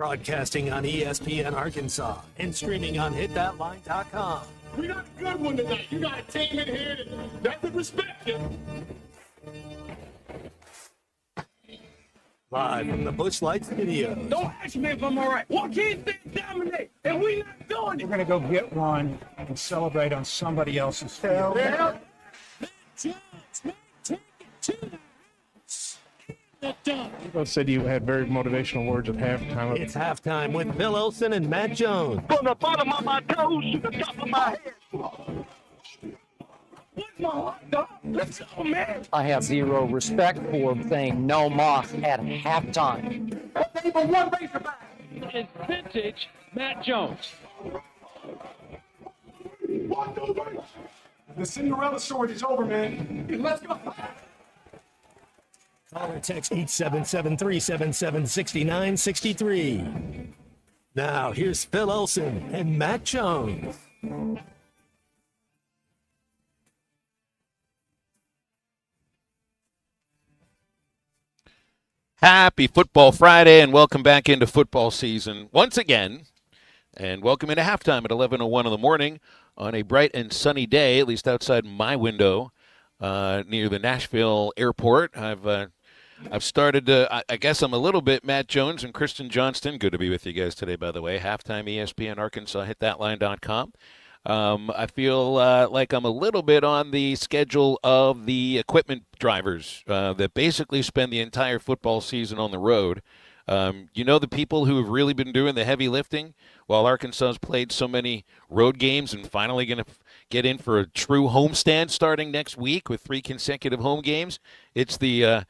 Broadcasting on ESPN Arkansas and streaming on hitthatline.com. We got a good one tonight. You got a team in here that doesn't respect you. Live from the Busch Light Studios. Don't ask me if I'm all right. Why can't they dominate? And we not doing it. We're going to go get one and celebrate on somebody else's field. Yeah. Both said you had very motivational words at halftime. It's halftime with Phil Olsen and Matt Jones. From the bottom of my toes to the top of my head. What's my hot dog? Let's go, man. I have zero respect for saying no moss at halftime. Name of one Razorback. Is vintage Matt Jones. The Cinderella story is over, man. Let's go. Call or text 877-377-6963. Now, here's Phil Olsen and Matt Jones. Happy Football Friday, and welcome back into football season once again. And welcome into halftime at 11:01 in the morning on a bright and sunny day, at least outside my window, near the Nashville airport. I've started to, I guess I'm a little bit Matt Jones and Kristen Johnston. Good to be with you guys today, by the way. Halftime ESPN Arkansas, hitthatline.com. I feel like I'm a little bit on the schedule of the equipment drivers that basically spend the entire football season on the road. You know, the people who have really been doing the heavy lifting while Arkansas's played so many road games and finally going to get in for a true homestand starting next week with 3 consecutive home games. It's the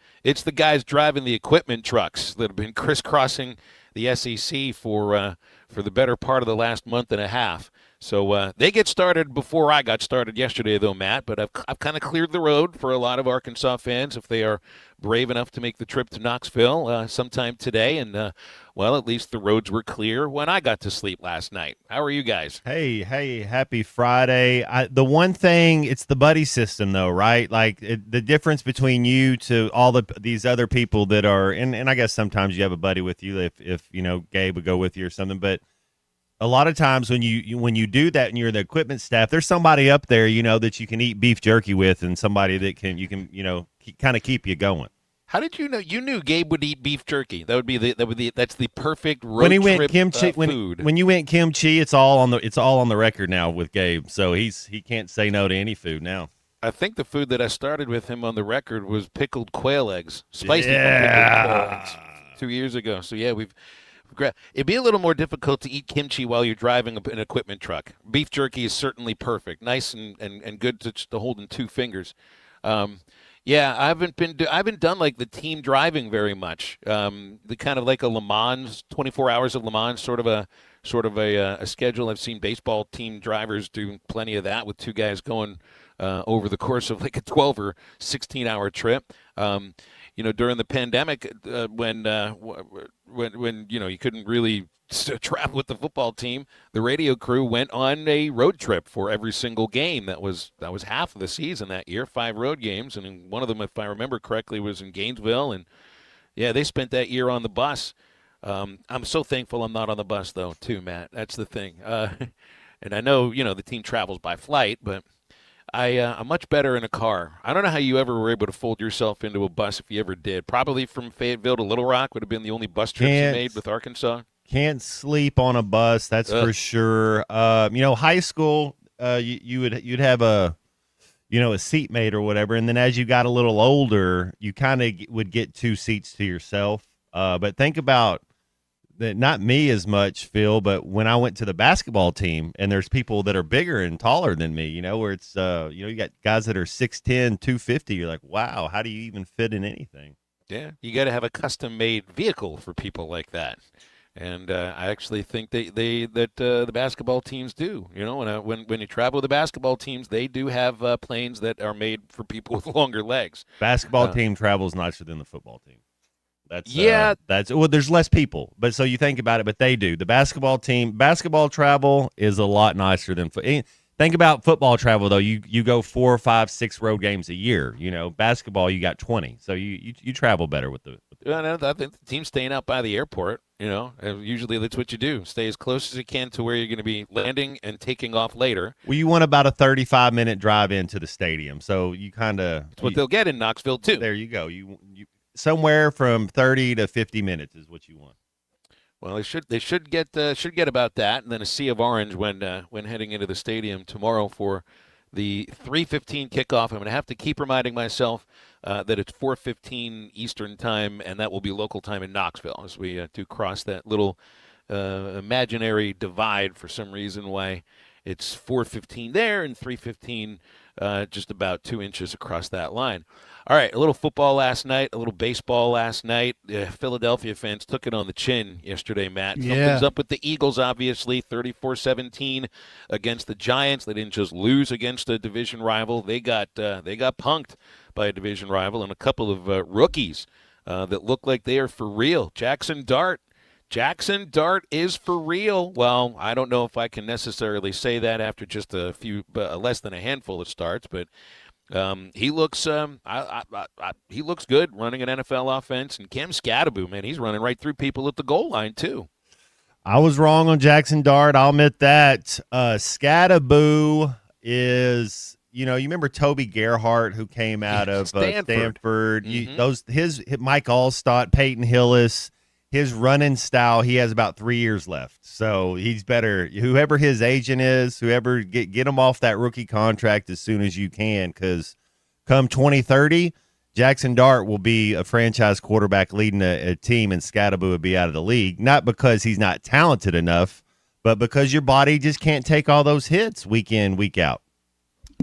guys driving the equipment trucks that have been crisscrossing the SEC for the better part of the last month and a half. So they get started before I got started yesterday, though, Matt. But I've kind of cleared the road for a lot of Arkansas fans if they are brave enough to make the trip to Knoxville sometime today. And, well, at least the roads were clear when I got to sleep last night. How are you guys? Hey, happy Friday. The one thing, it's the buddy system, though, right? Like the difference between you to all these other people that are, and I guess sometimes you have a buddy with you if you know, Gabe would go with you or something, but a lot of times when you do that and you're the equipment staff, there's somebody up there, you know, that you can eat beef jerky with, and somebody that you can kind of keep you going. How did you know? You knew Gabe would eat beef jerky. That's the perfect road when he went trip kimchi, food. When you went kimchi, it's all on the record now with Gabe. So he can't say no to any food now. I think the food that I started with him on the record was pickled quail eggs, spicy pickled quail eggs 2 years ago. So yeah, it'd be a little more difficult to eat kimchi while you're driving an equipment truck. Beef jerky is certainly perfect, nice and good to hold in 2 fingers. Yeah, I haven't done like the team driving very much. The kind of like a Le Mans, 24 hours of Le Mans, sort of a schedule. I've seen baseball team drivers do plenty of that with 2 guys going over the course of like a 12 or 16-hour trip. You know, during the pandemic, when you know you couldn't really travel with the football team, the radio crew went on a road trip for every single game. That was half of the season that year, 5 road games, and one of them, if I remember correctly, was in Gainesville. And yeah, they spent that year on the bus. I'm so thankful I'm not on the bus though, too, Matt. That's the thing. And I know the team travels by flight, but I'm much better in a car. I don't know how you ever were able to fold yourself into a bus if you ever did. Probably from Fayetteville to Little Rock would have been the only bus trips you made with Arkansas. Can't sleep on a bus, that's for sure. High school, you'd have a seatmate or whatever, and then as you got a little older, you kind of would get 2 seats to yourself. But think about that, not me as much, Phil, but when I went to the basketball team, and there's people that are bigger and taller than me, where it's you got guys that are 6'10", 250. You're like, wow, how do you even fit in anything? Yeah, you got to have a custom-made vehicle for people like that. And I actually think that the basketball teams do. When you travel with the basketball teams, they do have planes that are made for people with longer legs. Basketball team travels nicer than the football team. That's there's less people, but so you think about it, but they do. The basketball travel is a lot nicer than think about football travel though. You go 4, 5, 6 road games a year. Basketball you got 20, so you travel better with the. I think the team's staying out by the airport. Usually that's what you do. Stay as close as you can to where you're going to be landing and taking off later. Well, you want about a 35-minute drive into the stadium, so you kind of That's what they'll get in Knoxville too. There you go. You somewhere from 30 to 50 minutes is what you want. Well, they should get about that, and then a sea of orange when heading into the stadium tomorrow for the 3:15 kickoff. I'm going to have to keep reminding myself that it's 4:15 Eastern time, and that will be local time in Knoxville as we do cross that little imaginary divide for some reason. Why it's 4:15 there and 3:15 just about 2 inches across that line. All right, a little football last night, a little baseball last night. Philadelphia fans took it on the chin yesterday, Matt. Yeah. Something's up with the Eagles, obviously, 34-17 against the Giants. They didn't just lose against a division rival. They got punked by a division rival and a couple of rookies that look like they are for real. Jackson Dart is for real. Well, I don't know if I can necessarily say that after just a few, less than a handful of starts, but he looks he looks good running an NFL offense. And Cam Scatterbo, man, he's running right through people at the goal line too. I was wrong on Jackson Dart. I'll admit that. Scatterbo is, you remember Toby Gerhart, who came out of Stanford. Mm-hmm. His Mike Allstott, Peyton Hillis. His running style, he has about 3 years left. So he's better. Whoever his agent is, whoever, get him off that rookie contract as soon as you can, because come 2030, Jackson Dart will be a franchise quarterback leading a team, and Scatterbo would be out of the league. Not because he's not talented enough, but because your body just can't take all those hits week in, week out.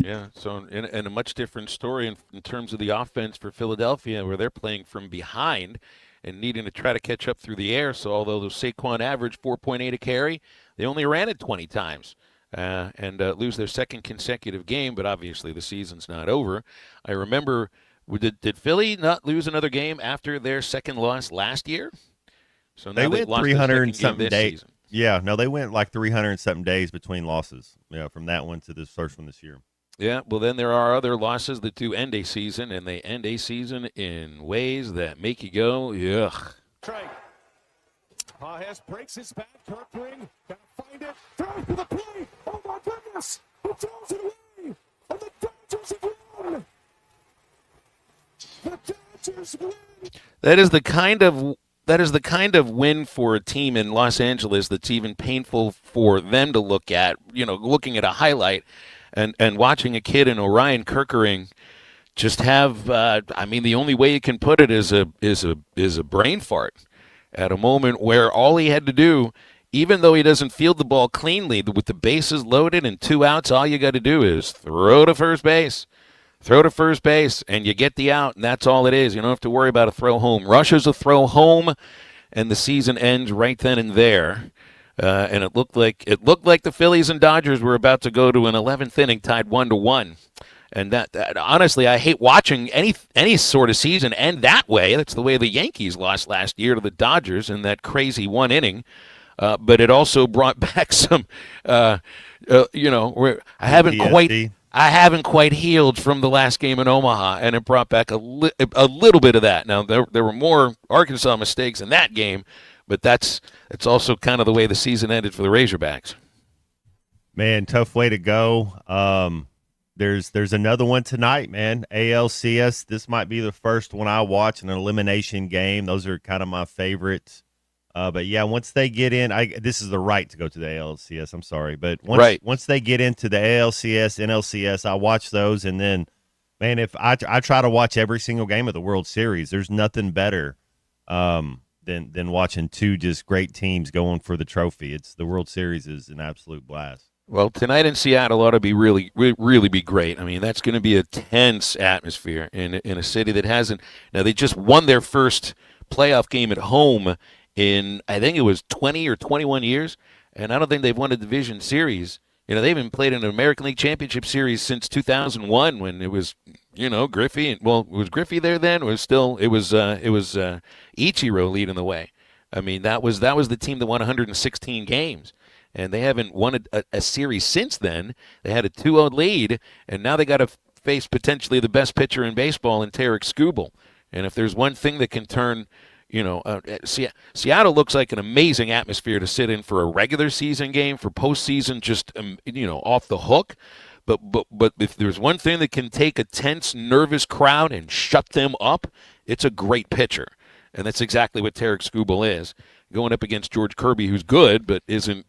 Yeah, so in a much different story in terms of the offense for Philadelphia, where they're playing from behind and needing to try to catch up through the air. So although the Saquon averaged 4.8 a carry, they only ran it 20 times and lose their second consecutive game. But obviously the season's not over. I remember, did Philly not lose another game after their second loss last year? So now they went lost 300 and something days. Season. Yeah, no, they went like 300 and something days between losses. Yeah, from that one to this first one this year. Yeah, well, then there are other losses that do end a season, and they end a season in ways that make you go, yuck. Trey. Hess breaks his back. Kirkring. Gotta find it. Throws to the plate. Oh, my goodness. He throws it away. And the Dodgers have won. The Dodgers win. That is the kind of win for a team in Los Angeles that's even painful for them to look at, looking at a highlight. And watching a kid in Orion Kirkering just have, the only way you can put it is a brain fart at a moment where all he had to do, even though he doesn't field the ball cleanly, with the bases loaded and 2 outs, all you got to do is throw to first base, and you get the out, and that's all it is. You don't have to worry about a throw home. Rushes a throw home, and the season ends right then and there. And it looked like the Phillies and Dodgers were about to go to an 11th inning tied 1-1. And that honestly, I hate watching any sort of season end that way. That's the way the Yankees lost last year to the Dodgers in that crazy 1 inning. But it also brought back some, where I haven't quite healed from the last game in Omaha, and it brought back a little bit of that. Now there were more Arkansas mistakes in that game. But it's also kind of the way the season ended for the Razorbacks. Man, tough way to go. There's another one tonight, man. ALCS. This might be the first one I watch, an elimination game. Those are kind of my favorites. But yeah, once they get in, this is the right to go to the ALCS. I'm sorry, but once they get into the ALCS, NLCS, I watch those, and then, man, if I try to watch every single game of the World Series, there's nothing better. Than watching two just great teams going for the trophy. It's the World Series is an absolute blast. Well, tonight in Seattle ought to be really be great. I mean, that's going to be a tense atmosphere in a city that hasn't. Now they just won their first playoff game at home in, I think it was 20 or 21 years, and I don't think they've won a division series. They haven't played in an American League Championship Series since 2001 when it was, Griffey. Well, was Griffey there then? It was Ichiro leading the way. I mean, that was the team that won 116 games, and they haven't won a series since then. They had a 2-0 lead, and now they got to face potentially the best pitcher in baseball in Tarek Skubal. And if there's one thing that can turn, Seattle looks like an amazing atmosphere to sit in for a regular season game. For postseason, just off the hook. But if there's one thing that can take a tense, nervous crowd and shut them up, it's a great pitcher, and that's exactly what Tarik Skubal is. Going up against George Kirby, who's good but isn't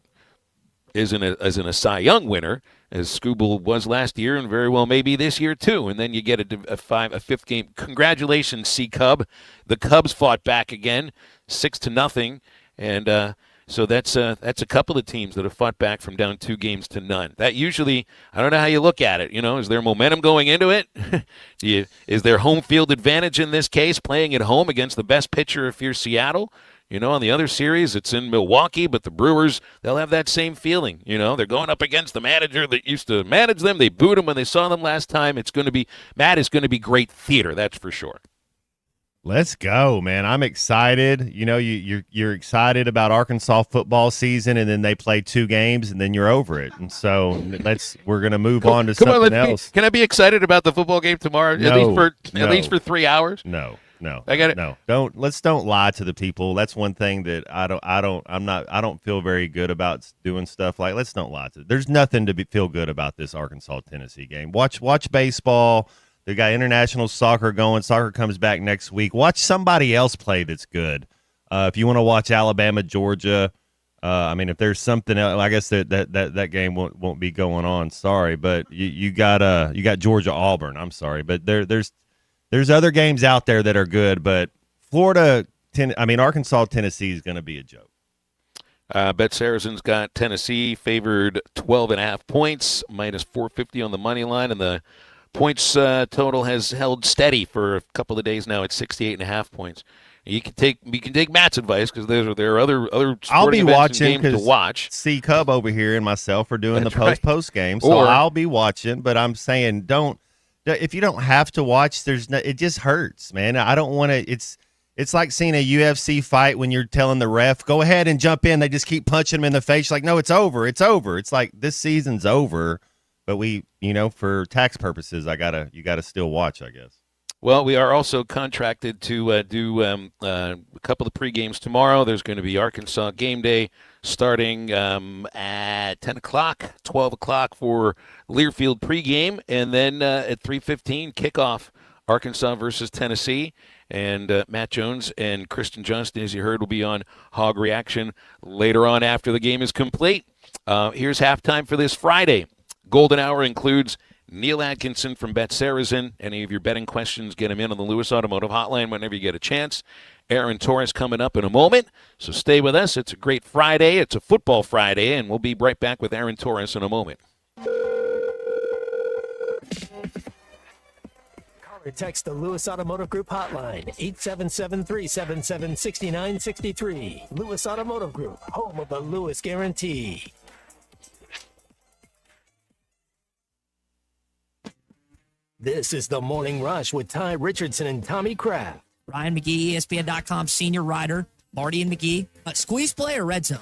a Cy Young winner, as Skubal was last year and very well maybe this year too. And then you get a fifth game. Congratulations, C-Cub. The Cubs fought back again, 6-0, and so that's a couple of teams that have fought back from down 2 games to none. That usually, I don't know how you look at it. Is there momentum going into it? Is there home field advantage in this case, playing at home against the best pitcher if you're Seattle? On the other series, it's in Milwaukee, but the Brewers, they'll have that same feeling. They're going up against the manager that used to manage them. They booed him when they saw them last time. Matt is going to be great theater, that's for sure. Let's go, man. I'm excited. You're excited about Arkansas football season, and then they play 2 games, and then you're over it. And so we're going to move on to something else. Can I be excited about the football game tomorrow? No, at least for 3 hours? No. I get it. No, don't lie to the people. That's one thing that I don't feel very good about doing stuff like. Let's don't lie to. There's nothing to feel good about this Arkansas-Tennessee game. Watch baseball. They got international soccer going. Soccer comes back next week. Watch somebody else play that's good. If you want to watch Alabama, Georgia, if there's something else, I guess that game won't be going on. Sorry, but you got Georgia, Auburn. I'm sorry, but there's other games out there that are good, but Arkansas, Tennessee is going to be a joke. Bet Saracen's got Tennessee favored 12.5 points, minus 450 on the money line, and the points total has held steady for a couple of days now at 68.5 points. You can take Matt's advice because there are other I'll be watching games to watch. C Cub over here and myself are doing That's the post game, so I'll be watching. But I'm saying don't. If you don't have to watch, it just hurts, man. I don't want to. It's like seeing a UFC fight when you're telling the ref, go ahead and jump in. They just keep punching him in the face. Like, no, it's over. It's over. It's like this season's over. But for tax purposes, you gotta still watch, I guess. Well, we are also contracted to do a couple of pre-games tomorrow. There's going to be Arkansas game day starting at 10 o'clock, 12 o'clock for Learfield pregame, and then at 3:15 kickoff, Arkansas versus Tennessee. And Matt Jones and Kristen Johnston, as you heard, will be on Hog Reaction later on after the game is complete. Here's halftime for this Friday. Golden Hour includes Neil Atkinson from Bet Saracen. Any of your betting questions, get him in on the Lewis Automotive Hotline whenever you get a chance. Aaron Torres coming up in a moment, so stay with us. It's a great Friday. It's a football Friday, and we'll be right back with Aaron Torres in a moment. Call or text the Lewis Automotive Group hotline, 877-377-6963. Lewis Automotive Group, home of the Lewis Guarantee. This is the Morning Rush with Ty Richardson and Tommy Kraft. Ryan McGee, ESPN.com senior writer. Marty and McGee. Squeeze play or red zone?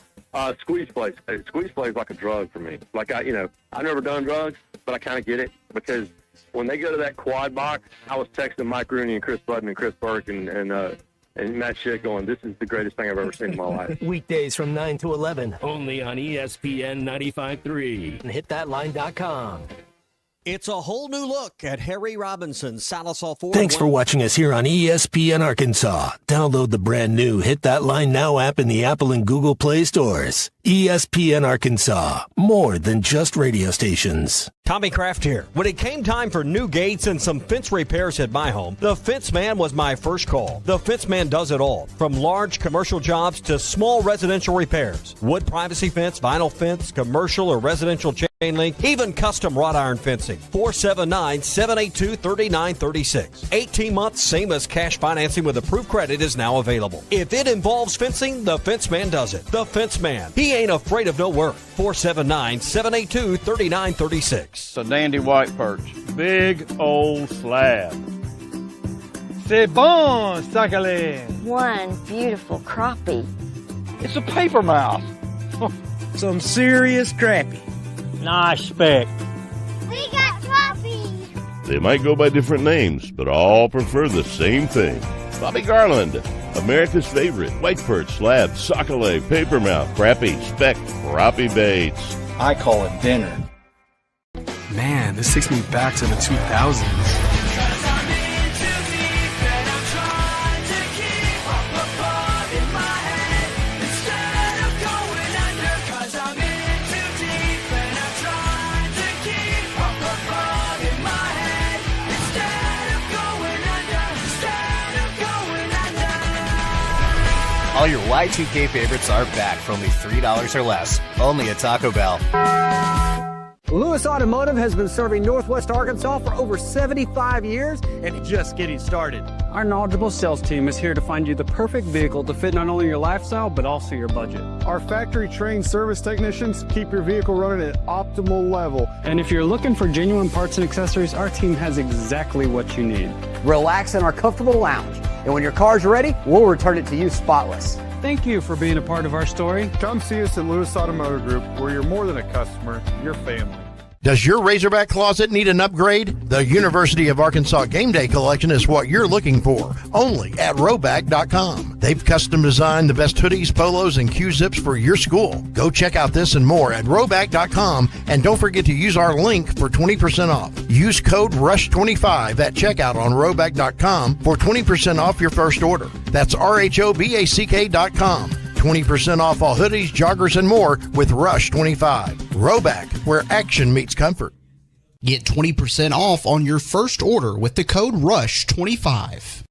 Squeeze play. Squeeze play is like a drug for me. Like I've never done drugs, but I kind of get it because when they go to that quad box, I was texting Mike Rooney and Chris Button and Chris Burke and Matt Schick going, this is the greatest thing I've ever seen in my life. Weekdays from 9 to 11. Only on ESPN 95.3. And hitthatline.com. It's a whole new look at Harry Robinson's Salisal Ford. Thanks for watching us here on ESPN Arkansas. Download the brand new Hit That Line Now app in the Apple and Google Play stores. ESPN Arkansas, more than just radio stations. Tommy Kraft here. When it came time for new gates and some fence repairs at my home, the Fence Man was my first call. The Fence Man does it all, from large commercial jobs to small residential repairs. Wood privacy fence, vinyl fence, commercial or residential chain link, even custom wrought iron fencing. 479-782-3936. 18 months, same as cash financing with approved credit is now available. If it involves fencing, the Fence Man does it. The Fence Man. He ain't afraid of no work. 479-782-3936. It's a dandy white perch. Big old slab. C'est bon, sacalé. One beautiful crappie. It's a paper mouth. Some serious crappie. Nice speck. We got crappie. They might go by different names, but all prefer the same thing. Bobby Garland, America's favorite, white perch, slab, sockeye, papermouth, crappie, speck, crappie baits. I call it dinner. Man, this takes me back to the 2000s. All your Y2K favorites are back for only $3 or less. Only at Taco Bell. Lewis Automotive has been serving Northwest Arkansas for over 75 years and just getting started. Our knowledgeable sales team is here to find you the perfect vehicle to fit not only your lifestyle, but also your budget. Our factory-trained service technicians keep your vehicle running at optimal level. And if you're looking for genuine parts and accessories, our team has exactly what you need. Relax in our comfortable lounge. And when your car's ready, we'll return it to you spotless. Thank you for being a part of our story. Come see us at Lewis Automotive Group, where you're more than a customer, you're family. Does your Razorback closet need an upgrade? The University of Arkansas Game Day Collection is what you're looking for, only at Roback.com. They've custom designed the best hoodies, polos, and Q-zips for your school. Go check out this and more at Roback.com, and don't forget to use our link for 20% off. Use code RUSH25 at checkout on Roback.com for 20% off your first order. That's RHOBACK.com. 20% off all hoodies, joggers, and more with Rush 25. Roback, where action meets comfort. Get 20% off on your first order with the code RUSH25.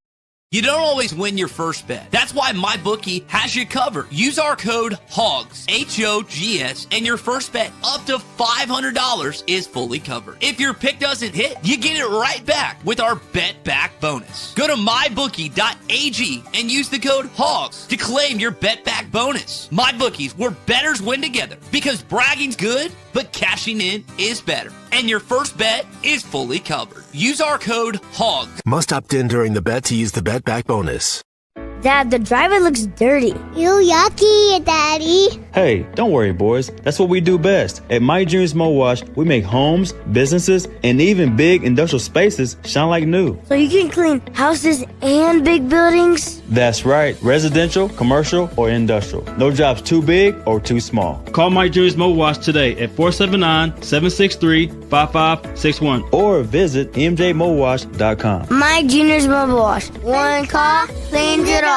You don't always win your first bet. That's why MyBookie has you covered. Use our code HOGS, H-O-G-S, and your first bet up to $500 is fully covered. If your pick doesn't hit, you get it right back with our Bet Back bonus. Go to mybookie.ag and use the code HOGS to claim your Bet Back bonus. MyBookie's where bettors win together, because bragging's good, but cashing in is better. And your first bet is fully covered. Use our code HOGS. Must opt in during the bet to use the Bet Back bonus. Dad, the driver looks dirty. Ew, yucky, Daddy. Hey, don't worry, boys. That's what we do best. At My Dreams Mo Wash, we make homes, businesses, and even big industrial spaces shine like new. So you can clean houses and big buildings? That's right. Residential, commercial, or industrial. No job's too big or too small. Call My Dreams Mo Wash today at 479-763-5561 or visit mjmowash.com. My Junior's Mobile Wash. One call cleans it all.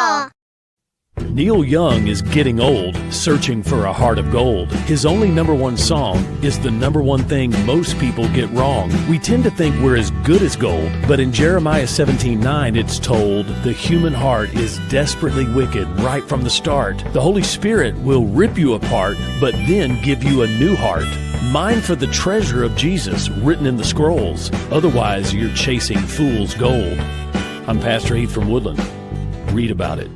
Neil Young is getting old, searching for a heart of gold. His only number one song is the number one thing most people get wrong. We tend to think we're as good as gold, but in Jeremiah 17:9 it's told, the human heart is desperately wicked right from the start. The Holy Spirit will rip you apart, but then give you a new heart. Mine for the treasure of Jesus written in the scrolls. Otherwise, you're chasing fool's gold. I'm Pastor Heath from Woodland. Read about it.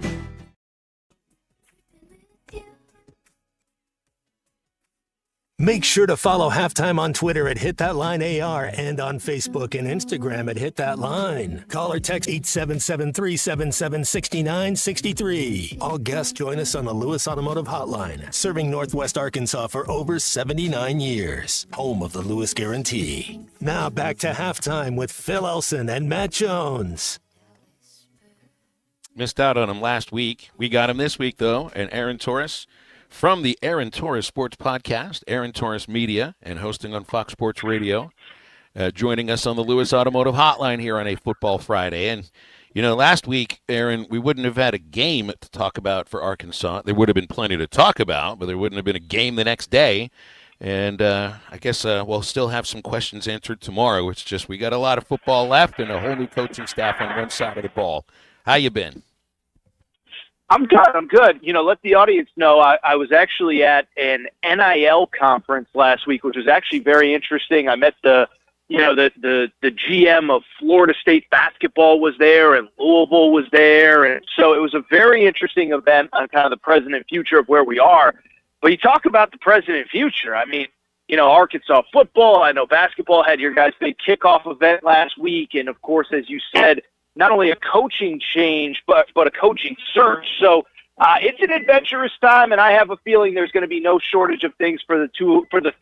Make sure to follow Halftime on Twitter at HitThatLineAR and on Facebook and Instagram at HitThatLine. Call or text 877-377-6963. All guests join us on the Lewis Automotive Hotline, serving Northwest Arkansas for over 79 years. Home of the Lewis Guarantee. Now back to Halftime with Phil Elson and Matt Jones. Missed out on him last week. We got him this week, though, and Aaron Torres from the Aaron Torres Sports Podcast, Aaron Torres Media, and hosting on Fox Sports Radio, joining us on the Lewis Automotive Hotline here on a Football Friday. And, you know, last week, Aaron, we wouldn't have had a game to talk about for Arkansas. There would have been plenty to talk about, but there wouldn't have been a game the next day. And I guess we'll still have some questions answered tomorrow. It's just we got a lot of football left and a whole new coaching staff on one side of the ball. How you been? I'm good. You know, let the audience know I was actually at an NIL conference last week, which was actually very interesting. I met the GM of Florida State basketball was there, and Louisville was there. And so it was a very interesting event on kind of the present and future of where we are. But you talk about the present and future. I mean, you know, Arkansas football, I know basketball had your guys' big kickoff event last week. And, of course, as you said, not only a coaching change, but a coaching search. So it's an adventurous time, and I have a feeling there's going to be no shortage of things for the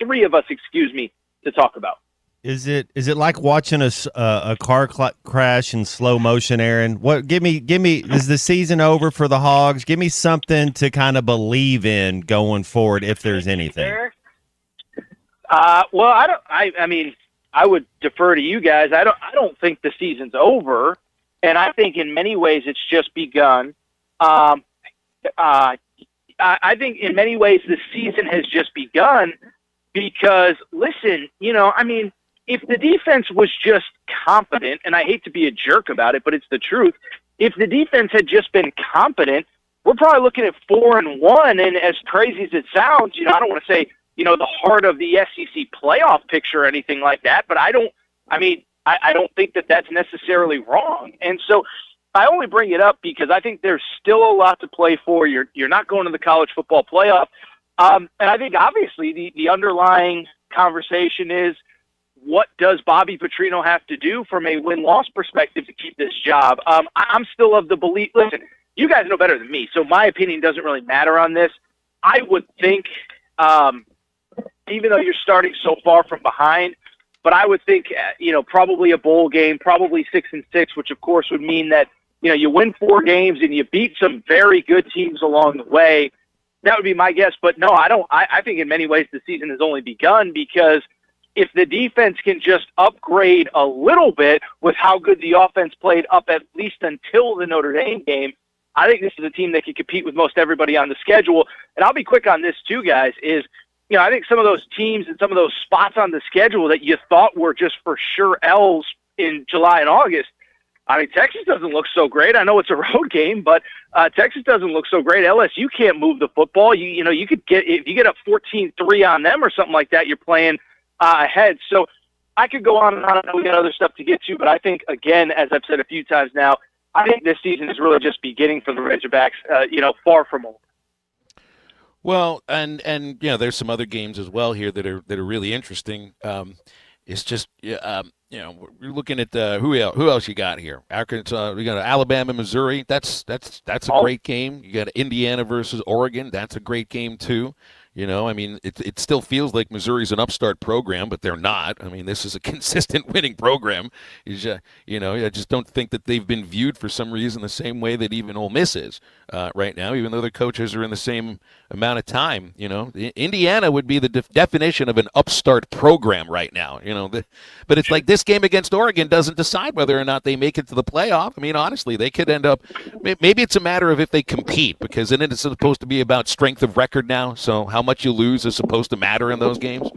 three of us, to talk about. Is it like watching a car crash in slow motion, Aaron? What? Give me. Is the season over for the Hogs? Give me something to kind of believe in going forward, if there's anything. Well, I don't. I mean, I would defer to you guys. I don't think the season's over, and I think in many ways it's just begun. I think in many ways the season has just begun because, listen, I mean, if the defense was just competent, and I hate to be a jerk about it, but it's the truth, if the defense had just been competent, we're probably looking at 4-1, and as crazy as it sounds, I don't want to say, the heart of the SEC playoff picture or anything like that, but I don't think that that's necessarily wrong. And so I only bring it up because I think there's still a lot to play for. You're not going to the college football playoff. And I think obviously the underlying conversation is, what does Bobby Petrino have to do from a win-loss perspective to keep this job? I'm still of the belief, listen, you guys know better than me, so my opinion doesn't really matter on this. I would think, even though you're starting so far from behind, but I would think, probably a bowl game, probably 6-6, which of course would mean that, you win 4 games and you beat some very good teams along the way. That would be my guess. But no, I don't. I think in many ways the season has only begun because if the defense can just upgrade a little bit with how good the offense played up at least until the Notre Dame game, I think this is a team that can compete with most everybody on the schedule. And I'll be quick on this too, guys, is, I think some of those teams and some of those spots on the schedule that you thought were just for sure L's in July and August, I mean, Texas doesn't look so great. I know it's a road game, but Texas doesn't look so great. LSU can't move the football. You could get, if you get up 14-3 on them or something like that, you're playing ahead. So I could go on and on. I know we got other stuff to get to, but I think, again, as I've said a few times now, I think this season is really just beginning for the Razorbacks, far from over. Well, and there's some other games as well here that are really interesting. It's just we're looking at who else you got here? Arkansas, we got Alabama, Missouri. That's a great game. You got Indiana versus Oregon. That's a great game too. I mean, it still feels like Missouri's an upstart program, but they're not. I mean, this is a consistent winning program. I just don't think that they've been viewed for some reason the same way that even Ole Miss is right now, even though their coaches are in the same amount of time. Indiana would be the definition of an upstart program right now. But it's like this game against Oregon doesn't decide whether or not they make it to the playoff. I mean, honestly, they could end up. Maybe it's a matter of if they compete, because then it's supposed to be about strength of record now. So how much you lose is supposed to matter in those games?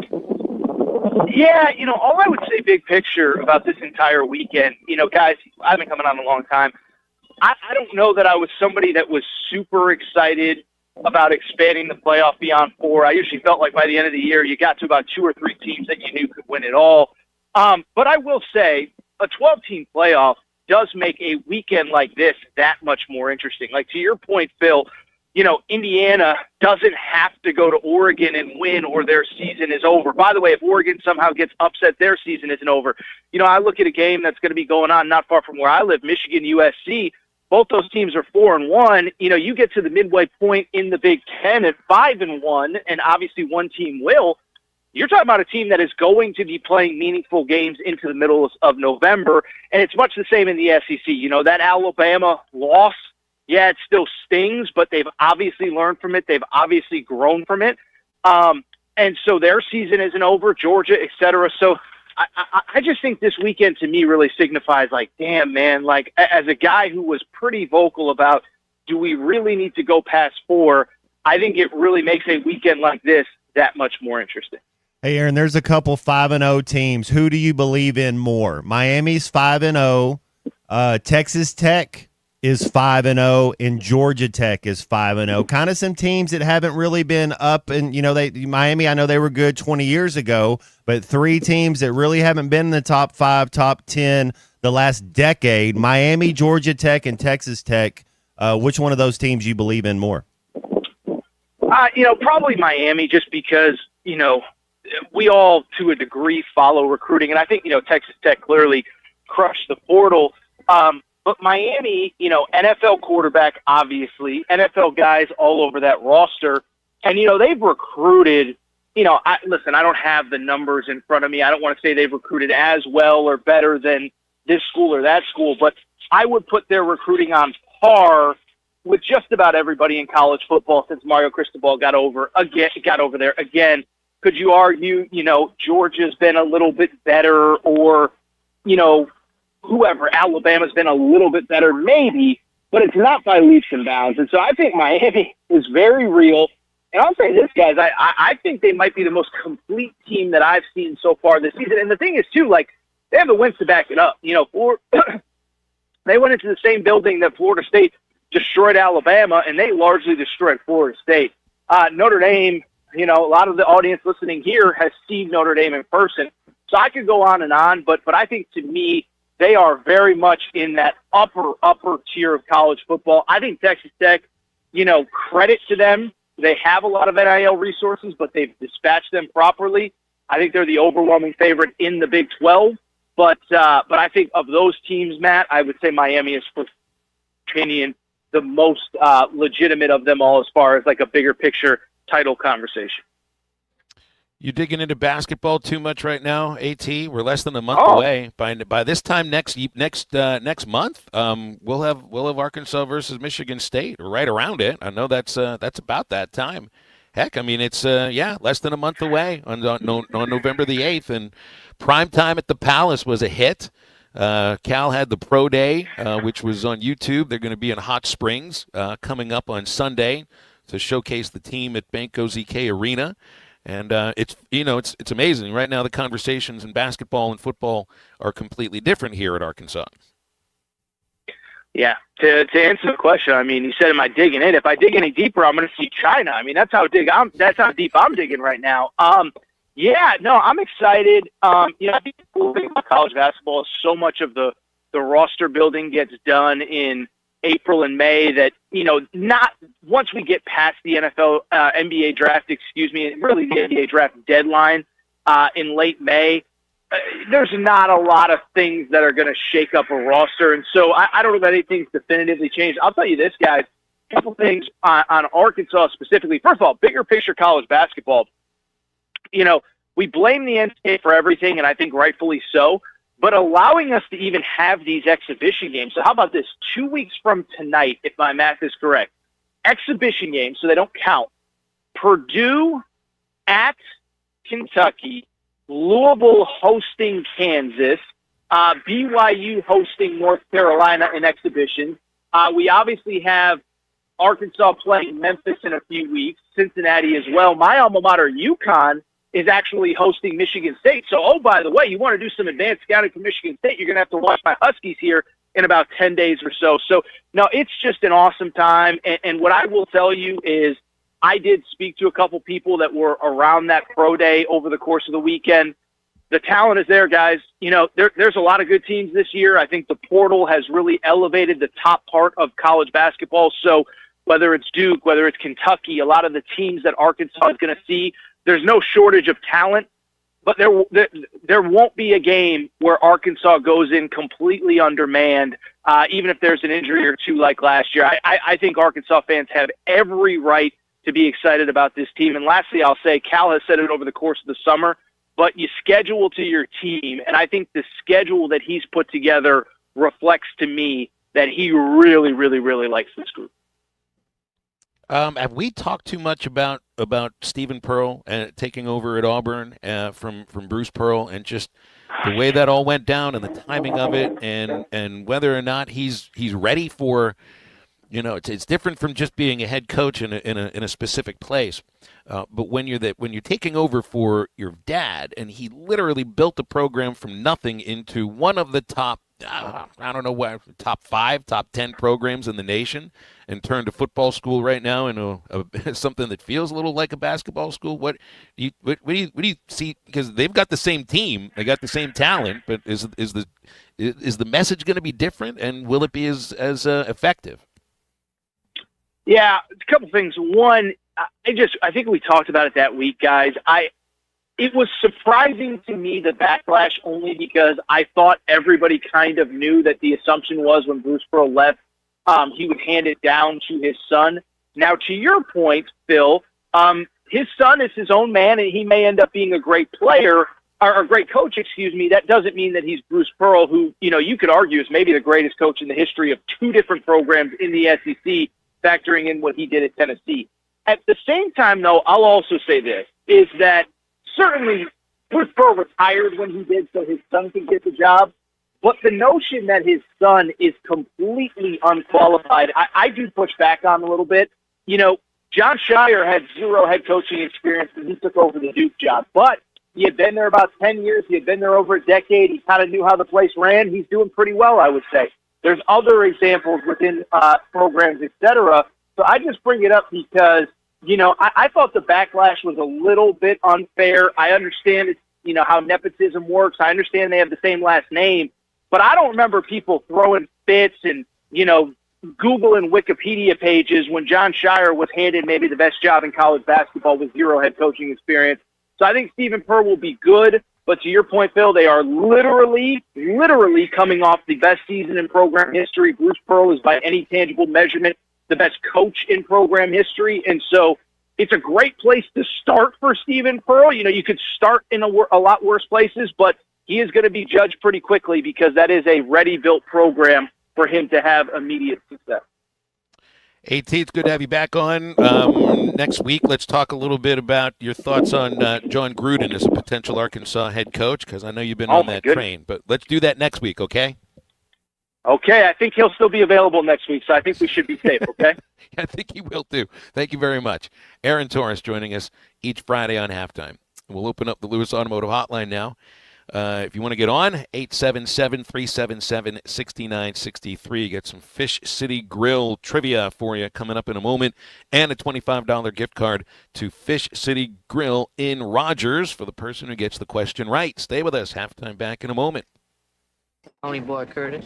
Yeah, all I would say big picture about this entire weekend, guys, I've been coming on a long time. I don't know that I was somebody that was super excited about expanding the playoff beyond 4. I usually felt like by the end of the year you got to about 2 or 3 teams that you knew could win it all. But I will say a 12-team playoff does make a weekend like this that much more interesting. Like, to your point, Phil, Indiana doesn't have to go to Oregon and win or their season is over. By the way, if Oregon somehow gets upset, their season isn't over. I look at a game that's going to be going on not far from where I live, Michigan, USC. Both those teams are 4-1. You get to the midway point in the Big Ten at 5-1, and obviously one team will. You're talking about a team that is going to be playing meaningful games into the middle of November, and it's much the same in the SEC. That Alabama loss, yeah, it still stings, but they've obviously learned from it. They've obviously grown from it. And so their season isn't over, Georgia, et cetera. So I just think this weekend to me really signifies, like, damn, man, like, as a guy who was pretty vocal about, do we really need to go past 4? I think it really makes a weekend like this that much more interesting. Hey, Aaron, there's a couple 5-0 teams. Who do you believe in more? Miami's 5-0. Texas Tech is 5-0, and Georgia Tech is 5-0. Kind of some teams that haven't really been up, and Miami, I know they were good 20 years ago, but 3 teams that really haven't been in the top 5, top 10 the last decade. Miami, Georgia Tech, and Texas Tech. Which one of those teams you believe in more? Probably Miami, just because we all to a degree follow recruiting, and I think Texas Tech clearly crushed the portal. But Miami, NFL quarterback, obviously, NFL guys all over that roster. And, they've recruited listen, I don't have the numbers in front of me. I don't want to say they've recruited as well or better than this school or that school, but I would put their recruiting on par with just about everybody in college football since Mario Cristobal got over there. Again, could you argue, Georgia's been a little bit better, or, whoever, Alabama's been a little bit better, maybe, but it's not by leaps and bounds. And so I think Miami is very real. And I'll say this, guys, I think they might be the most complete team that I've seen so far this season. And the thing is, too, they have the wins to back it up. They went into the same building that Florida State destroyed Alabama, and they largely destroyed Florida State. Notre Dame, a lot of the audience listening here has seen Notre Dame in person. So I could go on, but I think, to me, they are very much in that upper tier of college football. I think Texas Tech, credit to them. They have a lot of NIL resources, but they've dispatched them properly. I think they're the overwhelming favorite in the Big 12. But I think of those teams, Matt, I would say Miami is, for opinion, the most legitimate of them all as far as a bigger picture title conversation. You digging into basketball too much right now, AT? We're less than a month away. By this time next month, we'll have Arkansas versus Michigan State right around it. I know that's about that time. Heck, I mean it's less than a month away on November the 8th, and prime time at the Palace was a hit. Cal had the Pro Day, which was on YouTube. They're going to be in Hot Springs coming up on Sunday to showcase the team at Banco ZK Arena. And it's amazing. Right now the conversations in basketball and football are completely different here at Arkansas. Yeah, to answer the question, I mean, you said, am I digging in? If I dig any deeper, I'm going to see China. I mean, that's how deep I'm digging right now. I'm excited. I think the cool thing about college basketball is so much of the roster building gets done in April and May that, not once we get past the NBA draft, and really the NBA draft deadline in late May, there's not a lot of things that are going to shake up a roster. And so I don't know that anything's definitively changed. I'll tell you this, guys, a couple things on Arkansas specifically. First of all, bigger picture college basketball. We blame the NCAA for everything, and I think rightfully so. But allowing us to even have these exhibition games. So how about this? 2 weeks from tonight, if my math is correct, exhibition games, so they don't count. Purdue at Kentucky, Louisville hosting Kansas, BYU hosting North Carolina in exhibition. We obviously have Arkansas playing Memphis in a few weeks, Cincinnati as well. My alma mater, UConn, is actually hosting Michigan State. So, by the way, you want to do some advanced scouting for Michigan State, you're going to have to watch my Huskies here in about 10 days or so. So, no, it's just an awesome time. And what I will tell you is I did speak to a couple people that were around that pro day over the course of the weekend. The talent is there, guys. There's a lot of good teams this year. I think the portal has really elevated the top part of college basketball. So whether it's Duke, whether it's Kentucky, a lot of the teams that Arkansas is going to see, there's no shortage of talent, but there won't be a game where Arkansas goes in completely undermanned, even if there's an injury or two like last year. I think Arkansas fans have every right to be excited about this team. And lastly, I'll say Cal has said it over the course of the summer, but you schedule to your team, and I think the schedule that he's put together reflects to me that he really, really, really likes this group. Have we talked too much about Stephen Pearl taking over at Auburn from Bruce Pearl, and just the way that all went down and the timing of it, and whether or not he's ready for, it's different from just being a head coach in a specific place. But when you're taking over for your dad, and he literally built a program from nothing into one of the top, top 5, top 10 programs in the nation, and turned a football school right now into something that feels a little like a basketball school. What do you see? Because they've got the same team, they got the same talent, but is the message going to be different, and will it be as effective? Yeah, a couple things. One, I think we talked about it that week, guys. It was surprising to me, the backlash, only because I thought everybody kind of knew that the assumption was when Bruce Pearl left, he would hand it down to his son. Now, to your point, Phil, his son is his own man, and he may end up being a great player or a great coach, That doesn't mean that he's Bruce Pearl, who, you could argue is maybe the greatest coach in the history of two different programs in the SEC, factoring in what he did at Tennessee. At the same time, though, I'll also say this, is that certainly Bruce Pearl retired when he did so his son could get the job. But the notion that his son is completely unqualified, I do push back on a little bit. John Shire had zero head coaching experience when he took over the Duke job. But he had been there about 10 years. He had been there over a decade. He kind of knew how the place ran. He's doing pretty well, I would say. There's other examples within programs, et cetera. So I just bring it up because, I thought the backlash was a little bit unfair. I understand, how nepotism works. I understand they have the same last name. But I don't remember people throwing fits and, Google and Wikipedia pages when John Shire was handed maybe the best job in college basketball with zero head coaching experience. So I think Stephen Pearl will be good. But to your point, Phil, they are literally coming off the best season in program history. Bruce Pearl is, by any tangible measurement, the best coach in program history. And so it's a great place to start for Stephen Pearl. You could start in a lot worse places, but he is going to be judged pretty quickly because that is a ready-built program for him to have immediate success. AT, it's good to have you back on. Next week, let's talk a little bit about your thoughts on John Gruden as a potential Arkansas head coach, because I know you've been on that train. But let's do that next week, okay? Okay, I think he'll still be available next week, so I think we should be safe, okay? I think he will, too. Thank you very much. Aaron Torres joining us each Friday on Halftime. We'll open up the Lewis Automotive Hotline now. If you want to get on, 877-377-6963. Get some Fish City Grill trivia for you coming up in a moment, and a $25 gift card to Fish City Grill in Rogers for the person who gets the question right. Stay with us. Halftime back in a moment. Tony Boy Curtis.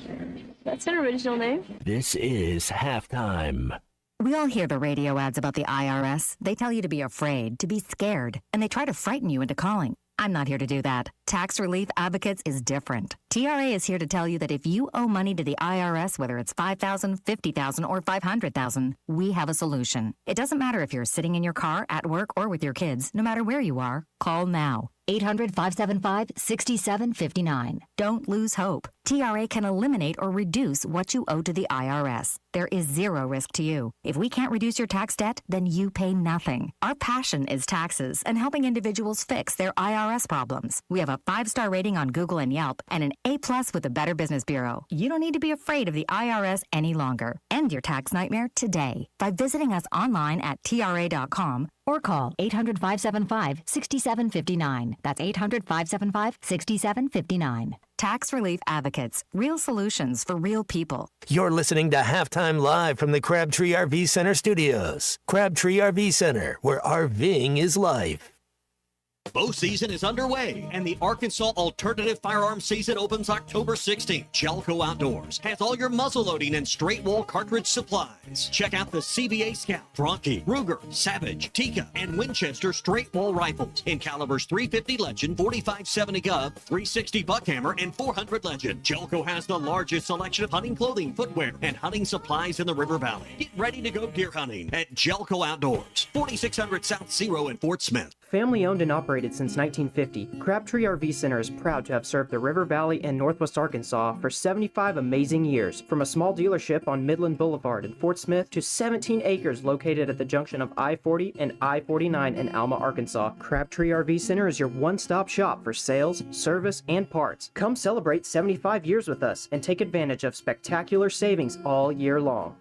That's an original name. This is Halftime. We all hear the radio ads about the IRS. They tell you to be afraid, to be scared, and they try to frighten you into calling. I'm not here to do that. Tax Relief Advocates is different. TRA is here to tell you that if you owe money to the IRS, whether it's $5,000, $50,000, or $500,000, we have a solution. It doesn't matter if you're sitting in your car, at work, or with your kids. No matter where you are, call now. 800-575-6759. Don't lose hope. TRA can eliminate or reduce what you owe to the IRS. There is zero risk to you. If we can't reduce your tax debt, then you pay nothing. Our passion is taxes and helping individuals fix their IRS problems. We have a 5-star rating on Google and Yelp and an A+ with the Better Business Bureau. You don't need to be afraid of the IRS any longer. End your tax nightmare today by visiting us online at TRA.com or call 800-575-6759. That's 800-575-6759. Tax Relief Advocates. Real solutions for real people. You're listening to Halftime Live from the Crabtree RV Center studios. Crabtree RV Center, where RVing is life. Bow season is underway, and the Arkansas Alternative Firearms season opens October 16th. Jelco Outdoors has all your muzzleloading and straight wall cartridge supplies. Check out the CBA Scout, Bronchi, Ruger, Savage, Tikka, and Winchester straight wall rifles in calibers 350 Legend, 45-70 Gov, 360 Buckhammer, and 400 Legend. Jelco has the largest selection of hunting clothing, footwear, and hunting supplies in the River Valley. Get ready to go deer hunting at Jelco Outdoors, 4600 South Zero in Fort Smith. Family owned and operated since 1950, Crabtree RV Center is proud to have served the River Valley and Northwest Arkansas for 75 amazing years. From a small dealership on Midland Boulevard in Fort Smith to 17 acres located at the junction of I-40 and I-49 in Alma, Arkansas, Crabtree RV Center is your one-stop shop for sales, service, and parts. Come celebrate 75 years with us and take advantage of spectacular savings all year long.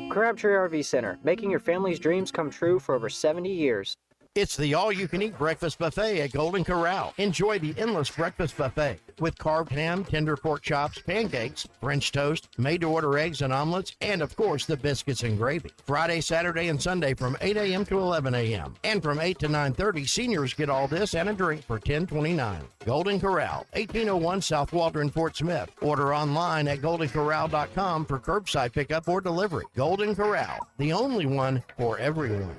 Crabtree RV Center, making your family's dreams come true for over 70 years. It's the all-you-can-eat breakfast buffet at Golden Corral. Enjoy the endless breakfast buffet with carved ham, tender pork chops, pancakes, French toast, made-to-order eggs and omelets, and, of course, the biscuits and gravy. Friday, Saturday, and Sunday from 8 a.m. to 11 a.m. And from 8 to 9:30, seniors get all this and a drink for $10.29. Golden Corral, 1801 South Waldron, Fort Smith. Order online at goldencorral.com for curbside pickup or delivery. Golden Corral, the only one for everyone.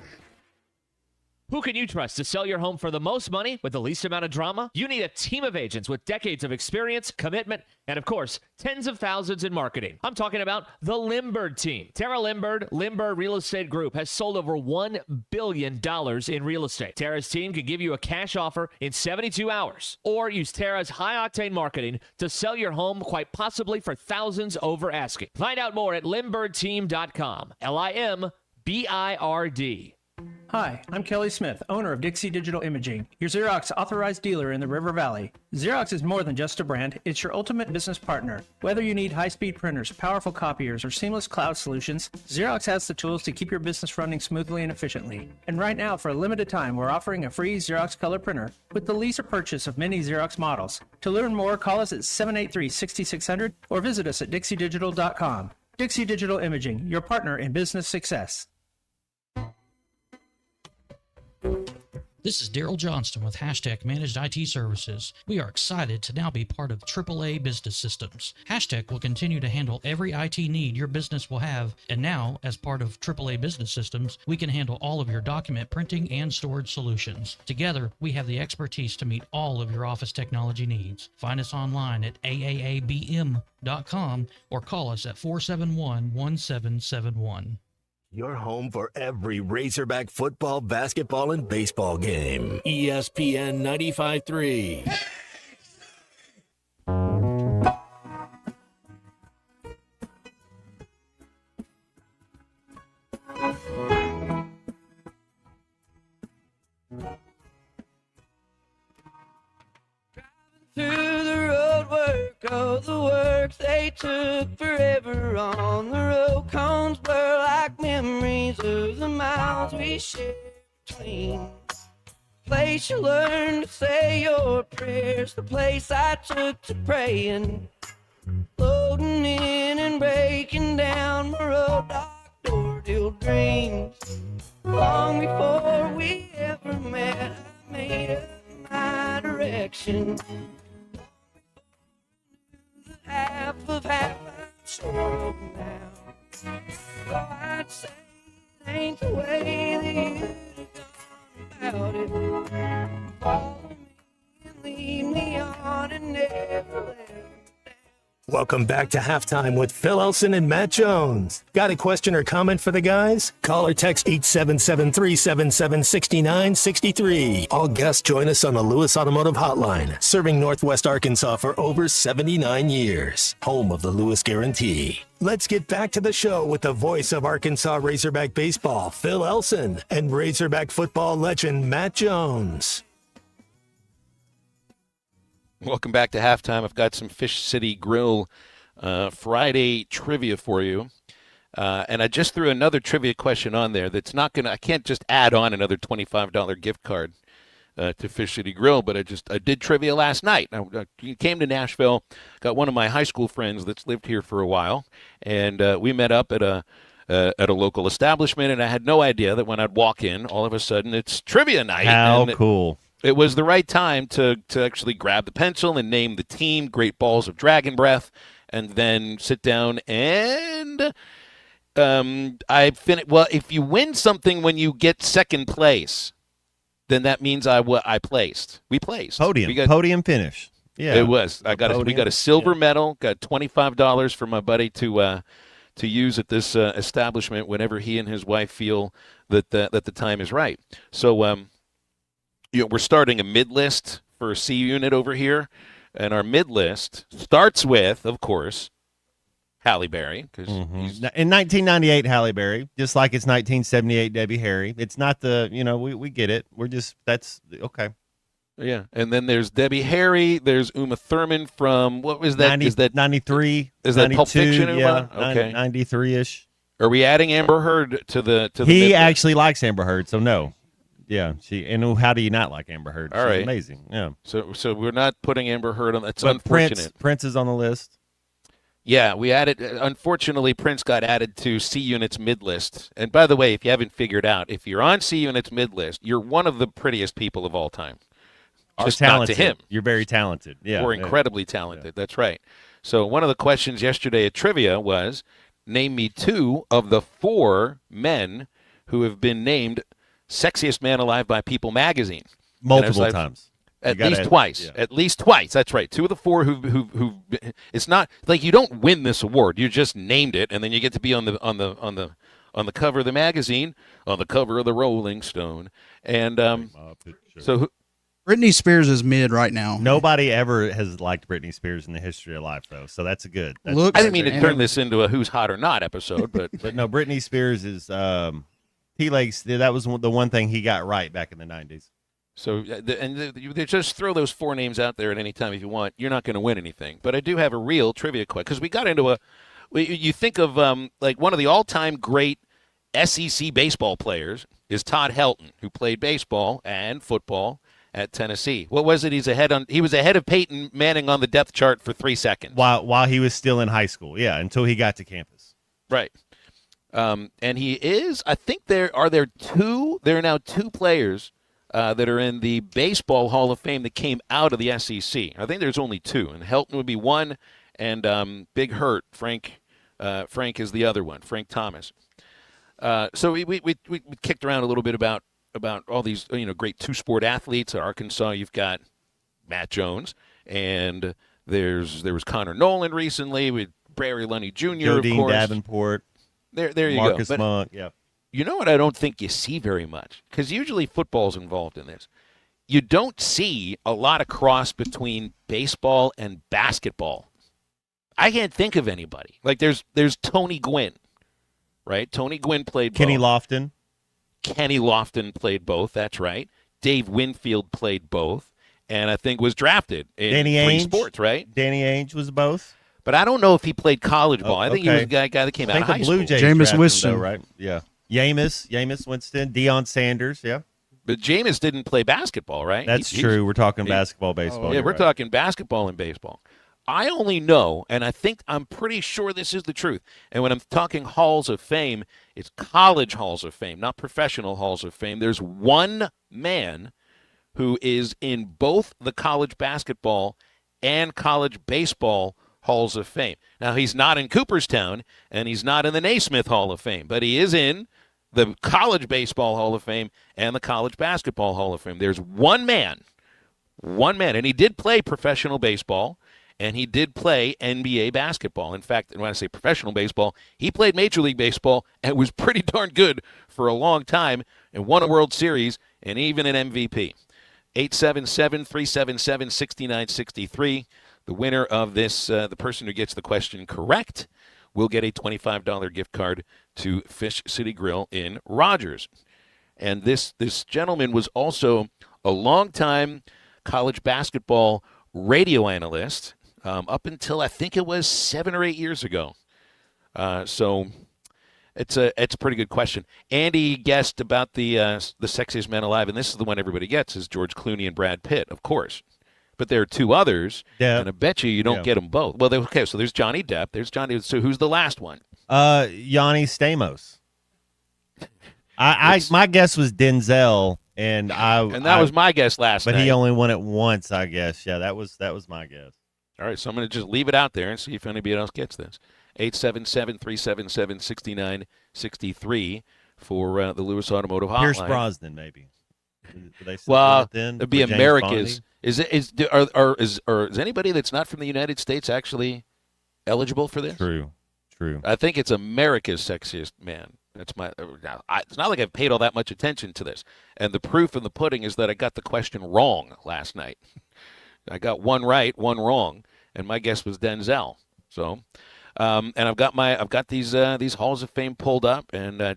Who can you trust to sell your home for the most money with the least amount of drama? You need a team of agents with decades of experience, commitment, and of course, tens of thousands in marketing. I'm talking about the Limbird team. Tara Limbird, Limbird Real Estate Group, has sold over $1 billion in real estate. Tara's team can give you a cash offer in 72 hours, or use Tara's high-octane marketing to sell your home quite possibly for thousands over asking. Find out more at LimbirdTeam.com. LIMBIRD. Hi, I'm Kelly Smith, owner of Dixie Digital Imaging, your Xerox authorized dealer in the River Valley. Xerox is more than just a brand, it's your ultimate business partner. Whether you need high-speed printers, powerful copiers, or seamless cloud solutions, Xerox has the tools to keep your business running smoothly and efficiently. And right now, for a limited time, we're offering a free Xerox color printer with the lease or purchase of many Xerox models. To learn more, call us at 783-6600 or visit us at dixiedigital.com. Dixie Digital Imaging, your partner in business success. This is Daryl Johnston with Hashtag Managed IT Services. We are excited to now be part of AAA Business Systems. Hashtag will continue to handle every IT need your business will have, and now, as part of AAA Business Systems, we can handle all of your document printing and storage solutions. Together, we have the expertise to meet all of your office technology needs. Find us online at aaabm.com or call us at 471-1771. Your home for every Razorback football, basketball, and baseball game. ESPN 95.3. Through the road work, oh, the work they took forever on the road. Cones blur like memories of the miles we shared between. Place you learn to say your prayers, the place I took to praying. Loading in and breaking down my road dog door till dreams. Long before we ever met, I made up my direction. Half of half I'm sure now. So I'd say it ain't the way that you'd have gone about it. Follow me and lead me on and never let. Welcome back to Halftime with Phil Elson and Matt Jones. Got a question or comment for the guys? Call or text 877-377-6963. All guests join us on the Lewis Automotive Hotline, serving Northwest Arkansas for over 79 years. Home of the Lewis Guarantee. Let's get back to the show with the voice of Arkansas Razorback baseball, Phil Elson, and Razorback football legend, Matt Jones. Welcome back to Halftime. I've got some Fish City Grill Friday trivia for you. And I just threw another trivia question on there that's not going to – I can't just add on another $25 gift card to Fish City Grill, but I did trivia last night. I came to Nashville, got one of my high school friends that's lived here for a while, and we met up at a local establishment, and I had no idea that when I'd walk in, all of a sudden it's trivia night. How cool. It was the right time to actually grab the pencil and name the team, Great Balls of Dragon Breath, and then sit down and well, if you win something when you get second place, then that means I placed. We placed. Podium finish. Yeah. It was. We got a silver medal, got $25 for my buddy to use at this establishment whenever he and his wife feel that the time is right. So we're starting a mid-list for a C unit over here, and our mid-list starts with, of course, Halle Berry. In 1998, Halle Berry, just like it's 1978, Debbie Harry. It's not we get it. That's okay. Yeah, and then there's Debbie Harry. There's Uma Thurman from, what was that? Is that 93? Is that Pulp Fiction? Yeah, okay. 93-ish. Are we adding Amber Heard to the He actually likes Amber Heard, so no. Yeah, how do you not like Amber Heard? All right. Amazing. Yeah. So we're not putting Amber Heard on. That's unfortunate. Prince is on the list. Yeah, we added. Unfortunately, Prince got added to C Unit's mid list. And by the way, if you haven't figured out, if you're on C Unit's mid list, you're one of the prettiest people of all time. Just not to him. You're very talented. Yeah, we're incredibly talented. Yeah. That's right. So one of the questions yesterday at trivia was, name me two of the four men who have been named Sexiest Man Alive by People magazine. Multiple times. At least twice. Yeah. At least twice. That's right. 2 of the 4 who it's not like you don't win this award. You just named it, and then you get to be on the cover of the magazine, on the cover of the Rolling Stone. And so Britney Spears is mid right now. Nobody ever has liked Britney Spears in the history of life, though. So that's good. I didn't mean to turn this into a Who's Hot or Not episode, but no, Britney Spears is that was the one thing he got right back in the 90s. So, they just throw those 4 names out there at any time if you want. You're not going to win anything. But I do have a real trivia question because we got into you think of like one of the all-time great SEC baseball players is Todd Helton, who played baseball and football at Tennessee. What was it? He was ahead of Peyton Manning on the depth chart for 3 seconds while he was still in high school. Yeah, until he got to campus. Right. And he is. I think there are now 2 players that are in the Baseball Hall of Fame that came out of the SEC. I think there's only 2, and Helton would be one, and Big Hurt Frank is the other one, Frank Thomas. So we kicked around a little bit about all these great 2-sport athletes. At Arkansas, you've got Matt Jones, and there was Connor Nolan recently with Barry Lunny Jr. Jodine of course. Davenport. There you Marcus go. Monk, yeah. You know what I don't think you see very much? Because usually football's involved in this. You don't see a lot of cross between baseball and basketball. I can't think of anybody. Like there's Tony Gwynn, right? Tony Gwynn played both. Kenny Lofton. Kenny Lofton played both, that's right. Dave Winfield played both, and I think was drafted in Danny free Ainge, sports, right? Danny Ainge was both. But I don't know if he played college ball. I think he was a guy that came out of high Blue school. Jays Jameis Winston, though, right? Yeah. Jameis Winston, Deion Sanders, yeah. But Jameis didn't play basketball, right? That's true. We're talking basketball, baseball. Yeah, we're right. talking basketball and baseball. I only know, and I'm pretty sure this is the truth, and when I'm talking halls of fame, it's college halls of fame, not professional halls of fame. There's one man who is in both the college basketball and college baseball halls of fame. Now, he's not in Cooperstown, and he's not in the Naismith Hall of Fame, but he is in the College Baseball Hall of Fame and the College Basketball Hall of Fame. There's one man, and he did play professional baseball, and he did play NBA basketball. In fact, when I say professional baseball, he played Major League Baseball and was pretty darn good for a long time and won a World Series and even an MVP. 877-377-6963. The winner of this, the person who gets the question correct, will get a $25 gift card to Fish City Grill in Rogers. And this gentleman was also a longtime college basketball radio analyst up until I think it was 7 or 8 years ago. So it's a pretty good question. Andy guessed about the sexiest men alive, and this is the one everybody gets, is George Clooney and Brad Pitt, of course. But there are 2 others, and I bet you don't get them both. Well, okay, so there's Johnny Depp. There's Johnny. So who's the last one? Yanni Stamos. My guess was Denzel, and that was my guess last night. But he only won it once, I guess. Yeah, that was my guess. All right, so I'm going to just leave it out there and see if anybody else gets this. 877-377-6963 for the Lewis Automotive Hotline. Pierce Brosnan, maybe. Well, it'd be America's. Is anybody that's not from the United States actually eligible for this? True. I think it's America's sexiest man. That's it's not like I've paid all that much attention to this. And the proof in the pudding is that I got the question wrong last night. I got one right, one wrong, and my guess was Denzel. So, and I've got these halls of fame pulled up, and I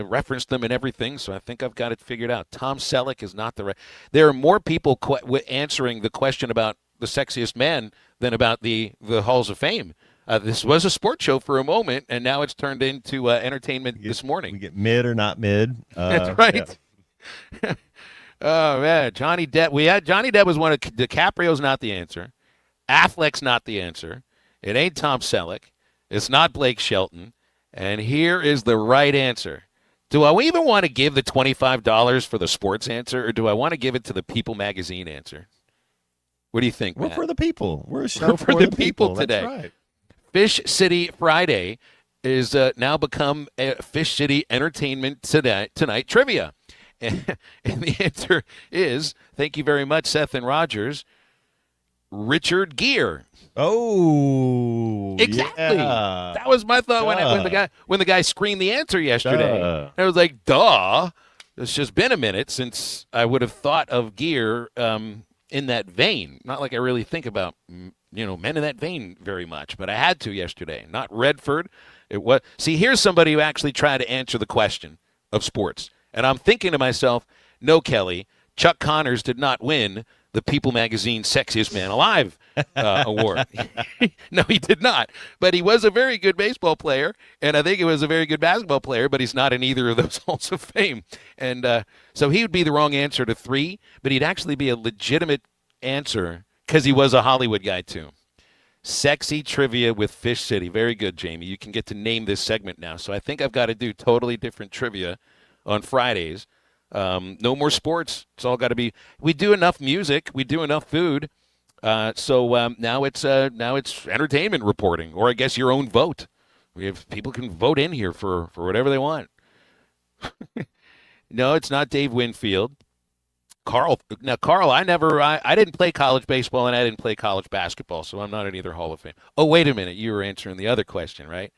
referenced them and everything, so I think I've got it figured out. Tom Selleck is not the right. There are more people answering the question about the sexiest man than about the halls of fame. This was a sports show for a moment, and now it's turned into entertainment this morning. We get mid or not mid. That's right. Yeah. Oh, man. Johnny Depp. Johnny Depp was one of DiCaprio's not the answer. Affleck's not the answer. It ain't Tom Selleck. It's not Blake Shelton. And here is the right answer. Do I even want to give the $25 for the sports answer, or do I want to give it to the People magazine answer? What do you think, Matt? We're for the people. We're a show for the people That's today. right. Fish City Friday. is now become a Fish City Entertainment Tonight trivia. And the answer is, thank you very much, Seth and Rogers, Richard Gere. Oh, exactly. Yeah. That was my thought when the guy screamed the answer yesterday. I was like, duh. It's just been a minute since I would have thought of Gere in that vein. Not like I really think about men in that vein very much, but I had to yesterday. Not Redford. It was. See, here's somebody who actually tried to answer the question of sports, and I'm thinking to myself, no, Kelly, Chuck Connors did not win the People Magazine Sexiest Man Alive award. No, he did not. But he was a very good baseball player, and I think he was a very good basketball player, but he's not in either of those halls of fame. And so he would be the wrong answer to 3, but he'd actually be a legitimate answer because he was a Hollywood guy too. Sexy trivia with Fish City. Very good, Jamie. You can get to name this segment now. So I think I've got to do totally different trivia on Fridays. No more sports. It's all got to be. We do enough music. We do enough food. So now it's entertainment reporting, or I guess your own vote. We have people can vote in here for whatever they want. No, it's not Dave Winfield. Carl, I didn't play college baseball and I didn't play college basketball, so I'm not in either Hall of Fame. Oh, wait a minute. You were answering the other question, right?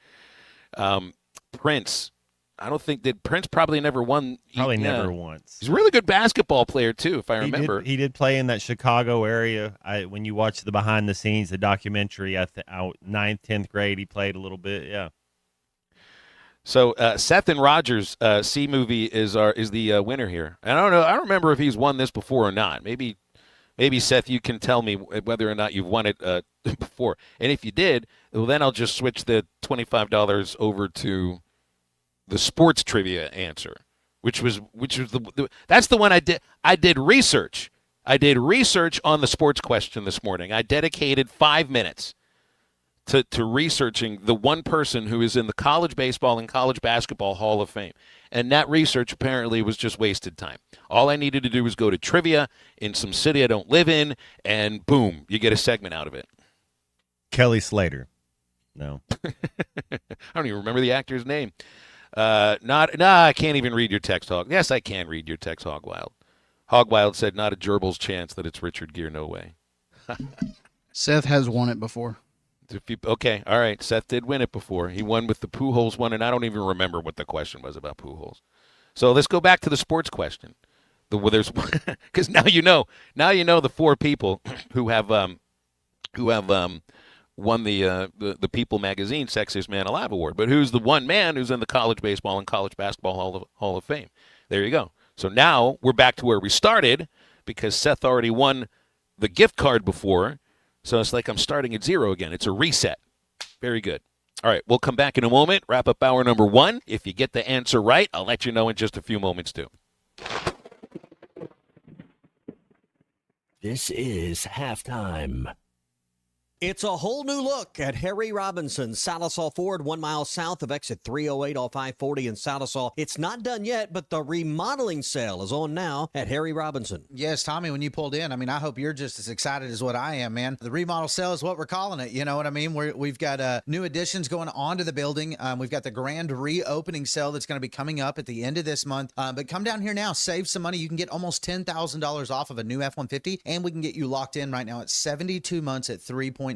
Prince. I don't think that Prince probably never won. Never once. He's a really good basketball player, too, if I remember. He did play in that Chicago area. When you watch the behind the scenes, the documentary, 9th, 10th grade, he played a little bit, yeah. So Seth and Rogers' C movie is the winner here. And I don't know. I don't remember if he's won this before or not. Maybe Seth, you can tell me whether or not you've won it before. And if you did, well, then I'll just switch the $25 over to the sports trivia answer, which was that's the one I did. I did research. I did research on the sports question this morning. I dedicated 5 minutes to researching the one person who is in the college baseball and college basketball Hall of Fame. And that research apparently was just wasted time. All I needed to do was go to trivia in some city I don't live in, and boom, you get a segment out of it. Kelly Slater. No. I don't even remember the actor's name. I can't even read your text, Hog. Yes, I can read your text, Hogwild. Hogwild said, not a gerbil's chance that it's Richard Gere, no way. Seth has won it before. Okay, all right. Seth did win it before. He won with the Pujols one, and I don't even remember what the question was about Pujols. So let's go back to the sports question. Because now you know the 4 people who have won the People Magazine Sexiest Man Alive award. But who's the one man who's in the college baseball and college basketball Hall of Fame? There you go. So now we're back to where we started because Seth already won the gift card before. So it's like I'm starting at 0 again. It's a reset. Very good. All right, we'll come back in a moment, wrap up hour number 1. If you get the answer right, I'll let you know in just a few moments, too. This is halftime. It's a whole new look at Harry Robinson, Salisaw Ford, 1 mile south of exit 308 off I-40 in Salisaw. It's not done yet, but the remodeling sale is on now at Harry Robinson. Yes, Tommy, when you pulled in, I hope you're just as excited as what I am, man. The remodel sale is what we're calling it, you know what I mean? We've got new additions going on to the building. We've got the grand reopening sale that's going to be coming up at the end of this month. But come down here now, save some money. You can get almost $10,000 off of a new F-150, and we can get you locked in right now at 72 months at 3.9%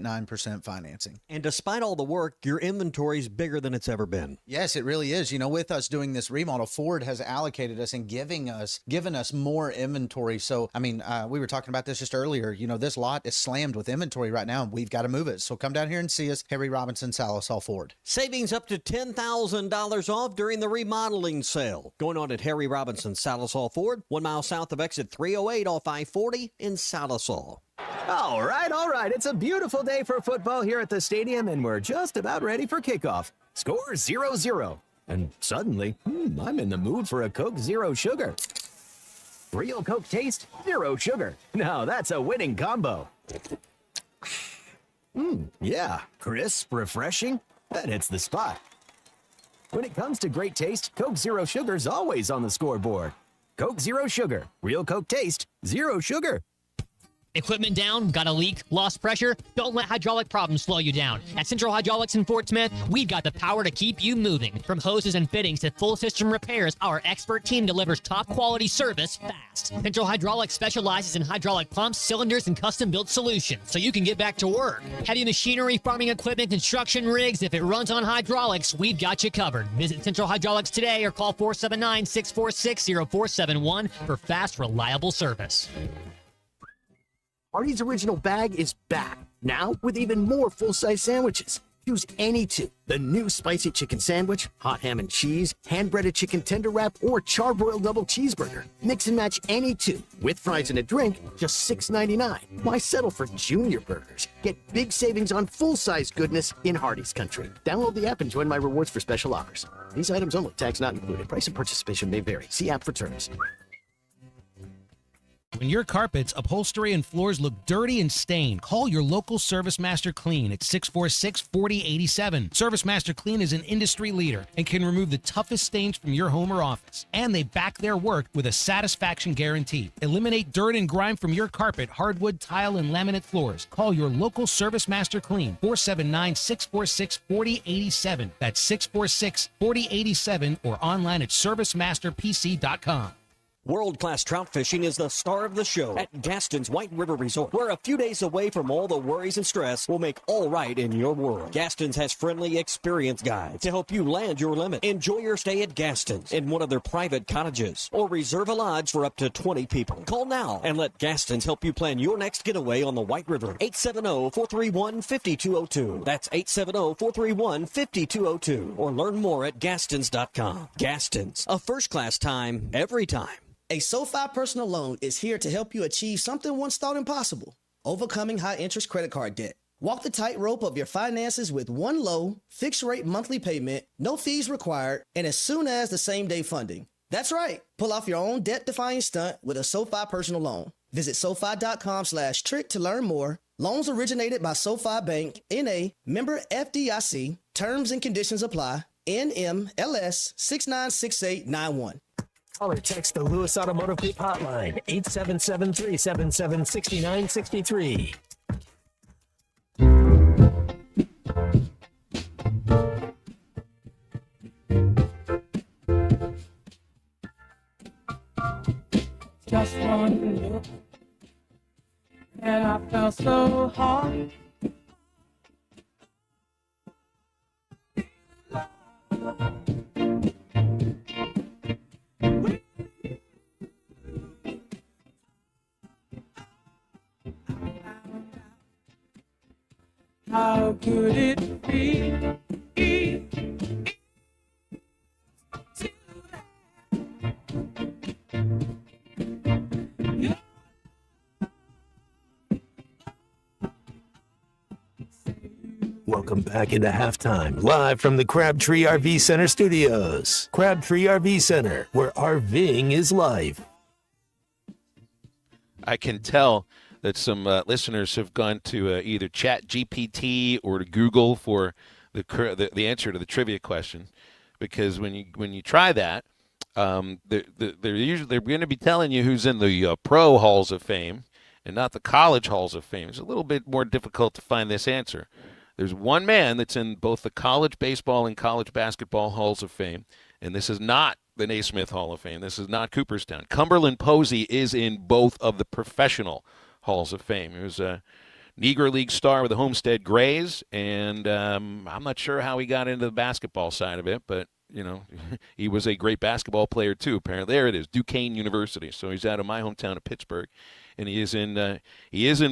financing. And despite all the work, your inventory is bigger than it's ever been. Yes, it really is. You know, with us doing this remodel, Ford has allocated us and given us more inventory. So, we were talking about this just earlier. You know, this lot is slammed with inventory right now, and we've got to move it. So come down here and see us, Harry Robinson, Salisaw Ford. Savings up to $10,000 off during the remodeling sale. Going on at Harry Robinson, Salisaw Ford, 1 mile south of exit 308 off I-40 in Salisaw. All right. It's a beautiful day for football here at the stadium, and we're just about ready for kickoff. Score 0-0. And suddenly, I'm in the mood for a Coke Zero Sugar. Real Coke taste, zero sugar. Now that's a winning combo. Yeah, crisp, refreshing. That hits the spot. When it comes to great taste, Coke Zero Sugar's always on the scoreboard. Coke Zero Sugar. Real Coke taste, zero sugar. Equipment down? Got a leak? Lost pressure? Don't let hydraulic problems slow you down. At Central Hydraulics in Fort Smith, we've got the power to keep you moving. From hoses and fittings to full system repairs, our expert team delivers top quality service fast. Central Hydraulics specializes in hydraulic pumps, cylinders, and custom-built solutions, so you can get back to work. Heavy machinery, farming equipment, construction rigs, if it runs on hydraulics, we've got you covered. Visit Central Hydraulics today or call 479-646-0471 for fast, reliable service. Artie's Original Bag is back, now with even more full-size sandwiches. Choose any two. The new spicy chicken sandwich, hot ham and cheese, hand-breaded chicken tender wrap, or charbroiled double cheeseburger. Mix and match any two. With fries and a drink, just $6.99. Why settle for junior burgers? Get big savings on full-size goodness in Hardee's country. Download the app and join my rewards for special offers. These items only, tax not included. Price and participation may vary. See app for terms. When your carpets, upholstery, and floors look dirty and stained, call your local Service Master Clean at 646-4087. Service Master Clean is an industry leader and can remove the toughest stains from your home or office. And they back their work with a satisfaction guarantee. Eliminate dirt and grime from your carpet, hardwood, tile, and laminate floors. Call your local Service Master Clean, 479-646-4087. That's 646-4087 or online at servicemasterpc.com. World-class trout fishing is the star of the show at Gaston's White River Resort, where a few days away from all the worries and stress will make all right in your world. Gaston's has friendly, experienced guides to help you land your limit. Enjoy your stay at Gaston's in one of their private cottages or reserve a lodge for up to 20 people. Call now and let Gaston's help you plan your next getaway on the White River. 870-431-5202. That's 870-431-5202. Or learn more at Gastons.com. Gaston's, a first-class time, every time. A SoFi personal loan is here to help you achieve something once thought impossible: overcoming high-interest credit card debt. Walk the tightrope of your finances with one low, fixed-rate monthly payment, no fees required, and as soon as the same-day funding. That's right. Pull off your own debt-defying stunt with a SoFi personal loan. Visit SoFi.com/trick to learn more. Loans originated by SoFi Bank, N.A., member FDIC. Terms and conditions apply. NMLS 696891. Call or text the Lewis Automotive Group hotline, 877-377-6963. Just one look, and I felt so hard. How could it be? Welcome back into halftime, live from the Crabtree RV Center studios. Crabtree RV Center, where RVing is life. I can tell that some listeners have gone to either ChatGPT or to Google for the answer to the trivia question, because when you try that, they're going to be telling you who's in the pro halls of fame and not the college halls of fame. It's a little bit more difficult to find this answer. There's one man that's in both the college baseball and college basketball halls of fame, and this is not the Naismith Hall of Fame. This is not Cooperstown. Cumberland Posey is in both of the professional halls of fame. He was a Negro League star with the Homestead Grays, and I'm not sure how he got into the basketball side of it, but you know, he was a great basketball player too. Apparently, there it is, Duquesne University. So he's out of my hometown of Pittsburgh, and he is in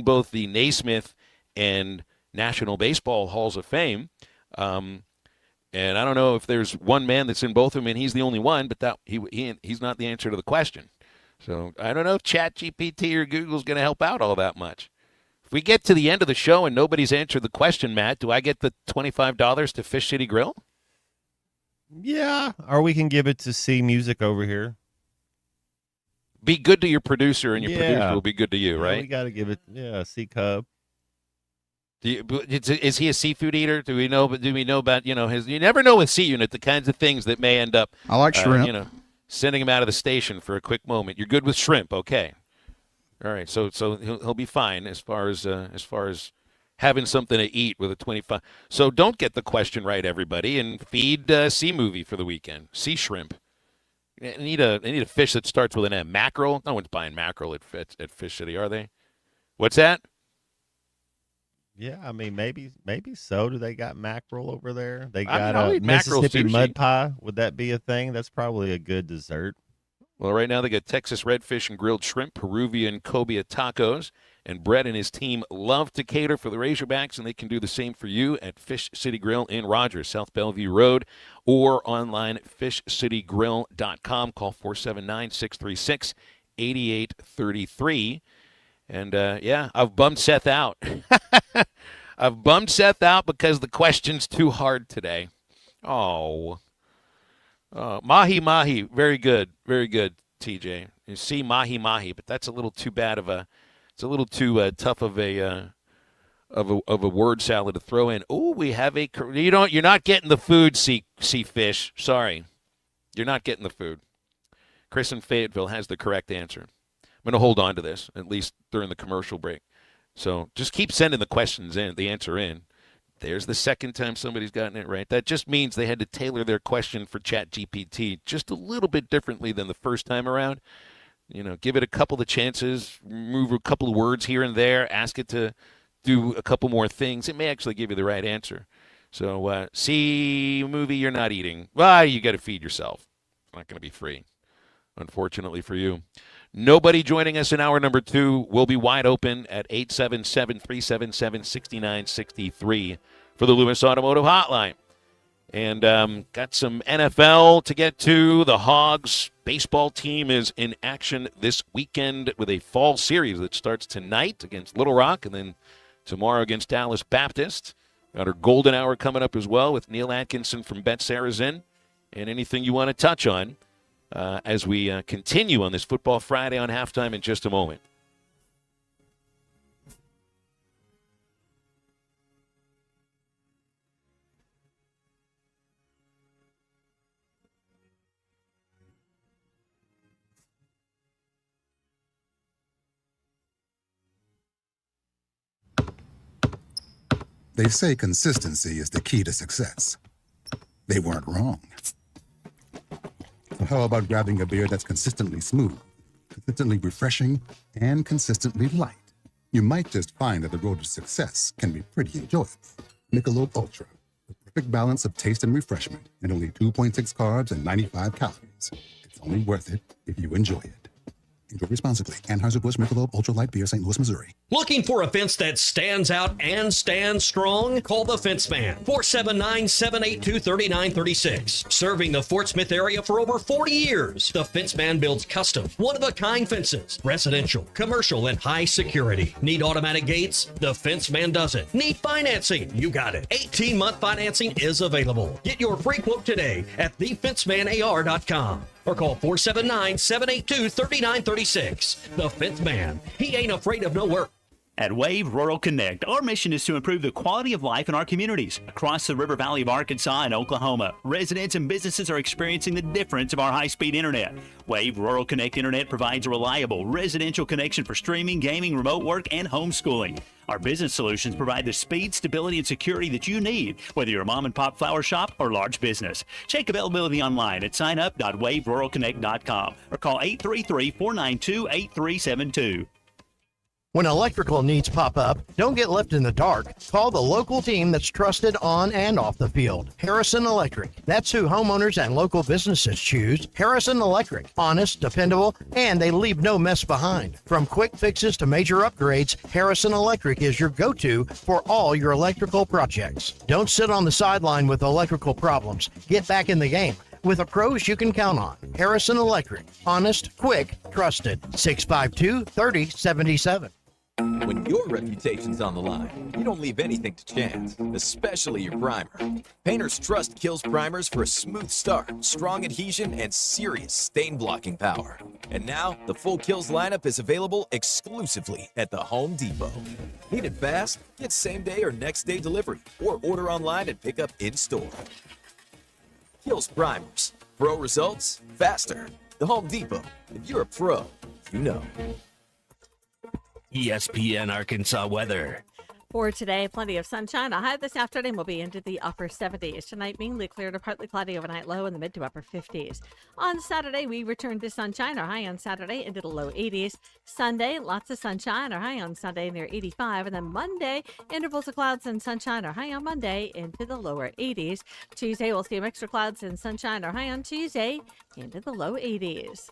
both the Naismith and National Baseball Halls of Fame. And I don't know if there's one man that's in both of them, and he's the only one, but he's not the answer to the question. So I don't know if ChatGPT or Google's going to help out all that much. If we get to the end of the show and nobody's answered the question, Matt, do I get the $25 to Fish City Grill? Yeah, or we can give it to C Music over here. Be good to your producer, and your producer will be good to you, right? We got to give it, C Cub. Is he a seafood eater? Do we know about his? You never know with C Unit the kinds of things that may end up. I like shrimp. Sending him out of the station for a quick moment. You're good with shrimp, okay? All right, so he'll be fine as far as having something to eat with a 25. So don't get the question right, everybody, and feed sea movie for the weekend. Sea shrimp. I need a fish that starts with an M. Mackerel. No one's buying mackerel at Fish City, are they? What's that? Yeah, I mean maybe so. Do they got mackerel over there? They I got mean, I'll a eat mackerel Mississippi sushi. mud pie. Would that be a thing? That's probably a good dessert. Well, right now they got Texas redfish and grilled shrimp, Peruvian cobia tacos, and Brett and his team love to cater for the Razorbacks, and they can do the same for you at Fish City Grill in Rogers, South Bellevue Road, or online at fishcitygrill.com. Call 479-636-8833. And, I've bummed Seth out. I've bummed Seth out because the question's too hard today. Oh. Mahi mahi, very good, TJ. You see mahi mahi, but that's a little too bad of a. It's a little too tough of a word salad to throw in. Oh, we have a. You're not getting the food, sea fish. Sorry, you're not getting the food. Chris in Fayetteville has the correct answer. I'm going to hold on to this at least during the commercial break. So just keep sending the questions in, the answer in. There's the second time somebody's gotten it right. That just means they had to tailor their question for ChatGPT just a little bit differently than the first time around. Give it a couple of chances, move a couple of words here and there, ask it to do a couple more things. It may actually give you the right answer. So, see movie you're not eating. Well, you got to feed yourself. It's not going to be free, unfortunately for you. Nobody joining us in hour number 2 will be wide open at 877-377-6963 for the Lewis Automotive Hotline. And got some NFL to get to. The Hogs baseball team is in action this weekend with a fall series that starts tonight against Little Rock and then tomorrow against Dallas Baptist. Got our golden hour coming up as well with Neil Atkinson from Bet Saracen. And anything you want to touch on as we continue on this Football Friday on Halftime in just a moment. They say consistency is the key to success. They weren't wrong. So how about grabbing a beer that's consistently smooth, consistently refreshing, and consistently light? You might just find that the road to success can be pretty enjoyable. Michelob Ultra, the perfect balance of taste and refreshment, and only 2.6 carbs and 95 calories. It's only worth it if you enjoy it. Enjoy responsibly. Anheuser-Busch Michelob Ultra Light Beer, St. Louis, Missouri. Looking for a fence that stands out and stands strong? Call the Fence Man, 479-782-3936. Serving the Fort Smith area for over 40 years, the Fence Man builds custom, one-of-a-kind fences, residential, commercial, and high security. Need automatic gates? The Fence Man does it. Need financing? You got it. 18-month financing is available. Get your free quote today at thefencemanar.com. Or call 479-782-3936. The Fifth Man. He ain't afraid of no work. At Wave Rural Connect, our mission is to improve the quality of life in our communities. Across the River Valley of Arkansas and Oklahoma, residents and businesses are experiencing the difference of our high-speed internet. Wave Rural Connect Internet provides a reliable residential connection for streaming, gaming, remote work, and homeschooling. Our business solutions provide the speed, stability, and security that you need, whether you're a mom-and-pop flower shop or large business. Check availability online at signup.waveruralconnect.com or call 833-492-8372. When electrical needs pop up, don't get left in the dark. Call the local team that's trusted on and off the field. Harrison Electric. That's who homeowners and local businesses choose. Harrison Electric. Honest, dependable, and they leave no mess behind. From quick fixes to major upgrades, Harrison Electric is your go-to for all your electrical projects. Don't sit on the sideline with electrical problems. Get back in the game with the pros you can count on. Harrison Electric. Honest, quick, trusted. 652-3077. When your reputation's on the line, you don't leave anything to chance, especially your primer. Painter's Trust Kills primers for a smooth start, strong adhesion, and serious stain-blocking power. And now, the full Kills lineup is available exclusively at the Home Depot. Need it fast? Get same-day or next-day delivery, or order online and pick up in-store. Kills primers. Pro results, faster. The Home Depot. If you're a pro, you know. ESPN Arkansas weather. For today, plenty of sunshine. A high this afternoon will be into the upper 70s. Tonight, mainly clear to partly cloudy overnight, low in the mid to upper 50s. On Saturday, we return to sunshine. Our high on Saturday into the low 80s. Sunday, lots of sunshine. Our high on Sunday near 85. And then Monday, intervals of clouds and sunshine. Our high on Monday into the lower 80s. Tuesday, we'll see a mixture of clouds and sunshine. Our high on Tuesday into the low 80s.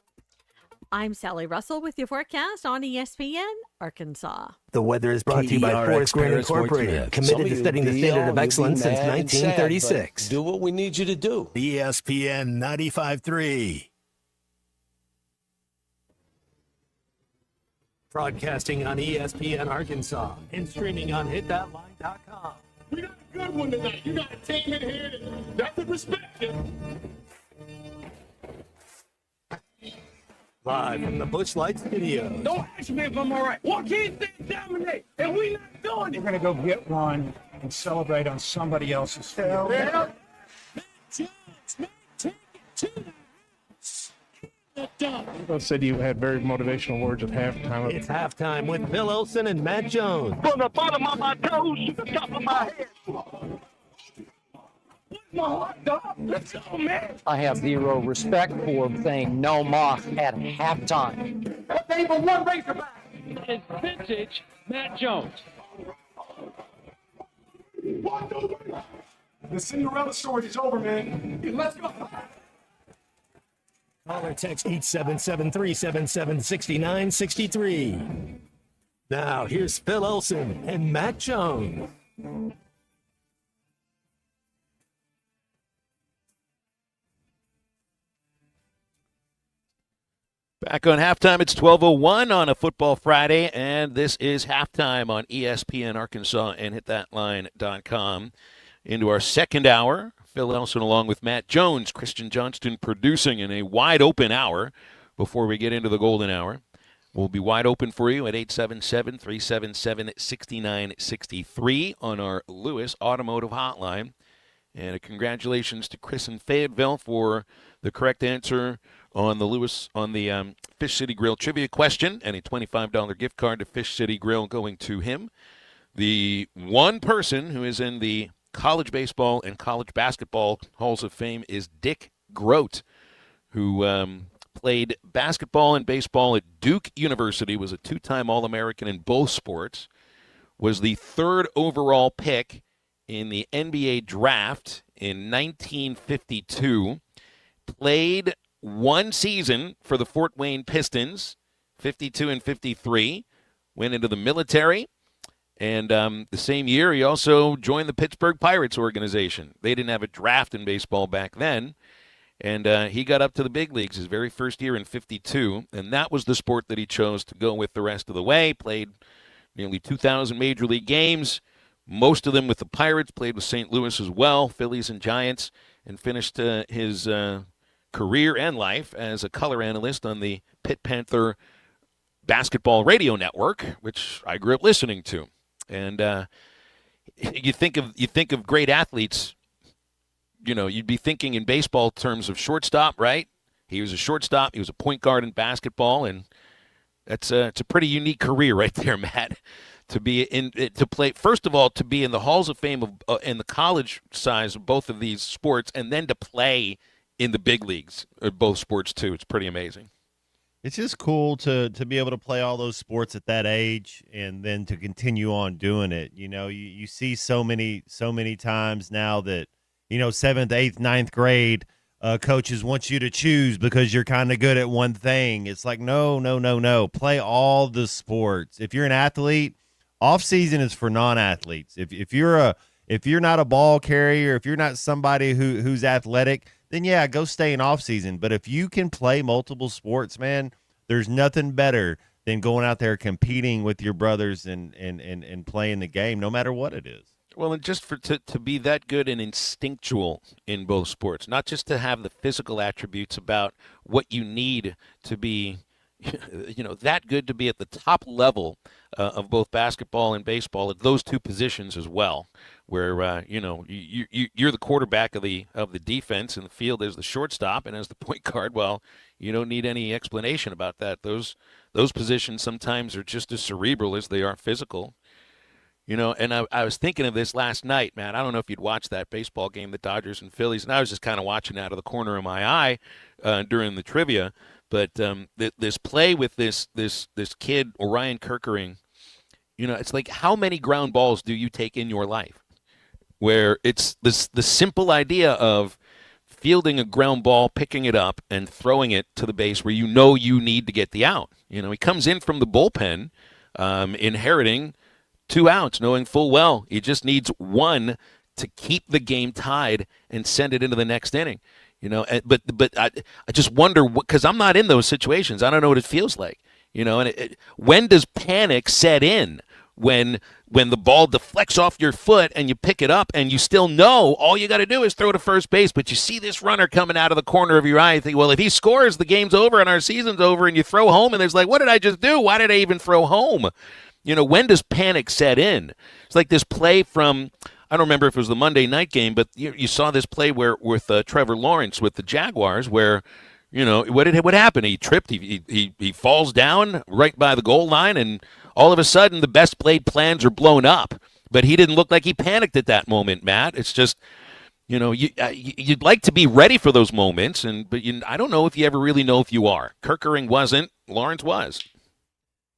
I'm Sally Russell with your forecast on ESPN Arkansas. The weather is brought to you by Forest Grant Incorporated, committed to setting the standard of excellence since 1936. Do what we need you to do. ESPN 95.3. Broadcasting on ESPN Arkansas and streaming on hitthatline.com. We got a good one tonight. You got a team in here that doesn't respect you. Live from the Busch Light Studios. Don't ask me if I'm all right. Joaquin said dominate, and we not doing it. We're going to go get one and celebrate on somebody else's field. Yeah. People said you had very motivational words at halftime. It's halftime with Bill Olson and Matt Jones. From the bottom of my toes to the top of my head. My hot dog. Let's go, man. I have zero respect for saying no moss at halftime. What they even one Razorback is vintage Matt Jones. The Cinderella story is over, man. Let's go. Call or text 877-377-6963. Now, here's Phil Olson and Matt Jones. Back on halftime, it's 12:01 on a football Friday, and this is halftime on ESPN Arkansas and hitthatline.com. Into our second hour, Phil Elson along with Matt Jones, Christian Johnston producing in a wide-open hour before we get into the golden hour. We'll be wide open for you at 877-377-6963 on our Lewis Automotive Hotline. And congratulations to Chris in Fayetteville for the correct answer on the Fish City Grill trivia question, and a $25 gift card to Fish City Grill going to him. The one person who is in the college baseball and college basketball halls of fame is Dick Grote, who played basketball and baseball at Duke University, was a two-time All-American in both sports, was the third overall pick in the NBA draft in 1952, played one season for the Fort Wayne Pistons, 52 and 53, went into the military, and the same year he also joined the Pittsburgh Pirates organization. They didn't have a draft in baseball back then, and he got up to the big leagues his very first year in 52, and that was the sport that he chose to go with the rest of the way. Played nearly 2,000 major league games, most of them with the Pirates, played with St. Louis as well, Phillies and Giants, and finished his career and life as a color analyst on the Pitt Panther basketball radio network, which I grew up listening to. And you think of great athletes, you know, you'd be thinking in baseball terms of shortstop, right? He was a shortstop, he was a point guard in basketball, and it's a pretty unique career right there, Matt. To play, first of all, to be in the halls of fame of in the college size of both of these sports, and then to play in the big leagues of both sports too. It's pretty amazing. It's just cool to be able to play all those sports at that age and then to continue on doing it. You know, you see so many times now that, you know, 7th, 8th, 9th grade coaches want you to choose because you're kind of good at one thing. It's like, no. Play all the sports. If you're an athlete, off season is for non-athletes. If you're not a ball carrier, if you're not somebody who's athletic, then yeah, go stay in off season. But if you can play multiple sports, man, there's nothing better than going out there competing with your brothers and playing the game, no matter what it is. Well, and just to be that good and instinctual in both sports, not just to have the physical attributes about what you need to be that good to be at the top level of both basketball and baseball at those two positions as well, where you're the quarterback of the defense, and the field is the shortstop, and as the point guard, well, you don't need any explanation about that. Those positions sometimes are just as cerebral as they are physical. And I was thinking of this last night, man. I don't know if you'd watched that baseball game, the Dodgers and Phillies, and I was just kind of watching out of the corner of my eye during the trivia. But this play with this kid, Orion Kerkering, it's like, how many ground balls do you take in your life? Where it's the simple idea of fielding a ground ball, picking it up, and throwing it to the base where you need to get the out. He comes in from the bullpen, inheriting 2 outs, knowing full well he just needs 1 to keep the game tied and send it into the next inning. But I just wonder, because I'm not in those situations. I don't know what it feels like. And when does panic set in? When the ball deflects off your foot and you pick it up and you still know all you got to do is throw to first base, but you see this runner coming out of the corner of your eye. You think, well, if he scores, the game's over and our season's over, and you throw home, and there's like, what did I just do? Why did I even throw home? When does panic set in? It's like this play from, I don't remember if it was the Monday night game, but you saw this play with Trevor Lawrence with the Jaguars where, what happened? He tripped, he falls down right by the goal line, and all of a sudden the best laid plans are blown up. But he didn't look like he panicked at that moment, Matt. It's just, you'd like to be ready for those moments, but I don't know if you ever really know if you are. Kerkering wasn't, Lawrence was.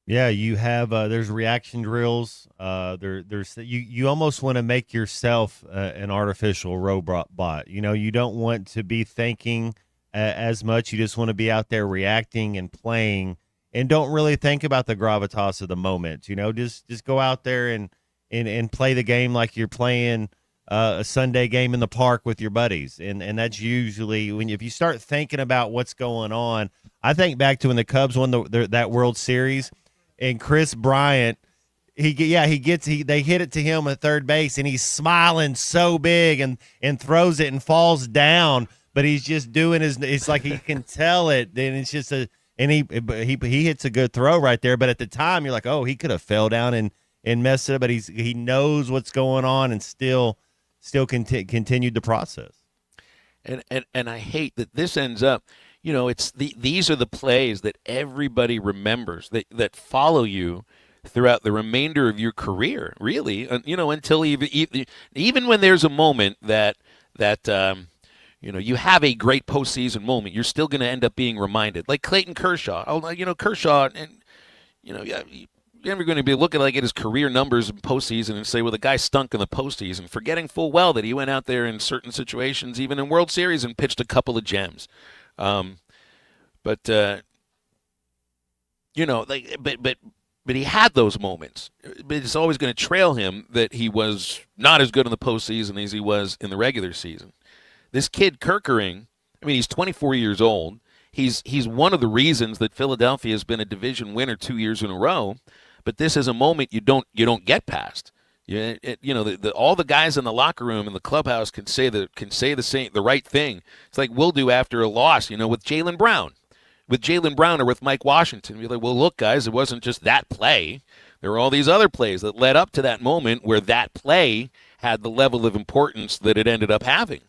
Yeah, you have there's reaction drills. There's you almost want to make yourself an artificial robot. You don't want to be thinking as much. You just want to be out there reacting and playing, and don't really think about the gravitas of the moment. Just go out there and play the game like you're playing a Sunday game in the park with your buddies. And that's usually if you start thinking about what's going on. I think back to when the Cubs won that World Series. And Chris Bryant, they hit it to him at third base, and he's smiling so big and throws it and falls down, but he's just doing it's like he can tell it. Then it's just he hits a good throw right there. But at the time, you're like, oh, he could have fell down and messed it up, but he knows what's going on and still continued the process. And I hate that this ends up. These are the plays that everybody remembers that follow you throughout the remainder of your career, really, until even when there's a moment that you have a great postseason moment, you're still going to end up being reminded. Like Clayton Kershaw. Kershaw, and you're never going to be looking at his career numbers in postseason and say, well, the guy stunk in the postseason, forgetting full well that he went out there in certain situations, even in World Series, and pitched a couple of gems. But he had those moments. But it's always going to trail him that he was not as good in the postseason as he was in the regular season. This kid Kerkering, he's 24 years old. He's one of the reasons that Philadelphia has been a division winner 2 years in a row. But this is a moment you don't get past. All the guys in the locker room and the clubhouse can say the right thing. It's like we'll do after a loss, with Jaylen Brown. With Jaylen Brown or with Mike Washington. We're like, well, look, guys, it wasn't just that play. There were all these other plays that led up to that moment where that play had the level of importance that it ended up having.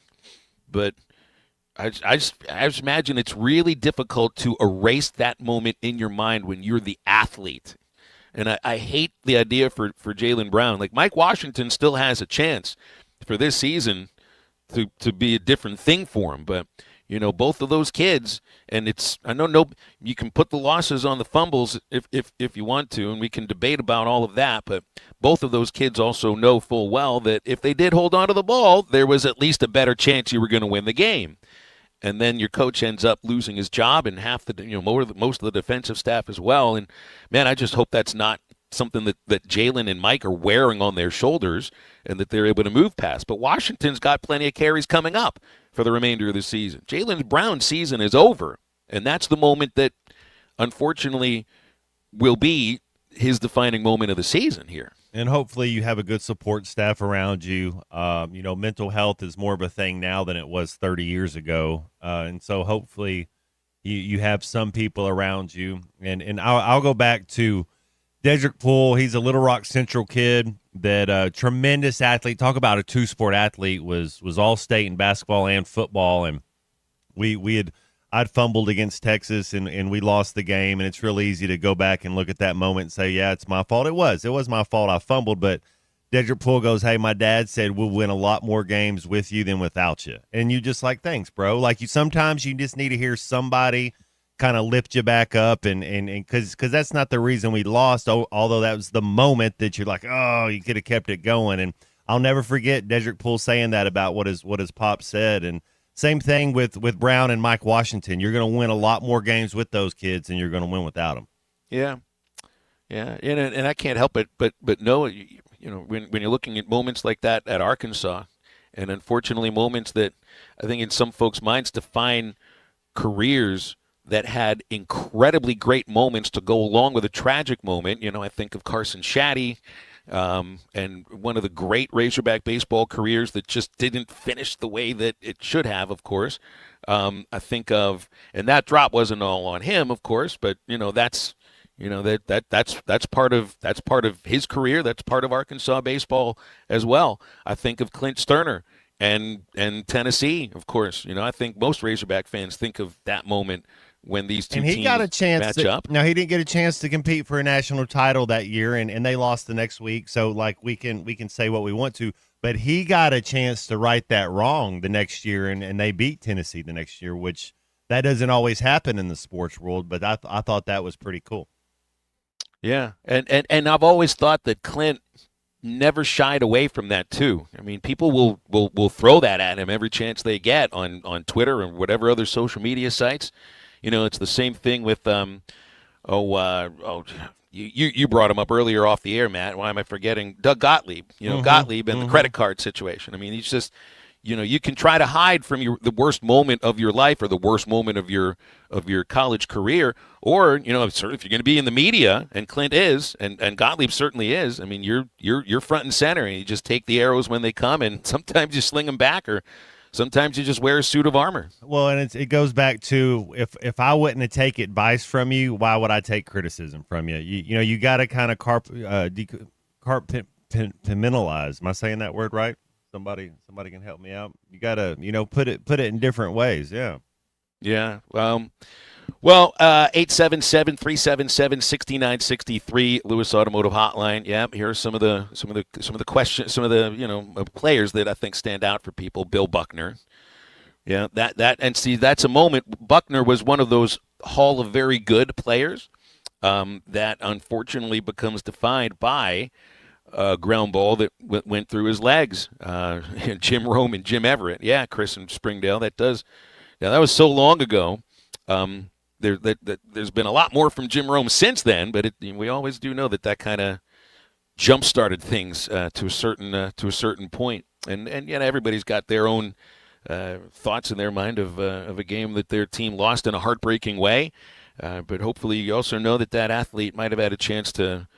But I just imagine it's really difficult to erase that moment in your mind when you're the athlete. And I hate the idea for Jaylen Brown. Like, Mike Washington still has a chance for this season to be a different thing for him. But, both of those kids, and you can put the losses on the fumbles if you want to, and we can debate about all of that. But both of those kids also know full well that if they did hold on to the ball, there was at least a better chance you were going to win the game. And then your coach ends up losing his job and most of the defensive staff as well. And, man, I just hope that's not something that Jaylen and Mike are wearing on their shoulders and that they're able to move past. But Washington's got plenty of carries coming up for the remainder of the season. Jaylen Brown's season is over, and that's the moment that, unfortunately, will be his defining moment of the season here. And hopefully you have a good support staff around you. Mental health is more of a thing now than it was 30 years ago. And so hopefully you have some people around you. And I'll go back to Dedrick Poole. He's a Little Rock Central kid that tremendous athlete. Talk about a two-sport athlete, was all-state in basketball and football. And I'd fumbled against Texas and we lost the game. And it's real easy to go back and look at that moment and say, yeah, it's my fault. It was my fault. I fumbled, but Dedrick Poole goes, hey, my dad said we'll win a lot more games with you than without you. And you just like, thanks, bro. Like sometimes you just need to hear somebody kind of lift you back up and because that's not the reason we lost, although that was the moment that you're like, oh, you could have kept it going. And I'll never forget Dedrick Poole saying that about what his pop said. And same thing with Brown and Mike Washington. You're going to win a lot more games with those kids than you're going to win without them. Yeah. And I can't help it, but no, when you're looking at moments like that at Arkansas, and unfortunately moments that I think in some folks' minds define careers that had incredibly great moments to go along with a tragic moment. I think of Carson Shaddy, and one of the great Razorback baseball careers that just didn't finish the way that it should have, of course. I think of, and that drop wasn't all on him, of course, but that's part of his career. That's part of Arkansas baseball as well. I think of Clint Sterner and Tennessee, of course. I think most Razorback fans think of that moment when these two teams got a chance match up. Now, he didn't get a chance to compete for a national title that year, and they lost the next week. So, we can say what we want to, but he got a chance to right that wrong the next year, and they beat Tennessee the next year, which that doesn't always happen in the sports world. But I thought that was pretty cool. Yeah, and I've always thought that Clint never shied away from that too. I mean, people will throw that at him every chance they get on Twitter and whatever other social media sites. It's the same thing with you brought him up earlier off the air, Matt. Why am I forgetting Doug Gottlieb? Gottlieb and the credit card situation. I mean, he's just you can try to hide from the worst moment of your life or the worst moment of your college career, or if you're going to be in the media, and Clint is, and Gottlieb certainly is. I mean, you're front and center, and you just take the arrows when they come, and sometimes you sling them back, or sometimes you just wear a suit of armor. Well, and it goes back to if I wouldn't have taken advice from you, why would I take criticism from you? You got to kind of compartmentalize. Am I saying that word right? Somebody can help me out. You got to put it in different ways. Yeah. Yeah. Well, 877-377-6963, Lewis Automotive Hotline. Yeah, here are some of the questions, some of the players that I think stand out for people. Bill Buckner. Yeah, and see, that's a moment. Buckner was one of those Hall of Very Good players that unfortunately becomes defined by a ground ball that went through his legs. Jim Rome and Jim Everett. Yeah, Chris and Springdale. That was so long ago. There's been a lot more from Jim Rome since then, but we always do know that kind of jump-started things to a certain point. And everybody's got their own thoughts in their mind of a game that their team lost in a heartbreaking way. But hopefully you also know that athlete might have had a chance to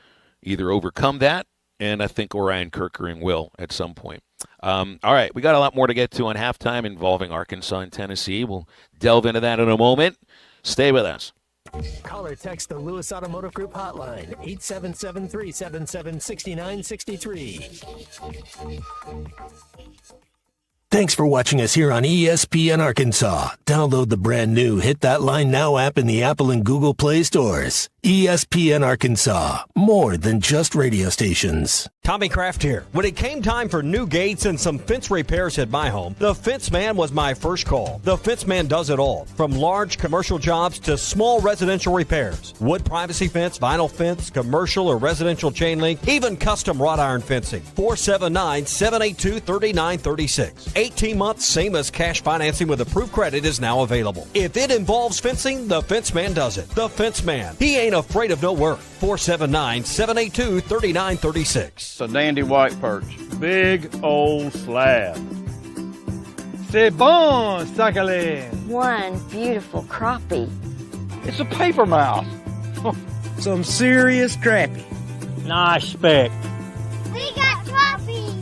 either overcome that, and I think Orion Kirkering will at some point. All right, we got a lot more to get to on halftime involving Arkansas and Tennessee. We'll delve into that in a moment. Stay with us. Call or text the Lewis Automotive Group hotline, 877-377-6963. Thanks for watching us here on ESPN Arkansas. Download the brand new Hit That Line Now app in the Apple and Google Play stores. ESPN Arkansas, more than just radio stations. Tommy Kraft here. When it came time for new gates and some fence repairs at my home, the Fence Man was my first call. The Fence Man does it all, from large commercial jobs to small residential repairs. Wood privacy fence, vinyl fence, commercial or residential chain link, even custom wrought iron fencing. 479-782-3936. 18 months, same as cash financing with approved credit is now available. If it involves fencing, the Fence Man does it. The Fence Man. He ain't afraid of no work. 479-782-3936. It's a dandy white perch. Big old slab. C'est bon, sacalé. One beautiful crappie. It's a paper mouse. Some serious crappie. Nice speck. We got crappie.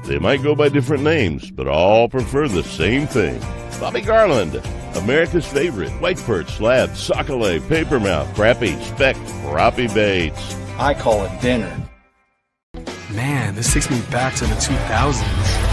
They might go by different names, but all prefer the same thing. Bobby Garland America's favorite, white perch, slab, sockeye, papermouth, crappie, speck, crappie baits. I call it dinner. Man, this takes me back to the 2000s.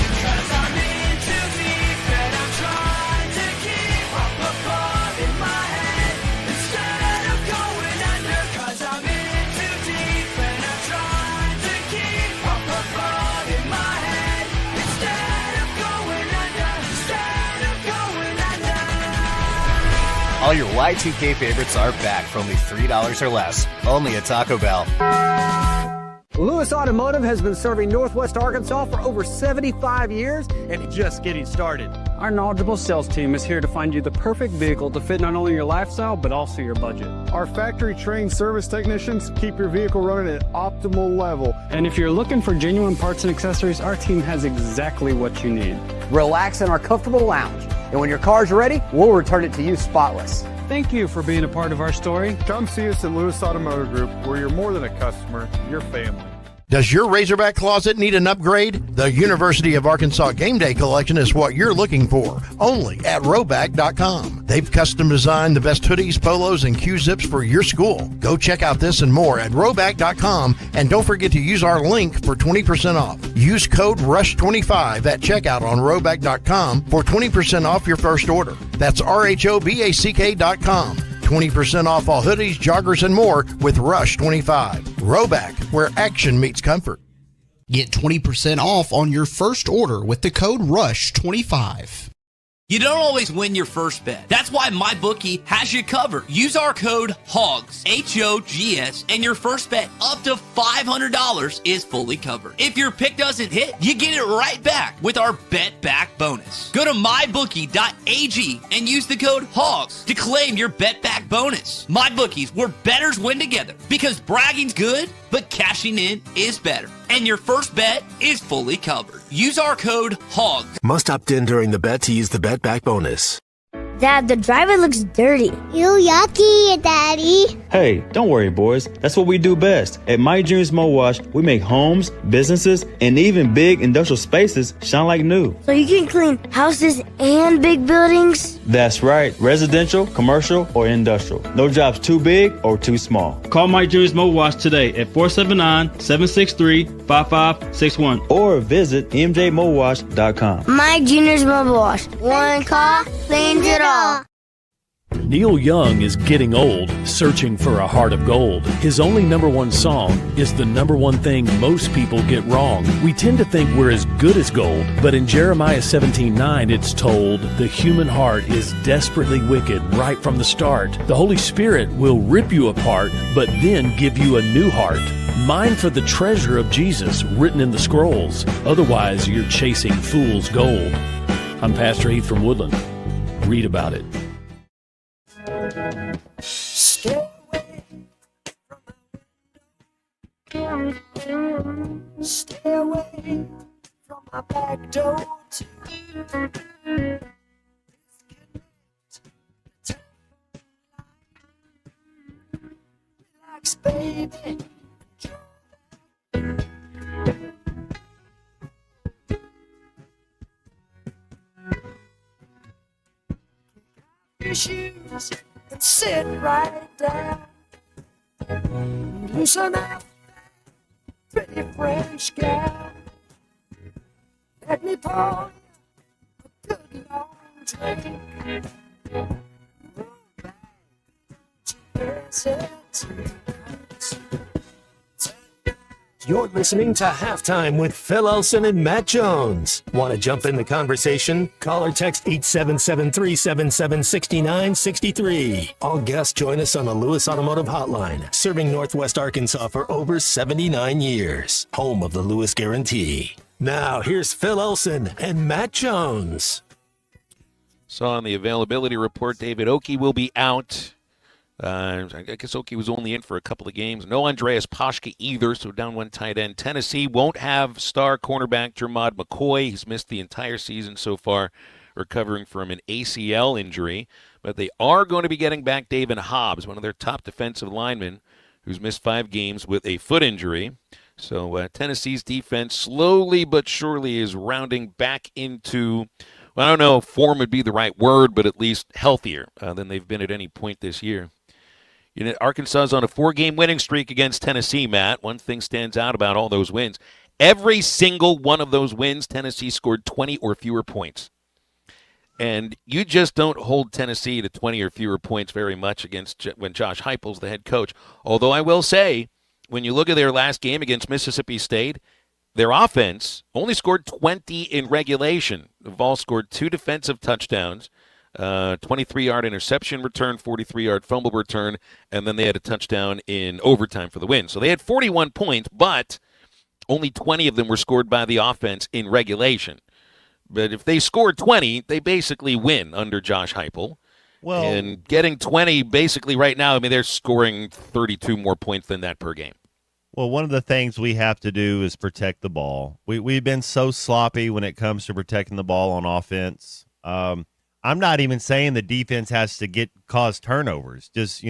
All your Y2K favorites are back for only $3 or less. Only at Taco Bell. Lewis Automotive has been serving Northwest Arkansas for over 75 years and it's just getting started. Our knowledgeable sales team is here to find you the perfect vehicle to fit not only your lifestyle, but also your budget. Our factory-trained service technicians keep your vehicle running at optimal level. And if you're looking for genuine parts and accessories, our team has exactly what you need. Relax in our comfortable lounge. And when your car's ready, we'll return it to you spotless. Thank you for being a part of our story. Come see us at Lewis Automotive Group, where you're more than a customer, you're family. Does your Razorback closet need an upgrade? The University of Arkansas Game Day Collection is what you're looking for, only at Roback.com. They've custom designed the best hoodies, polos, and Q-zips for your school. Go check out this and more at Roback.com, and don't forget to use our link for 20% off. Use code RUSH25 at checkout on Roback.com for 20% off your first order. That's RHOBACK.com. 20% off all hoodies, joggers, and more with Rush 25. Roback, where action meets comfort. Get 20% off on your first order with the code RUSH25. You don't always win your first bet. That's why MyBookie has you covered. Use our code HOGS, H-O-G-S, and your first bet up to $500 is fully covered. If your pick doesn't hit, you get it right back with our Bet Back bonus. Go to MyBookie.ag and use the code HOGS to claim your Bet Back bonus. MyBookie's, where bettors win together, because bragging's good, but cashing in is better. And your first bet is fully covered. Use our code HOGS. Must opt in during the bet to use the Bet Back bonus. Dad, the driver looks dirty. You yucky, Daddy. Hey, don't worry, boys. That's what we do best. At My Dreams Mo Wash, we make homes, businesses, and even big industrial spaces shine like new. So you can clean houses and big buildings? That's right. Residential, commercial, or industrial. No job's too big or too small. Call My Dreams Mo Wash today at 479-763-5561 or visit mjmowash.com. My Junior's Mobile Wash. One call cleans it all. Neil Young is getting old, searching for a heart of gold. His only number one song is the number one thing most people get wrong. We tend to think we're as good as gold, but in Jeremiah 17:9 it's told, the human heart is desperately wicked right from the start. The Holy Spirit will rip you apart, but then give you a new heart. Mine for the treasure of Jesus written in the scrolls. Otherwise, you're chasing fool's gold. I'm Pastor Heath from Woodland. Read about it. Stay away from my back door. Relax, baby. Your shoes and sit right down. Loosen up, pretty French gal. Let me pour you a good long drink. You're listening to Halftime with Phil Elson and Matt Jones. Want to jump in the conversation? Call or text 877-377-6963. All guests join us on the Lewis Automotive Hotline, serving Northwest Arkansas for over 79 years. Home of the Lewis Guarantee. Now, here's Phil Elson and Matt Jones. Saw on the availability report, David Oki will be out. I guess Oki was only in for a couple of games. No Andreas Paschke either, so down one tight end. Tennessee won't have star cornerback Jermod McCoy. He's missed the entire season so far, recovering from an ACL injury. But they are going to be getting back David Hobbs, one of their top defensive linemen, who's missed 5 games with a foot injury. So Tennessee's defense slowly but surely is rounding back into well, I don't know if form would be the right word, but at least healthier than they've been at any point this year. Arkansas is on a 4-game winning streak against Tennessee, Matt. One thing stands out about all those wins. Every single one of those wins, Tennessee scored 20 or fewer points. And you just don't hold Tennessee to 20 or fewer points very much when Josh Heupel's the head coach. Although I will say, when you look at their last game against Mississippi State, their offense only scored 20 in regulation. The Vols scored 2 defensive touchdowns, 23-yard interception return, 43-yard fumble return, and then they had a touchdown in overtime for the win. So they had 41 points, but only 20 of them were scored by the offense in regulation. But if they scored 20, they basically win under Josh Heupel. Well, and getting 20 basically right now, I mean, they're scoring 32 more points than that per game. Well, one of the things we have to do is protect the ball. We've been so sloppy when it comes to protecting the ball on offense. I'm not even saying the defense has to cause turnovers. Just,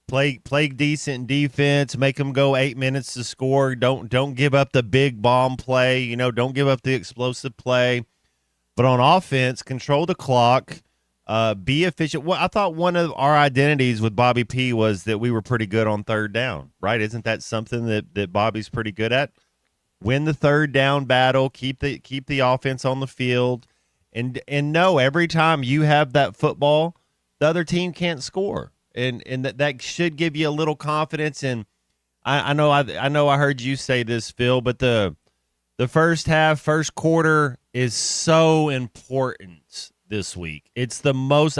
play decent defense, make them go 8 minutes to score. Don't give up the big bomb play. Don't give up the explosive play. But on offense, control the clock. Be efficient. Well, I thought one of our identities with Bobby P was that we were pretty good on third down, right? Isn't that something that Bobby's pretty good at? Win the third down battle, keep the offense on the field, and know every time you have that football, the other team can't score, and that should give you a little confidence. And I know I heard you say this, Phil, but the first quarter is so important this week. It's the most,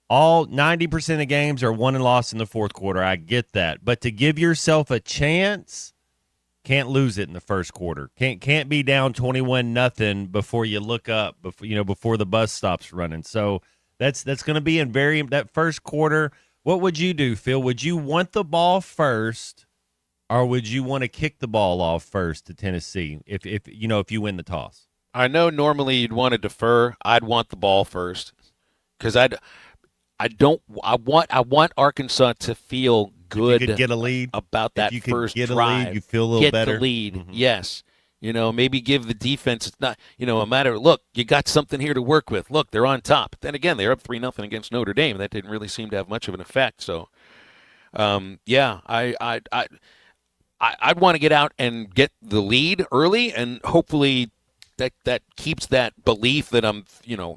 all 90% of games are won and lost in the fourth quarter. I get that. But to give yourself a chance, can't lose it in the first quarter. Can't be down 21-0 before you look up, before the bus stops running. So that's going to be that first quarter. What would you do, Phil? Would you want the ball first, or would you want to kick the ball off first to Tennessee if you win the toss? I know normally you'd want to defer. I'd want the ball first because I want Arkansas to feel good. If you could get a lead about that first get drive. A lead, you feel a little better. Get the lead, Mm-hmm. yes. Maybe give the defense. It's not, a matter. Look, you got something here to work with. Look, they're on top. Then again, they're up 3-0 against Notre Dame. That didn't really seem to have much of an effect. So, yeah, I'd want to get out and get the lead early, and hopefully that keeps that belief that I'm,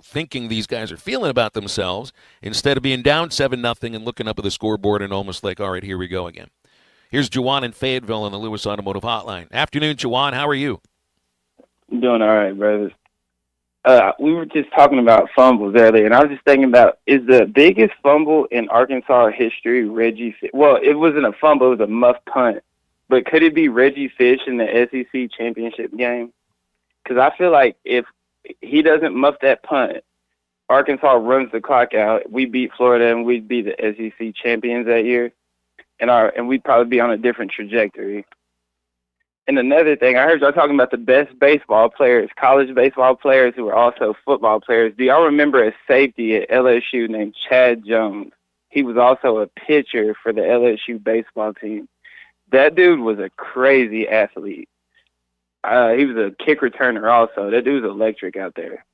thinking these guys are feeling about themselves instead of being down 7-0 and looking up at the scoreboard and almost like, all right, here we go again. Here's Juwan in Fayetteville on the Lewis Automotive Hotline. Afternoon, Juwan. How are you? I'm doing all right, brothers. We were just talking about fumbles earlier, and I was just thinking about, is the biggest fumble in Arkansas history Reggie Fish? Well, it wasn't a fumble, it was a muff punt. But could it be Reggie Fish in the SEC championship game? Because I feel like if he doesn't muff that punt, Arkansas runs the clock out, we beat Florida, and we'd be the SEC champions that year, and we'd probably be on a different trajectory. And another thing, I heard y'all talking about the best baseball players, college baseball players who are also football players. Do y'all remember a safety at LSU named Chad Jones? He was also a pitcher for the LSU baseball team. That dude was a crazy athlete. He was a kick returner also. That dude was electric out there.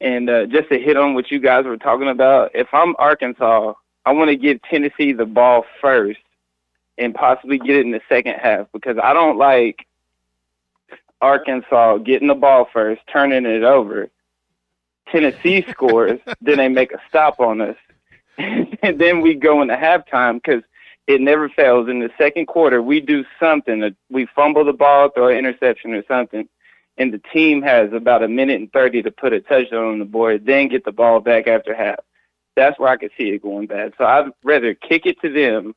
And just to hit on what you guys were talking about, if I'm Arkansas, I want to give Tennessee the ball first and possibly get it in the second half, because I don't like Arkansas getting the ball first, turning it over. Tennessee scores, then they make a stop on us. And then we go into halftime, because it never fails. In the second quarter, we do something. We fumble the ball, throw an interception or something, and the team has about 1:30 to put a touchdown on the board, then get the ball back after half. That's where I could see it going bad. So I'd rather kick it to them,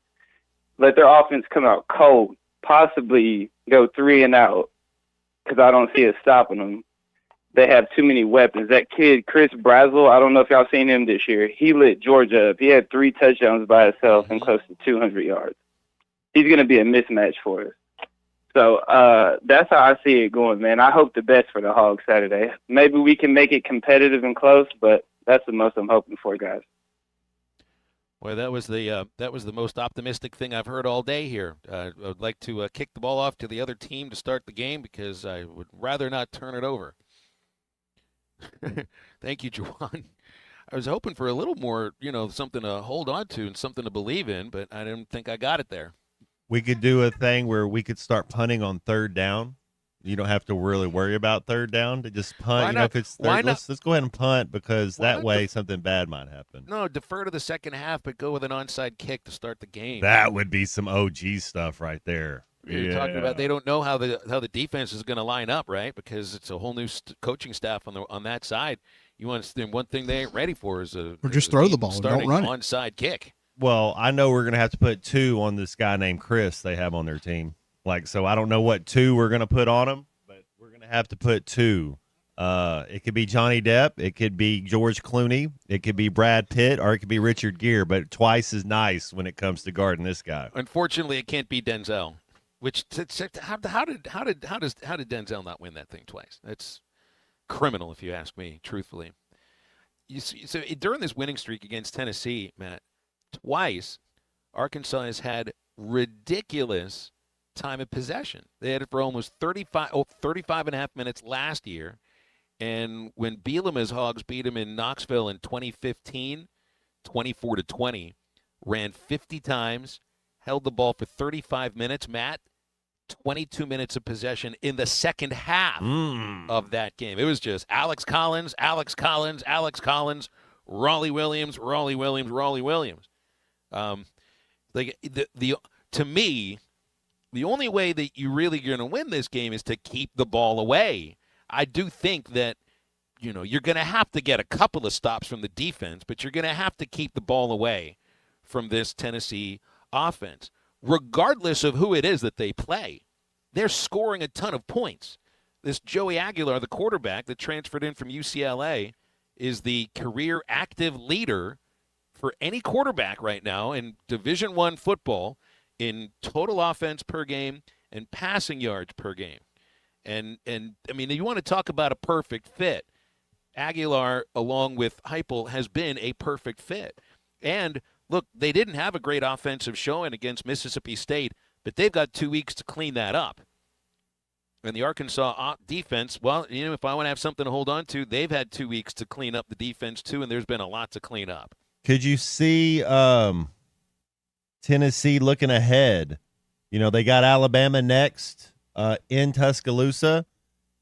let their offense come out cold, possibly go 3 and out, because I don't see it stopping them. They have too many weapons. That kid, Chris Brazel, I don't know if y'all seen him this year. He lit Georgia up. He had 3 touchdowns by himself and close to 200 yards. He's going to be a mismatch for us. So that's how I see it going, man. I hope the best for the Hogs Saturday. Maybe we can make it competitive and close, but that's the most I'm hoping for, guys. Well, that was the most optimistic thing I've heard all day here. I would like to kick the ball off to the other team to start the game because I would rather not turn it over. Thank you, Juwan. I was hoping for a little more, something to hold on to and something to believe in, but I didn't think I got it there. We could do a thing where we could start punting on third down. You don't have to really worry about third down to just punt. Why You know, not? if it's Why third, not? let's go ahead and punt because Why that not way something bad might happen. No, defer to the second half, but go with an onside kick to start the game. That would be some OG stuff right there. You're talking about they don't know how the defense is going to line up, right? Because it's a whole new coaching staff on that side. You want one thing they ain't ready for is Or just throw the ball and don't run it. Onside kick. Well, I know we're going to have to put 2 on this guy named Chris they have on their team. So I don't know what 2 we're going to put on him, but we're going to have to put 2. It could be Johnny Depp. It could be George Clooney. It could be Brad Pitt, or it could be Richard Gere. But twice as nice when it comes to guarding this guy. Unfortunately, it can't be Denzel. Which how did Denzel not win that thing twice? That's criminal, if you ask me, truthfully. You see, so during this winning streak against Tennessee, Matt, twice Arkansas has had ridiculous time of possession. They had it for almost 35 and a half minutes last year. And when Bielema's Hogs beat them in Knoxville in 2015, 24-20, ran 50 times, held the ball for 35 minutes, Matt, 22 minutes of possession in the second half of that game. It was just Alex Collins, Raleigh Williams. To me, the only way that you really going to win this game is to keep the ball away. I do think that, you're going to have to get a couple of stops from the defense, but you're going to have to keep the ball away from this Tennessee offense. Regardless of who it is that they play, they're scoring a ton of points. This Joey Aguilar, the quarterback that transferred in from UCLA, is the career active leader for any quarterback right now in Division I football in total offense per game and passing yards per game. And I mean, you want to talk about a perfect fit. Aguilar, along with Heupel, has been a perfect fit. And look, they didn't have a great offensive showing against Mississippi State, but they've got 2 weeks to clean that up. And the Arkansas defense, well, if I want to have something to hold on to, they've had 2 weeks to clean up the defense too, and there's been a lot to clean up. Could you see Tennessee looking ahead? They got Alabama next in Tuscaloosa.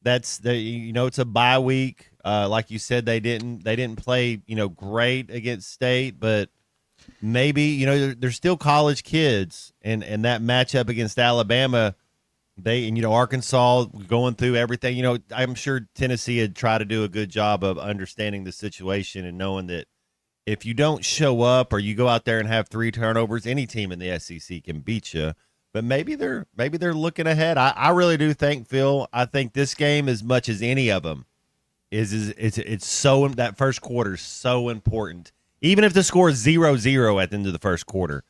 It's a bye week. Like you said, they didn't play, great against State, but maybe, they're still college kids, and that matchup against Alabama, Arkansas going through everything. I'm sure Tennessee had tried to do a good job of understanding the situation and knowing that if you don't show up or you go out there and have 3 turnovers, any team in the SEC can beat you. But maybe they're looking ahead. I really do think, Phil, I think this game, as much as any of them, it's so, that first quarter is so important. Even if the score is 0-0 at the end of the first quarter,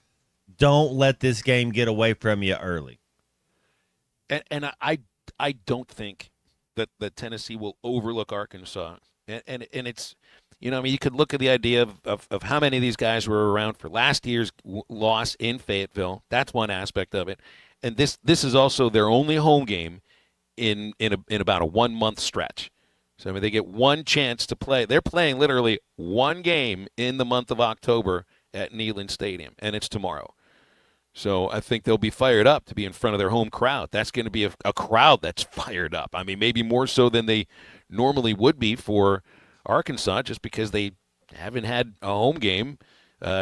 don't let this game get away from you early. And I don't think that Tennessee will overlook Arkansas. And it's, you could look at the idea of how many of these guys were around for last year's loss in Fayetteville. That's one aspect of it. And this is also their only home game in about a 1 month stretch. So they get one chance to play. They're playing literally one game in the month of October at Neyland Stadium, and it's tomorrow. So I think they'll be fired up to be in front of their home crowd. That's going to be a crowd that's fired up. I mean, maybe more so than they normally would be for Arkansas, just because they haven't had a home game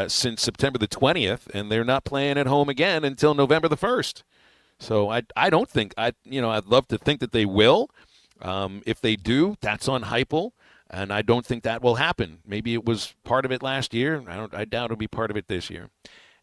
since September the 20th, and they're not playing at home again until November the 1st. So I don't think I'd love to think that they will. If they do, that's on Heupel, and I don't think that will happen. Maybe it was part of it last year. I doubt it'll be part of it this year.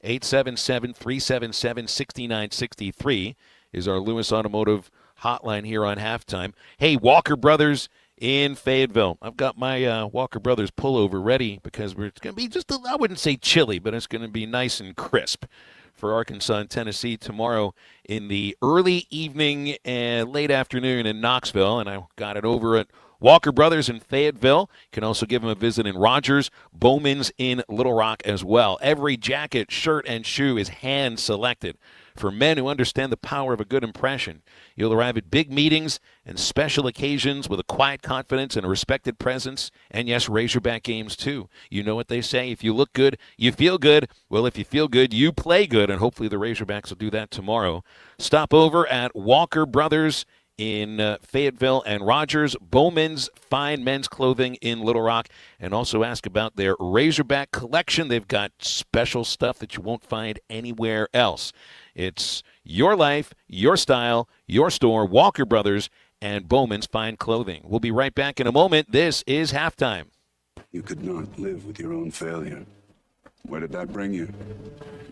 877-377-6963 is our Lewis Automotive hotline here on Halftime. Hey, Walker Brothers in Fayetteville. I've got my Walker Brothers pullover ready because it's going to be just, I wouldn't say chilly, but it's going to be nice and crisp for Arkansas and Tennessee tomorrow in the early evening and late afternoon in Knoxville. And I got it over at Walker Brothers in Fayetteville. You can also give them a visit in Rogers. Bowman's in Little Rock as well. Every jacket, shirt, and shoe is hand-selected for men who understand the power of a good impression. You'll arrive at big meetings and special occasions with a quiet confidence and a respected presence. And yes, Razorback games too. You know what they say, if you look good, you feel good. Well, if you feel good, you play good, and hopefully the Razorbacks will do that tomorrow. Stop over at Walker Brothers in Fayetteville and Rogers, Bowman's Fine Men's Clothing in Little Rock, and also ask about their Razorback collection. They've got special stuff that you won't find anywhere else. It's your life, your style, your store, Walker Brothers and Bowman's Fine Clothing. We'll be right back in a moment. This is Halftime. You could not live with your own failure. Where did that bring you?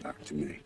Back to me.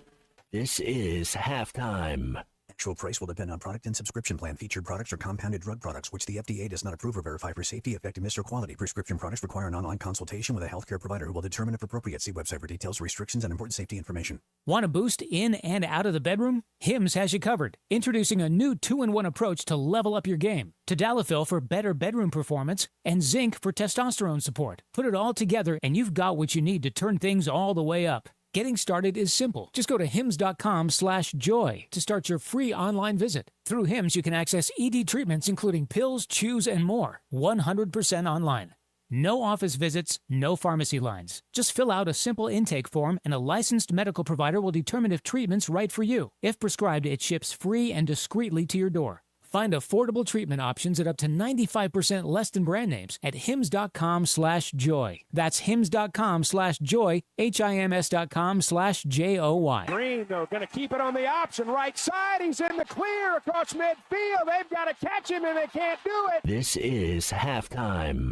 This is Halftime. Actual price will depend on product and subscription plan. Featured products are compounded drug products, which the FDA does not approve or verify for safety, effectiveness, or quality. Prescription products require an online consultation with a healthcare provider who will determine if appropriate. See website for details, restrictions, and important safety information. Want a boost in and out of the bedroom? Hims has you covered. Introducing a new 2-in-1 approach to level up your game. Tadalafil for better bedroom performance and zinc for testosterone support. Put it all together and you've got what you need to turn things all the way up. Getting started is simple. Just go to hims.com/joy to start your free online visit. Through Hims, you can access ED treatments including pills, chews, and more. 100% online. No office visits, no pharmacy lines. Just fill out a simple intake form and a licensed medical provider will determine if treatment's right for you. If prescribed, it ships free and discreetly to your door. Find affordable treatment options at up to 95% less than brand names at hims.com/joy. That's hims.com/joy, HIMS.com/JOY. Green, though, going to keep it on the option. Right side, he's in the clear across midfield. They've got to catch him, and they can't do it. This is Halftime.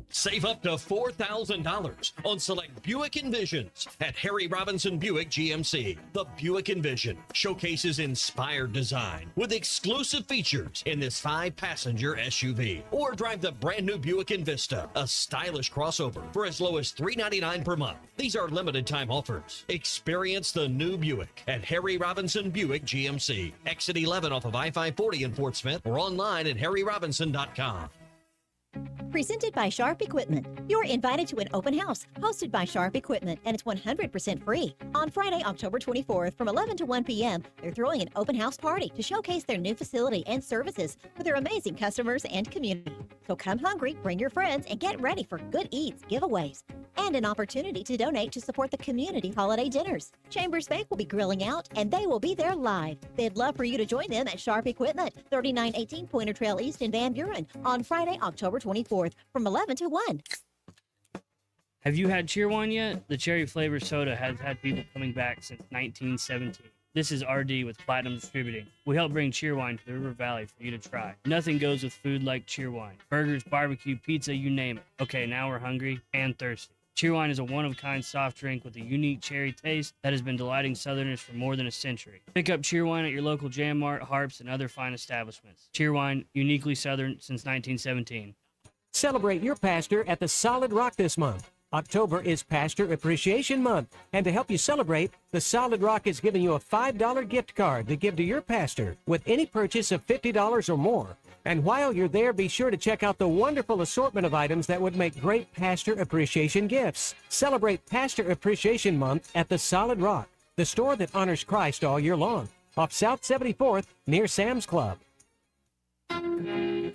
Save up to $4,000 on select Buick Envisions at Harry Robinson Buick GMC. The Buick Envision showcases inspired design with exclusive features in this 5-passenger SUV. Or drive the brand new Buick Envista, a stylish crossover for as low as $399 per month. These are limited time offers. Experience the new Buick at Harry Robinson Buick GMC. Exit 11 off of I-540 in Fort Smith or online at harryrobinson.com. Presented by Sharp Equipment. You're invited to an open house hosted by Sharp Equipment, and it's 100% free. On Friday, October 24th from 11 to 1 p.m., they're throwing an open house party to showcase their new facility and services for their amazing customers and community. So come hungry, bring your friends, and get ready for good eats, giveaways, and an opportunity to donate to support the community holiday dinners. Chambers Bank will be grilling out, and they will be there live. They'd love for you to join them at Sharp Equipment, 3918 Pointer Trail East in Van Buren, on Friday, October 24th from 11 to 1. Have you had Cheerwine yet? The cherry flavored soda has had people coming back since 1917. This is RD with Platinum Distributing. We help bring Cheerwine to the River Valley for you to try. Nothing goes with food like Cheerwine. Burgers, barbecue, pizza, you name it. Okay, now we're hungry and thirsty. Cheerwine is a one-of-a-kind soft drink with a unique cherry taste that has been delighting Southerners for more than a century. Pick up Cheerwine at your local Jam Mart, Harps, and other fine establishments. Cheerwine, uniquely Southern since 1917. Celebrate your pastor at the Solid Rock this month. October is Pastor Appreciation Month, and to help you celebrate, the Solid Rock is giving you a $5 gift card to give to your pastor with any purchase of $50 or more. And while you're there, be sure to check out the wonderful assortment of items that would make great Pastor Appreciation gifts. Celebrate Pastor Appreciation Month at the Solid Rock, the store that honors Christ all year long, off South 74th near Sam's Club.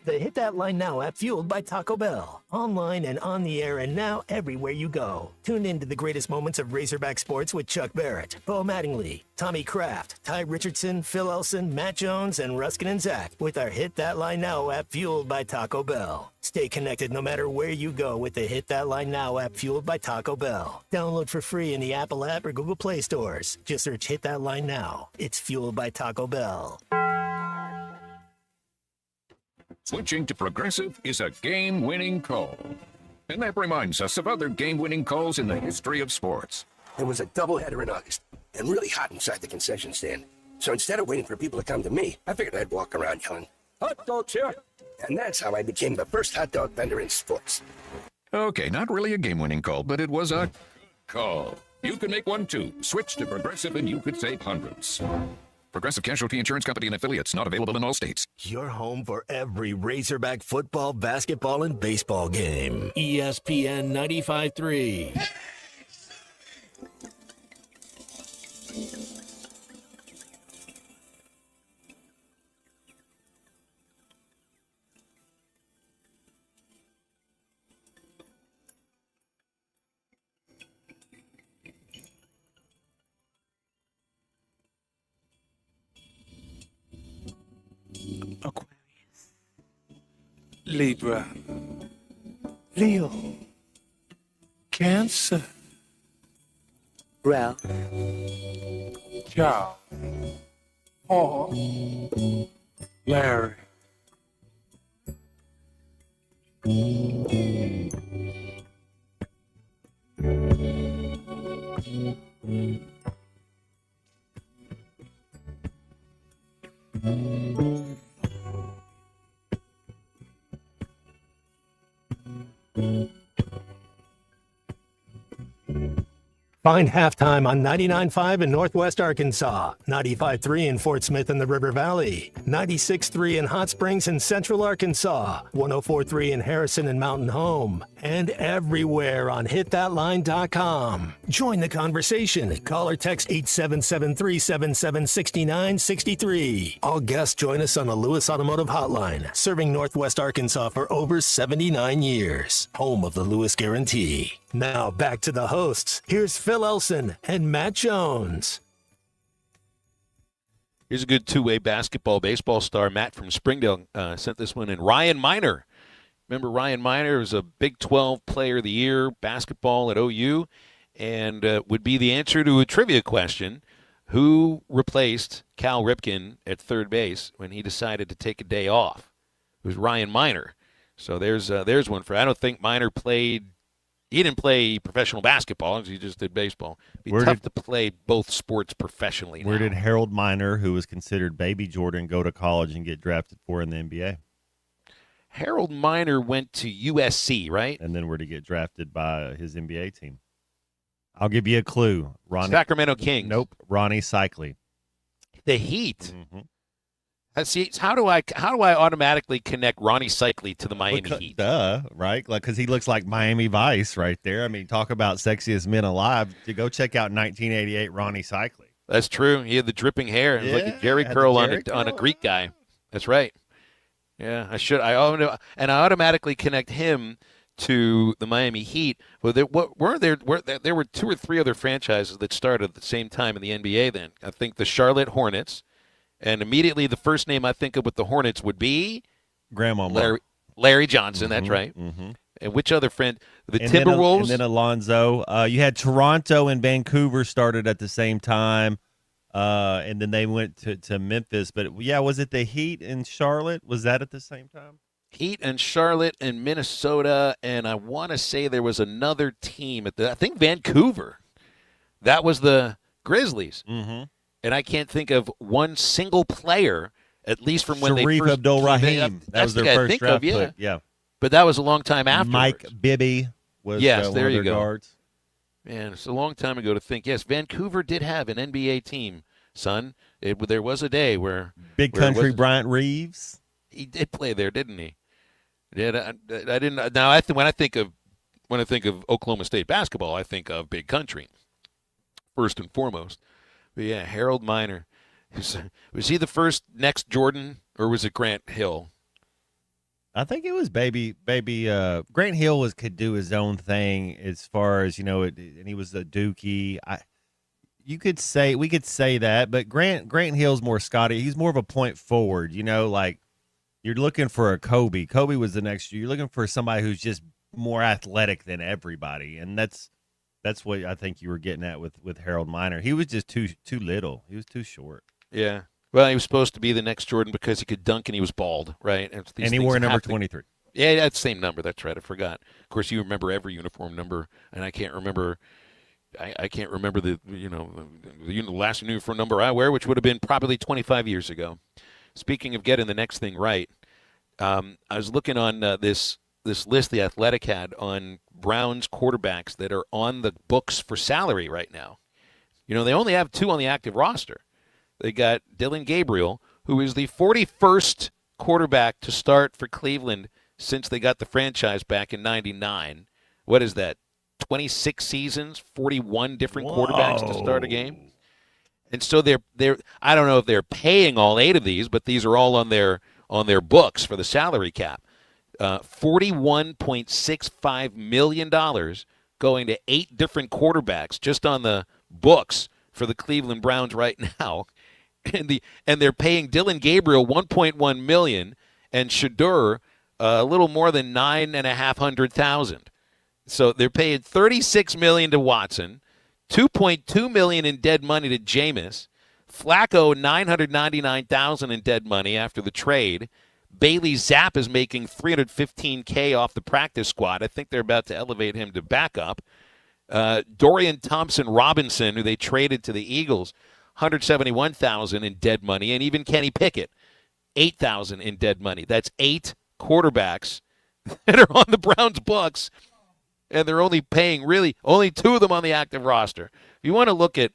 The Hit That Line Now app, fueled by Taco Bell. Online and on the air and now everywhere you go. Tune in to the greatest moments of Razorback sports with Chuck Barrett, Bo Mattingly, Tommy Kraft, Ty Richardson, Phil Elson, Matt Jones, and Ruskin and Zach with our Hit That Line Now app, fueled by Taco Bell. Stay connected no matter where you go with the Hit That Line Now app, fueled by Taco Bell. Download for free in the Apple app or Google Play stores. Just search Hit That Line Now. It's fueled by Taco Bell. Switching to Progressive is a game-winning call. And that reminds us of other game-winning calls in the history of sports. There was a doubleheader in August, and really hot inside the concession stand. So instead of waiting for people to come to me, I figured I'd walk around yelling, "Hot dogs here!" And that's how I became the first hot dog vendor in sports. Okay, not really a game-winning call, but it was a call. You can make one too. Switch to Progressive and you could save hundreds. Progressive Casualty Insurance Company and affiliates. Not available in all states. Your home for every Razorback football, basketball, and baseball game. ESPN 95.3. Aquarius, Libra, Leo, Cancer, Ralph, Charles, Paul, Larry. Find Halftime on 99.5 in Northwest Arkansas, 95.3 in Fort Smith and the River Valley, 96.3 in Hot Springs and Central Arkansas, 104.3 in Harrison and Mountain Home, and everywhere on hitthatline.com. Join the conversation. Call or text 877-377-6963. All guests join us on the Lewis Automotive Hotline, serving Northwest Arkansas for over 79 years. Home of the Lewis Guarantee. Now back to the hosts. Here's Phil Elson and Matt Jones. Here's a good two-way basketball, baseball star. Matt from Springdale sent this one in. Ryan Miner. Remember Ryan Miner was a Big 12 Player of the Year, basketball at OU, and would be the answer to a trivia question. Who replaced Cal Ripken at third base when he decided to take a day off? It was Ryan Miner. So there's one for. I don't think Miner played. He didn't play professional basketball. He just did baseball. It'd be tough to play both sports professionally now. Where did Harold Miner, who was considered baby Jordan, go to college and get drafted for in the NBA? Harold Miner went to USC, right? And then where to get drafted by his NBA team. I'll give you a clue. Sacramento Kings. Nope. Ronnie Cycli. The Heat. Mm-hmm. See, how do I automatically connect Ronnie Cycli to the Miami Heat? Right? Like, because he looks like Miami Vice right there. I mean, talk about sexiest men alive. To go check out 1988 Ronnie Cycli. That's true. He had the dripping hair. It was like a Jerry curl on a Greek guy. That's right. Yeah, I automatically connect him to the Miami Heat. Well, there were two or three other franchises that started at the same time in the NBA then. I think the Charlotte Hornets. And immediately the first name I think of with the Hornets would be Grandma Larry Johnson. That's right. Mm-hmm. And which other friend? Timberwolves. And then Alonzo. You had Toronto and Vancouver started at the same time. And then they went to Memphis. But, yeah, was it the Heat and Charlotte? Was that at the same time? Heat and Charlotte and Minnesota. And I want to say there was another team I think Vancouver. That was the Grizzlies. Mm-hmm. And I can't think of one single player, at least from when Sharif they first Abdul-Rahim. That was their first draft pick. Yeah. But that was a long time after. Mike Bibby was there one of their guards. Man, it's a long time ago to think. Yes, Vancouver did have an NBA team, son. There was a day where Big Country Bryant Reeves. He did play there, didn't he? Yeah, I didn't. Now when I think of Oklahoma State basketball, I think of Big Country first and foremost. But yeah, Harold Miner. Was he the first next Jordan, or was it Grant Hill? I think it was baby. Grant Hill could do his own thing as far as, and he was a Dookie. We could say that, but Grant Hill's more Scotty. He's more of a point forward, like you're looking for a Kobe. Kobe was the next year. You're looking for somebody who's just more athletic than everybody, and that's what I think you were getting at with Harold Miner. He was just too little. He was too short. Yeah. Well, he was supposed to be the next Jordan because he could dunk and he was bald, right? And he wore number 23. Yeah, that's the same number. That's right. I forgot. Of course, you remember every uniform number, and I can't remember. I can't remember the last uniform number I wear, which would have been probably 25 years ago. Speaking of getting the next thing right, I was looking on this list the Athletic had on Browns quarterbacks that are on the books for salary right now. They only have 2 on the active roster. they got Dylan Gabriel, who is the 41st quarterback to start for Cleveland since they got the franchise back in '99. What is that? 26 seasons, 41 different quarterbacks to start a game. And so they're I don't know if they're paying all 8 of these, but these are all on their books for the salary cap. $41.65 million going to 8 different quarterbacks just on the books for the Cleveland Browns right now. And they're paying Dylan Gabriel $1.1 million and Shedeur a little more than $950,000. So they're paying $36 million to Watson, $2.2 million in dead money to Jameis, Flacco $999,000 in dead money after the trade. Bailey Zapp is making $315K off the practice squad. I think they're about to elevate him to backup. Dorian Thompson-Robinson, who they traded to the Eagles, $171,000 in dead money, and even Kenny Pickett, $8,000 in dead money. That's 8 quarterbacks that are on the Browns' books, and they're only paying only 2 of them on the active roster. If you want to look at,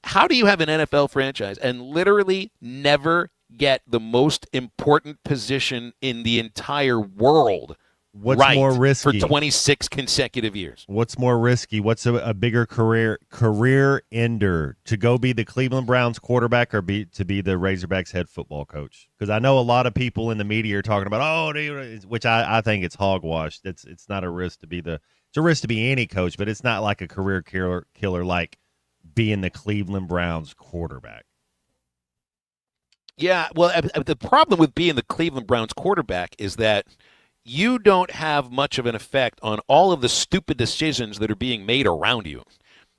how do you have an NFL franchise and literally never get the most important position in the entire world What's more risky for 26 consecutive years? What's more risky? What's a bigger career ender, to go be the Cleveland Browns quarterback or to be the Razorbacks head football coach? Because I know a lot of people in the media are talking about, which I think it's hogwash. It's not a risk to be it's a risk to be any coach, but it's not like a career killer like being the Cleveland Browns quarterback. Yeah, well, the problem with being the Cleveland Browns quarterback is that you don't have much of an effect on all of the stupid decisions that are being made around you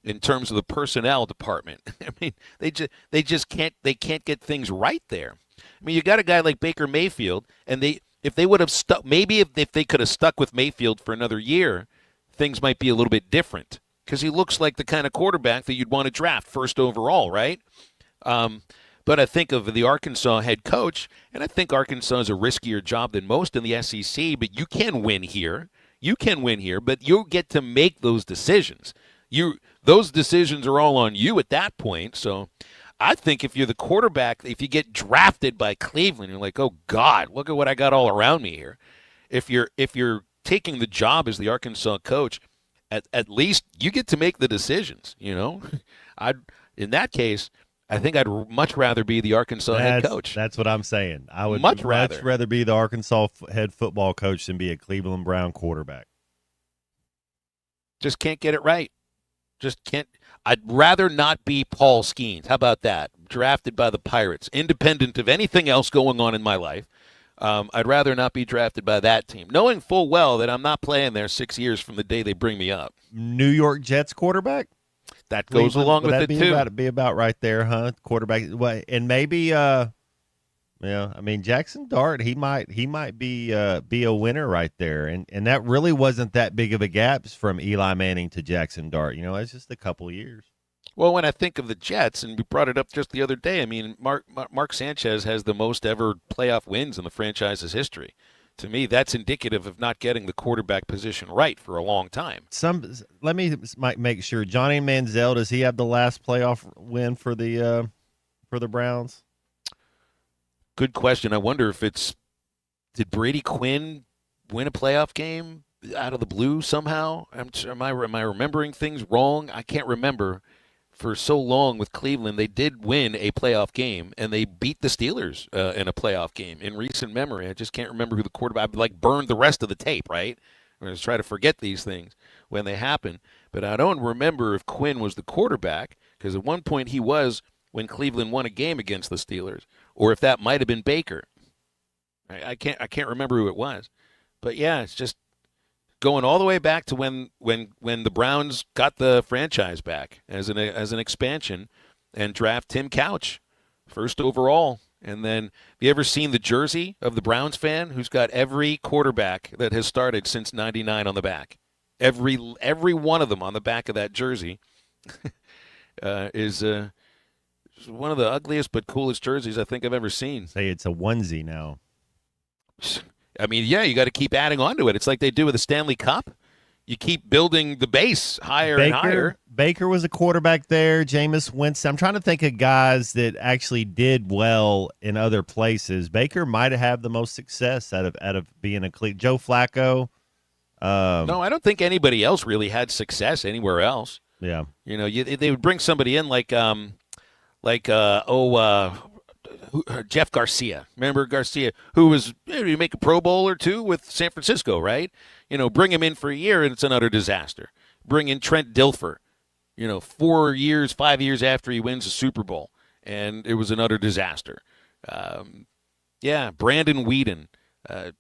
in terms of the personnel department. I mean, they can't get things right there. I mean, you got a guy like Baker Mayfield, and if they would have stuck, maybe if they could have stuck with Mayfield for another year, things might be a little bit different, because he looks like the kind of quarterback that you'd want to draft first overall, right? But I think of the Arkansas head coach, and I think Arkansas is a riskier job than most in the SEC, but you can win here. You can win here, but you get to make those decisions. Those decisions are all on you at that point. So I think if you're the quarterback, if you get drafted by Cleveland, you're like, oh, God, look at what I got all around me here. If you're taking the job as the Arkansas coach, at least you get to make the decisions, you know. In that case, I think I'd much rather be the Arkansas head coach. That's what I'm saying. I would much rather be the Arkansas head football coach than be a Cleveland Brown quarterback. Just can't get it right. Just can't. I'd rather not be Paul Skeens. How about that? Drafted by the Pirates, independent of anything else going on in my life. I'd rather not be drafted by that team, knowing full well that I'm not playing there 6 years from the day they bring me up. New York Jets quarterback? That goes along with it, too. Be about right there, huh? Quarterback. And maybe, Jackson Dart, he might be a winner right there. And that really wasn't that big of a gap from Eli Manning to Jackson Dart. You know, it's just a couple of years. Well, when I think of the Jets, and we brought it up just the other day, I mean, Mark Sanchez has the most ever playoff wins in the franchise's history. To me, that's indicative of not getting the quarterback position right for a long time. Let me make sure. Johnny Manziel, does he have the last playoff win for the Browns? Good question. I wonder if did Brady Quinn win a playoff game out of the blue somehow? Am I remembering things wrong? I can't remember. For so long with Cleveland, they did win a playoff game, and they beat the Steelers in a playoff game in recent memory. I just can't remember who the quarterback. I burned the rest of the tape, right? I'm going to try to forget these things when they happen. But I don't remember if Quinn was the quarterback, because at one point he was when Cleveland won a game against the Steelers, or if that might have been Baker. I can't remember who it was. But yeah, it's just going all the way back to when the Browns got the franchise back as an expansion and draft Tim Couch first overall. And then, have you ever seen the jersey of the Browns fan who's got every quarterback that has started since '99 on the back? Every one of them on the back of that jersey is one of the ugliest but coolest jerseys I think I've ever seen. Say it's a onesie now. I mean, yeah, you got to keep adding on to it. It's like they do with the Stanley Cup. you keep building the base higher and higher. Baker was a quarterback there. Jameis Winston. I'm trying to think of guys that actually did well in other places. Baker might have the most success out of being a Joe Flacco. No, I don't think anybody else really had success anywhere else. Yeah. You know, they would bring somebody in like Jeff Garcia. Remember Garcia, who was you make a Pro Bowl or two with San Francisco, right? You know, bring him in for a year and it's an utter disaster. Bring in Trent Dilfer, 5 years after he wins a Super Bowl, and it was an utter disaster. Brandon Weeden,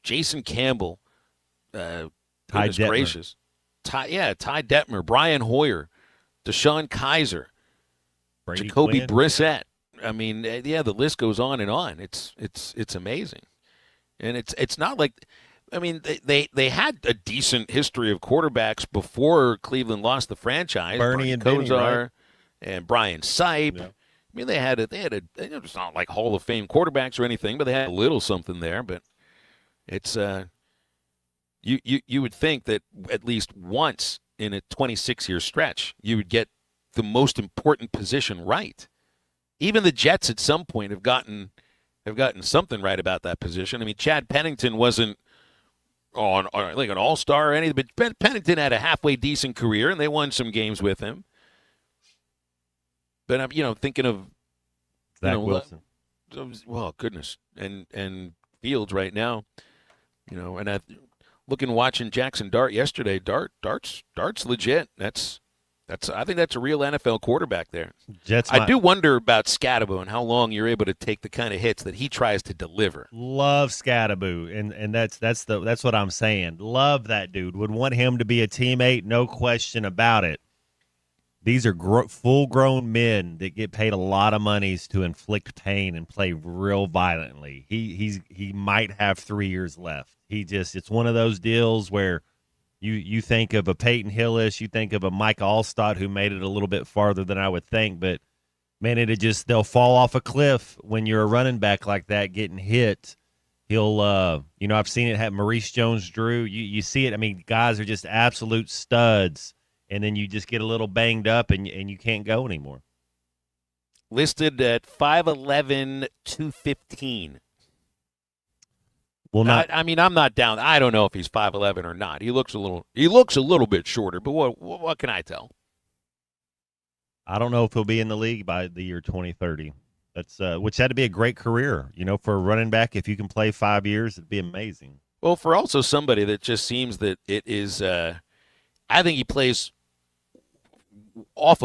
Jason Campbell, goodness gracious. Ty Detmer, Brian Hoyer, Deshaun Kaiser, Brady Jacoby Quinn. Brissett. I mean, the list goes on and on. It's amazing, and it's not like, I mean, they had a decent history of quarterbacks before Cleveland lost the franchise. Bernie and Brian Benny, Kosar right? and Brian Sipe. Yeah. I mean, they had it's not like Hall of Fame quarterbacks or anything, but they had a little something there. But it's you would think that at least once in a 26-year stretch, you would get the most important position right. Even the Jets at some point have gotten something right about that position. I mean, Chad Pennington wasn't on like an all-star or anything, but Pennington had a halfway decent career, and they won some games with him. But I'm thinking of Zach Wilson. Well, goodness, and Fields right now, and watching Jackson Dart yesterday. Dart's legit. I think that's a real NFL quarterback there. I do wonder about Scatterbo and how long you're able to take the kind of hits that he tries to deliver. Love Scatterbo, and that's what I'm saying. Love that dude. Would want him to be a teammate, no question about it. These are full-grown men that get paid a lot of monies to inflict pain and play real violently. He might have 3 years left. It's one of those deals where you think of a Peyton Hillis, you think of a Mike Allstott who made it a little bit farther than I would think, but man, they'll fall off a cliff when you're a running back like that getting hit. He'll I've seen it happen. Maurice Jones-Drew, you see it. I mean, guys are just absolute studs, and then you just get a little banged up and you can't go anymore. Listed at 5'11", 215. Well, I'm not down. I don't know if he's 5'11" or not. He looks a little bit shorter, but what can I tell? I don't know if he'll be in the league by the year 2030. That's which had to be a great career, for a running back. If you can play 5 years, it'd be amazing. Well, for also somebody that just seems that it is, I think he plays off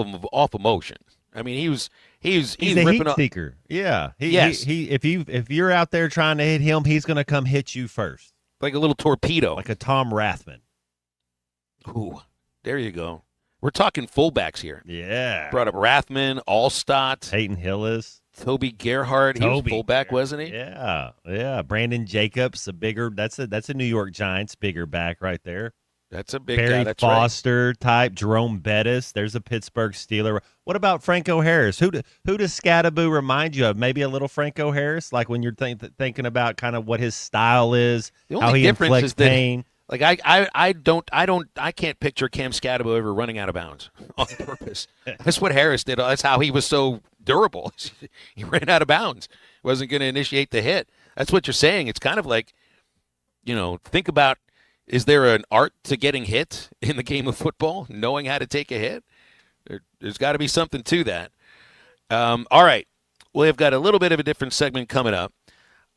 emotion. I mean, he's a ripping heat up. seeker. Yeah. Yes. If you're out there trying to hit him, he's going to come hit you first, like a little torpedo, like a Tom Rathman. Ooh, there you go. We're talking fullbacks here. Yeah. Brought up Rathman, Allstott, Peyton Hillis, Toby Gerhardt. He was fullback, wasn't he? Yeah. Brandon Jacobs, that's a New York Giants bigger back right there. That's a big Barry guy. That's Foster type, Jerome Bettis. There's a Pittsburgh Steeler. What about Franco Harris? Who does Scatterbo remind you of? Maybe a little Franco Harris, like when you're thinking about kind of what his style is, how he inflicts pain. Like I can't picture Cam Scatterbo ever running out of bounds on purpose. That's what Harris did. That's how he was so durable. He ran out of bounds. Wasn't going to initiate the hit. That's what you're saying. It's kind of like, think about. Is there an art to getting hit in the game of football, knowing how to take a hit? There's got to be something to that. All right. We've got a little bit of a different segment coming up.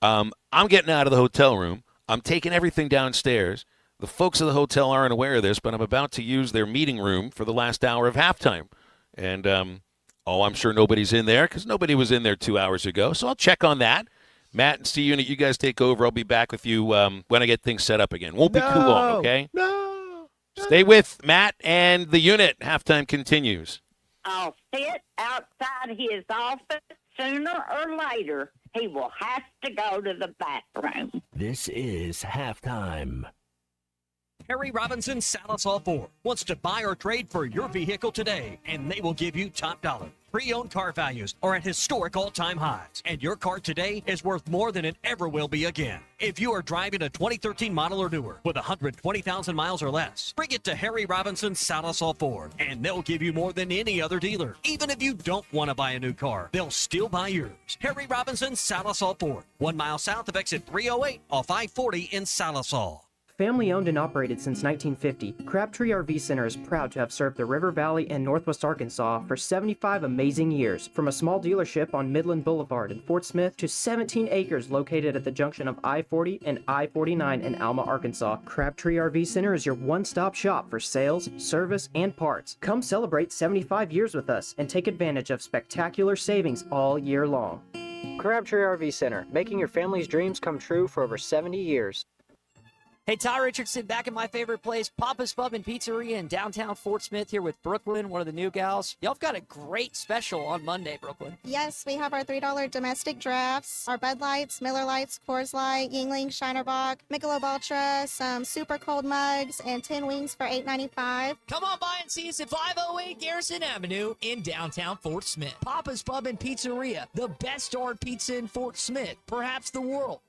I'm getting out of the hotel room. I'm taking everything downstairs. The folks of the hotel aren't aware of this, but I'm about to use their meeting room for the last hour of halftime. And, I'm sure nobody's in there because nobody was in there 2 hours ago. So I'll check on that. Matt and C-Unit, you guys take over. I'll be back with you when I get things set up again. Won't be too long, okay? No. Stay with Matt and the unit. Halftime continues. I'll sit outside his office sooner or later. He will have to go to the bathroom. This is halftime. Harry Robinson Salisol Ford wants to buy or trade for your vehicle today, and they will give you top dollar. Pre-owned car values are at historic all-time highs, and your car today is worth more than it ever will be again. If you are driving a 2013 model or newer with 120,000 miles or less, bring it to Harry Robinson Salasol Ford, and they'll give you more than any other dealer. Even if you don't want to buy a new car, they'll still buy yours. Harry Robinson Salasol Ford, 1 mile south of exit 308 off I-40 in Salasol. Family owned and operated since 1950, Crabtree RV Center is proud to have served the River Valley and Northwest Arkansas for 75 amazing years. From a small dealership on Midland Boulevard in Fort Smith to 17 acres located at the junction of I-40 and I-49 in Alma, Arkansas, Crabtree RV Center is your one-stop shop for sales, service, and parts. Come celebrate 75 years with us and take advantage of spectacular savings all year long. Crabtree RV Center, making your family's dreams come true for over 70 years. Hey, Ty Richardson back in my favorite place, Papa's Pub and Pizzeria in downtown Fort Smith here with Brooklyn, one of the new gals. Y'all have got a great special on Monday, Brooklyn. Yes, we have our $3 domestic drafts, our Bud Lights, Miller Lights, Coors Light, Yingling, Shinerbach, Michelob Ultra, some super cold mugs, and 10 wings for $8.95. Come on by and see us at 508 Garrison Avenue in downtown Fort Smith. Papa's Pub and Pizzeria, the best darn pizza in Fort Smith, perhaps the world.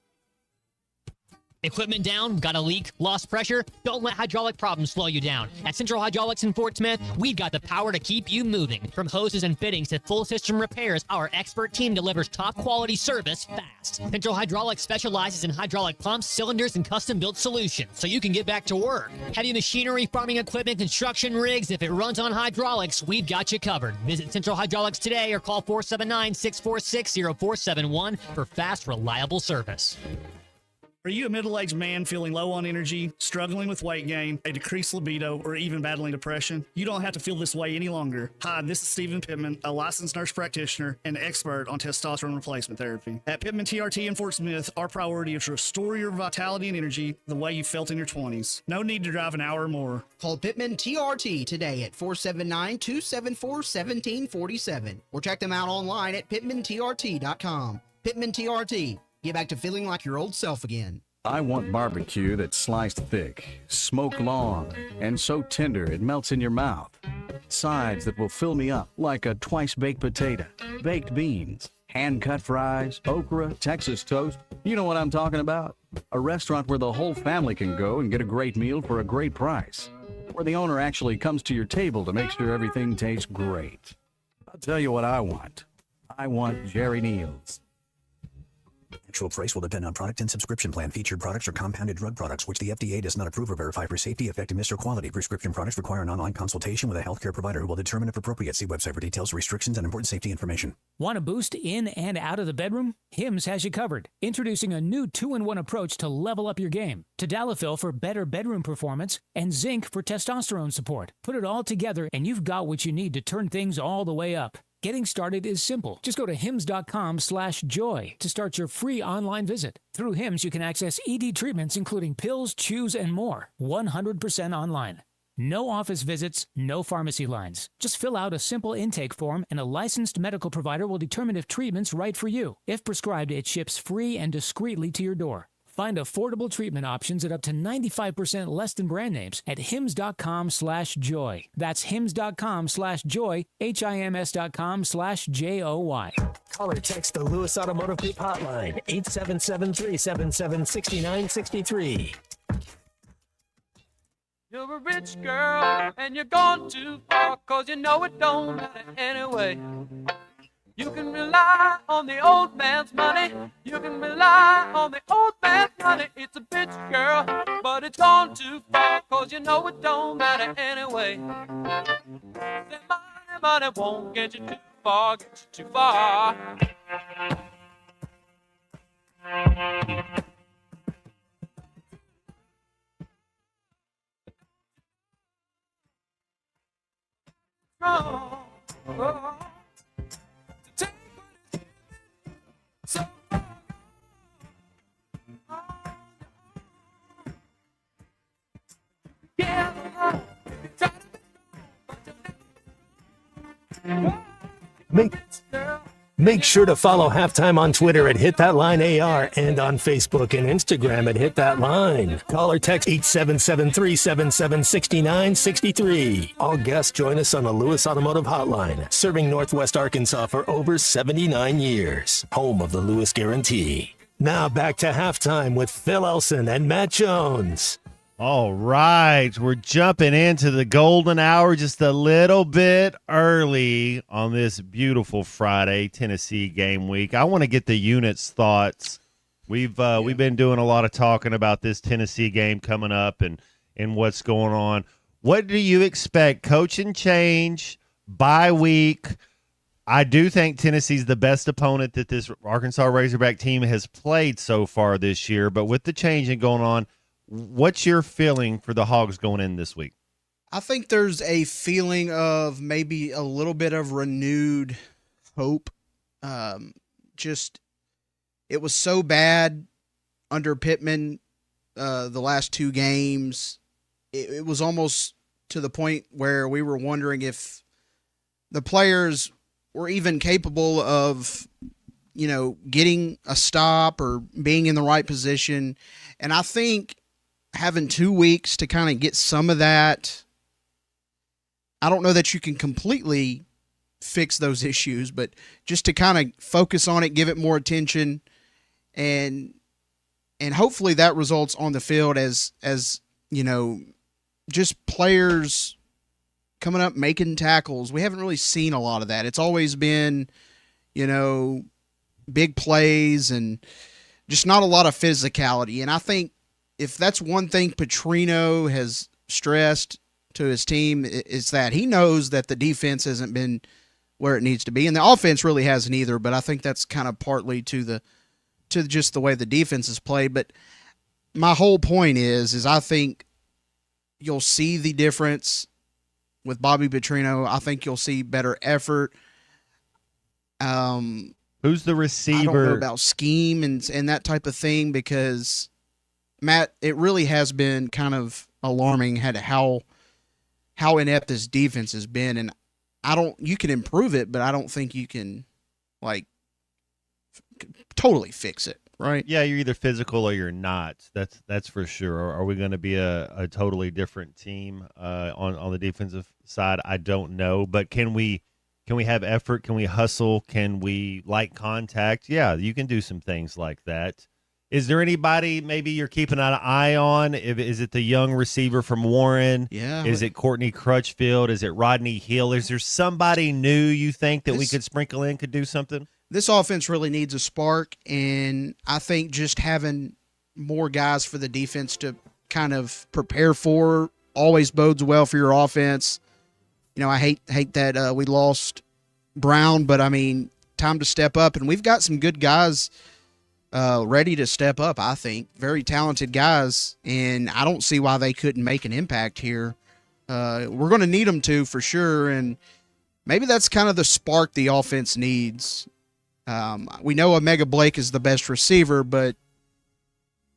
Equipment down? Got a leak? Lost pressure? Don't let hydraulic problems slow you down. At Central Hydraulics in Fort Smith, we've got the power to keep you moving. From hoses and fittings to full system repairs, our expert team delivers top quality service fast. Central Hydraulics specializes in hydraulic pumps, cylinders, and custom-built solutions, so you can get back to work. Heavy machinery, farming equipment, construction rigs, if it runs on hydraulics, we've got you covered. Visit Central Hydraulics today or call 479-646-0471 for fast, reliable service. Are you a middle-aged man feeling low on energy, struggling with weight gain, a decreased libido, or even battling depression? You don't have to feel this way any longer. Hi, this is Stephen Pittman, a licensed nurse practitioner and expert on testosterone replacement therapy. At Pittman TRT in Fort Smith, our priority is to restore your vitality and energy the way you felt in your 20s. No need to drive an hour or more. Call Pittman TRT today at 479-274-1747 or check them out online at pittmantrt.com. Pittman TRT. Get back to feeling like your old self again. I want barbecue that's sliced thick, smoked long, and so tender it melts in your mouth. Sides that will fill me up like a twice-baked potato, baked beans, hand-cut fries, okra, Texas toast. You know what I'm talking about? A restaurant where the whole family can go and get a great meal for a great price. Where the owner actually comes to your table to make sure everything tastes great. I'll tell you what I want. I want Jerry Neal's. Actual price will depend on product and subscription plan. Featured products are compounded drug products, which the FDA does not approve or verify for safety, effectiveness, or quality. Prescription products require an online consultation with a healthcare provider who will determine if appropriate. See website for details, restrictions, and important safety information. Want to boost in and out of the bedroom? Hims has you covered. Introducing a new 2-in-1 approach to level up your game. Tadalafil for better bedroom performance and zinc for testosterone support. Put it all together and you've got what you need to turn things all the way up. Getting started is simple. Just go to hims.com/joy to start your free online visit. Through Hims, you can access ED treatments including pills, chews, and more. 100% online. No office visits, no pharmacy lines. Just fill out a simple intake form and a licensed medical provider will determine if treatment's right for you. If prescribed, it ships free and discreetly to your door. Find affordable treatment options at up to 95% less than brand names at hims.com/joy. That's hims.com/joy, HIMS.com/JOY. Call or text the Lewis Automotive Group hotline, 877-377-6963. You're a rich girl and you're gone too far, 'cause you know it don't matter anyway. You can rely on the old man's money. You can rely on the old man's money. It's a bitch, girl, but it's gone too far, 'cause you know it don't matter anyway. Say money won't get you too far, get you too far. Oh. Make sure to follow Halftime on Twitter at HitThatLineAR and on Facebook and Instagram at HitThatLine. Call or text 877-377-6963. All guests join us on the Lewis Automotive Hotline, serving Northwest Arkansas for over 79 years. Home of the Lewis Guarantee. Now back to Halftime with Phil Elson and Matt Jones. All right, we're jumping into the golden hour just a little bit early on this beautiful Friday Tennessee game week. I want to get the unit's thoughts. We've been doing a lot of talking about this Tennessee game coming up and what's going on. What do you expect? Coaching change, bye week. I do think Tennessee's the best opponent that this Arkansas Razorback team has played so far this year, but with the changing going on, what's your feeling for the Hogs going in this week? I think there's a feeling of maybe a little bit of renewed hope. It was so bad under Pittman the last two games. It was almost to the point where we were wondering if the players were even capable of, getting a stop or being in the right position. And I think having 2 weeks to kind of get some of that, I don't know that you can completely fix those issues, but just to kind of focus on it, give it more attention, and hopefully that results on the field as just players coming up, making tackles. We haven't really seen a lot of that. It's always been, big plays and just not a lot of physicality. And I think if that's one thing Petrino has stressed to his team, is that he knows that the defense hasn't been where it needs to be, and the offense really hasn't either. But I think that's kind of partly to just the way the defense is played. But my whole point is I think you'll see the difference with Bobby Petrino. I think you'll see better effort. Who's the receiver? I don't know about scheme and that type of thing, because Matt, it really has been kind of alarming how inept this defense has been, and you can improve it, but I don't think you can totally fix it, right? Yeah, you're either physical or you're not. That's for sure. Are we going to be a totally different team on the defensive side? I don't know, but can we have effort? Can we hustle? Can we light contact? Yeah, you can do some things like that. Is there anybody maybe you're keeping an eye on? Is it the young receiver from Warren? Yeah. Is it Courtney Crutchfield? Is it Rodney Hill? Is there somebody new you think that we could sprinkle in, could do something? This offense really needs a spark, and I think just having more guys for the defense to kind of prepare for always bodes well for your offense. I hate that we lost Brown, but I mean, time to step up, and we've got some good guys ready to step up, I think. Very talented guys, and I don't see why they couldn't make an impact here. We're going to need them to, for sure, and maybe that's kind of the spark the offense needs. We know Omega Blake is the best receiver, but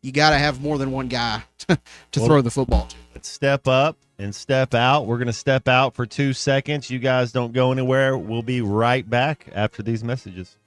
you got to have more than one guy to throw the football to. Let's step up and step out. We're going to step out for 2 seconds. You guys don't go anywhere. We'll be right back after these messages.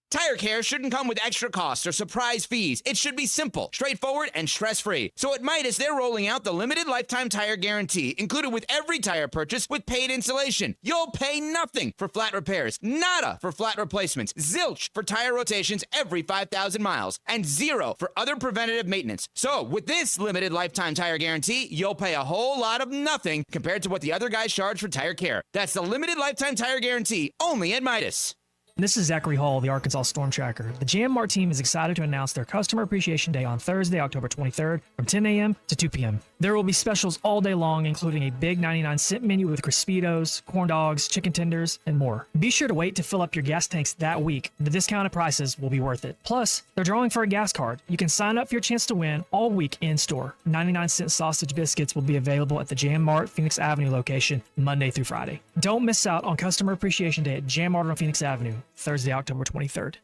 Tire care shouldn't come with extra costs or surprise fees. It should be simple, straightforward, and stress-free. So at Midas, they're rolling out the limited lifetime tire guarantee, included with every tire purchase with paid installation. You'll pay nothing for flat repairs, nada for flat replacements, zilch for tire rotations every 5,000 miles, and zero for other preventative maintenance. So with this limited lifetime tire guarantee, you'll pay a whole lot of nothing compared to what the other guys charge for tire care. That's the limited lifetime tire guarantee, only at Midas. This is Zachary Hall, the Arkansas Storm Tracker. The JM Mart team is excited to announce their Customer Appreciation Day on Thursday, October 23rd from 10 a.m. to 2 p.m. There will be specials all day long, including a big 99-cent menu with Crispitos, corn dogs, chicken tenders, and more. Be sure to wait to fill up your gas tanks that week. The discounted prices will be worth it. Plus, they're drawing for a gas card. You can sign up for your chance to win all week in-store. 99-cent sausage biscuits will be available at the JM Mart Phoenix Avenue location Monday through Friday. Don't miss out on Customer Appreciation Day at JM Mart on Phoenix Avenue, Thursday, October 23rd.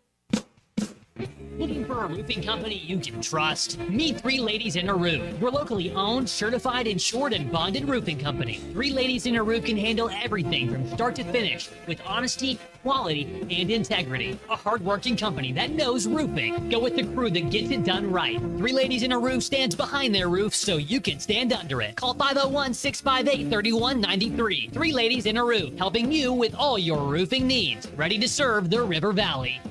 Looking for a roofing company you can trust? Meet Three Ladies in a Roof, your locally owned, certified, insured, and bonded roofing company. Three Ladies in a Roof can handle everything from start to finish with honesty, quality, and integrity. A hardworking company that knows roofing. Go with the crew that gets it done right. Three Ladies in a Roof stands behind their roof so you can stand under it. Call 501-658-3193. Three Ladies in a Roof, helping you with all your roofing needs. Ready to serve the River Valley.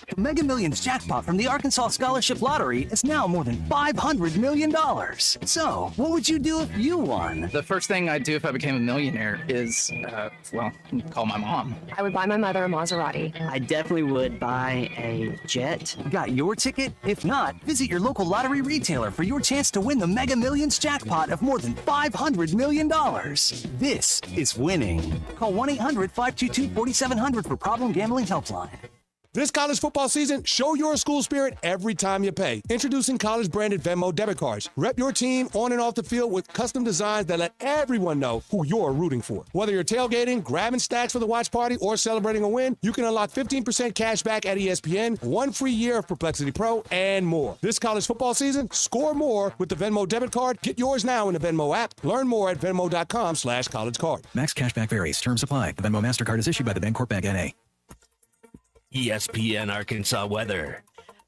The Mega Millions jackpot from the Arkansas Scholarship Lottery is now more than $500 million. So, what would you do if you won? The first thing I'd do if I became a millionaire is, call my mom. I would buy my mother a Maserati. I definitely would buy a jet. Got your ticket? If not, visit your local lottery retailer for your chance to win the Mega Millions jackpot of more than $500 million. This is winning. Call 1-800-522-4700 for Problem Gambling Helpline. This college football season, show your school spirit every time you pay. Introducing college-branded Venmo debit cards. Rep your team on and off the field with custom designs that let everyone know who you're rooting for. Whether you're tailgating, grabbing stacks for the watch party, or celebrating a win, you can unlock 15% cash back at ESPN, 1 free year of Perplexity Pro, and more. This college football season, score more with the Venmo debit card. Get yours now in the Venmo app. Learn more at venmo.com/collegecard. Max cashback varies. Terms apply. The Venmo MasterCard is issued by the Bancorp Bank N.A. ESPN Arkansas weather.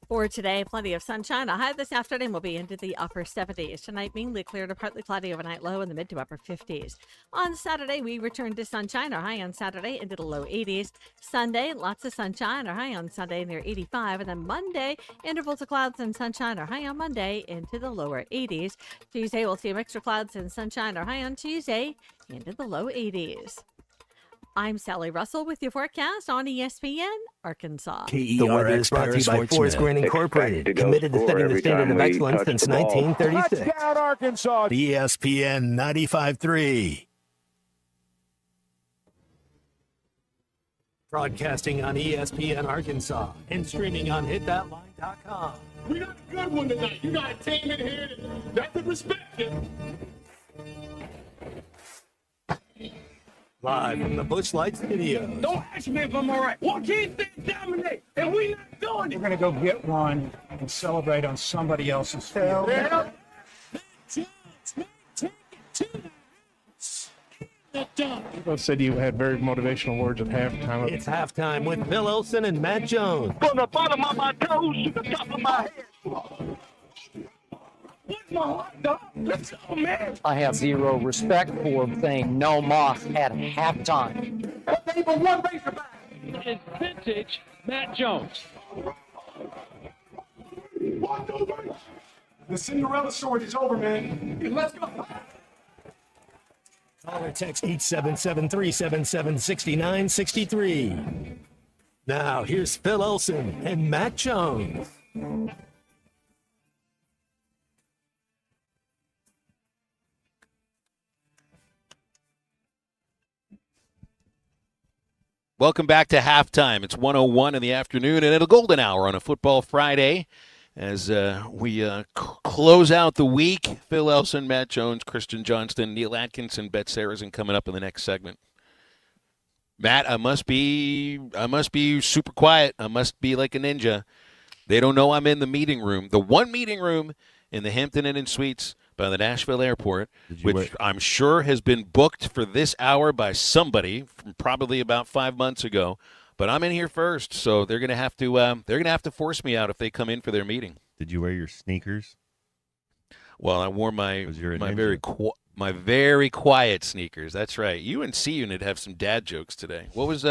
For today, plenty of sunshine. A high this afternoon will be into the upper 70s. Tonight, mainly clear to partly cloudy overnight low in the mid to upper 50s. On Saturday, we return to sunshine. Our high on Saturday into the low 80s. Sunday, lots of sunshine. Our high on Sunday near 85. And then Monday, intervals of clouds and sunshine. Our high on Monday into the lower 80s. Tuesday, we'll see a mixture of clouds and sunshine. Our high on Tuesday into the low 80s. I'm Sally Russell with your forecast on ESPN Arkansas. The weather is brought to you by Forest Green Incorporated, committed to setting the standard of excellence since 1936. Touchdown, Arkansas! ESPN 95.3. Broadcasting on ESPN Arkansas and streaming on hitthatline.com. We got a good one tonight. You got a team in here that could respect you. Live from the Busch Light Studio. Don't ask me if I'm all right. Joaquin State dominate, and we not doing it. We're going to go get one and celebrate on somebody else's field. Yeah. Both said you had very motivational words at halftime. It's halftime with Phil Olsen and Matt Jones. From the bottom of my toes to the top of my head. What's my hot dog? Let's go, man. I have zero respect for saying no moss at halftime. But they were one Razorback. It's vintage Matt Jones. The Cinderella story is over, man. Let's go. Call or text 877-377-6963. Now, here's Phil Olsen and Matt Jones. Welcome back to halftime. It's 1:01 in the afternoon and at a golden hour on a football Friday as we close out the week. Phil Elson, Matt Jones, Christian Johnston, Neil Atkinson, Bet Sarrazin coming up in the next segment. Matt, I must be super quiet. I must be like a ninja. They don't know I'm in the meeting room, the one meeting room in the Hampton Inn and Suites by the Nashville airport, which I'm sure has been booked for this hour by somebody from probably about 5 months ago. But I'm in here first, so they're gonna have to force me out if they come in for their meeting. Did you wear your sneakers? Well, I wore my very quiet sneakers. That's right. You and C Unit have some dad jokes today. What was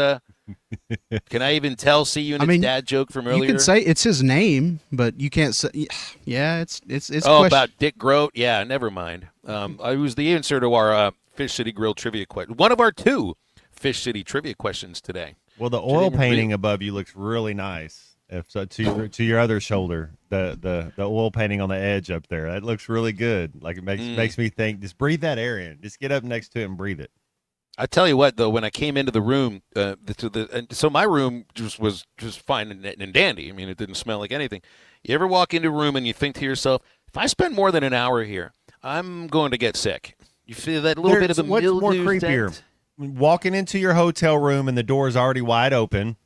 Can I even tell C Unit's dad joke from earlier? You can say it's his name, but you can't say. Yeah, it's. About Dick Groat. Yeah, never mind. I was the answer to our Fish City Grill trivia question. One of our 2 Fish City trivia questions today. Well, the oil painting above you looks really nice. If so, to your other shoulder, the oil painting on the edge up there, that looks really good. Like it makes me think. Just breathe that air in. Just get up next to it and breathe it. I tell you what, though, when I came into the room, so my room was just fine and dandy. I mean, it didn't smell like anything. You ever walk into a room and you think to yourself, if I spend more than an hour here, I'm going to get sick. You feel that little bit of the mildew. What's more creepier? Walking into your hotel room and the door is already wide open,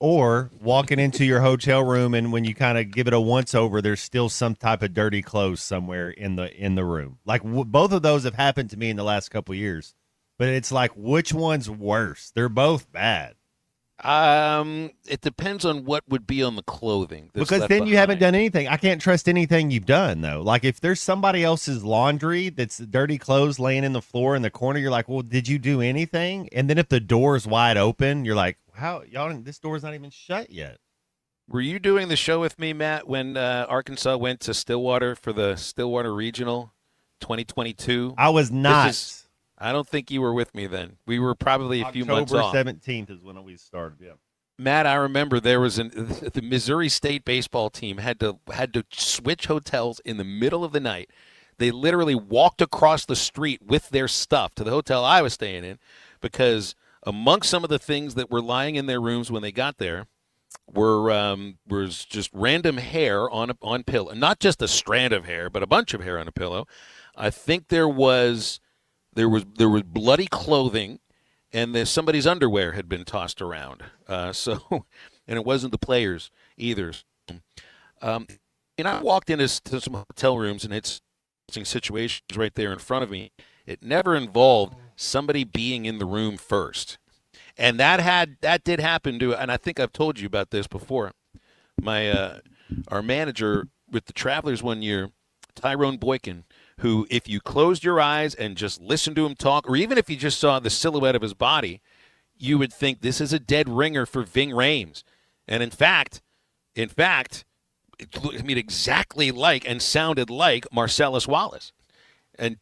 or walking into your hotel room and when you kind of give it a once over, there's still some type of dirty clothes somewhere in the room. Like both of those have happened to me in the last couple of years, but it's like, which one's worse? They're both bad. It depends on what would be on the clothing. Because then you haven't done anything. I can't trust anything you've done, though. Like, if there's somebody else's laundry that's dirty clothes laying in the floor in the corner, you're like, well, did you do anything? And then if the door is wide open, you're like, how, y'all, this door's not even shut yet. Were you doing the show with me, Matt, when Arkansas went to Stillwater for the Stillwater Regional 2022? I was not. I don't think you were with me then. We were probably a few months off. October 17th is when we started, yeah. Matt, I remember there was the Missouri State baseball team had to switch hotels in the middle of the night. They literally walked across the street with their stuff to the hotel I was staying in because amongst some of the things that were lying in their rooms when they got there was just random hair on pillow. Not just a strand of hair, but a bunch of hair on a pillow. I think there was bloody clothing, and somebody's underwear had been tossed around. And it wasn't the players either. And I walked into some hotel rooms, and it's situations right there in front of me. It never involved somebody being in the room first, and that did happen to. And I think I've told you about this before. Our manager with the Travelers one year, Tyrone Boykin, who, if you closed your eyes and just listened to him talk, or even if you just saw the silhouette of his body, you would think this is a dead ringer for Ving Rhames. And in fact, it exactly like and sounded like Marcellus Wallace.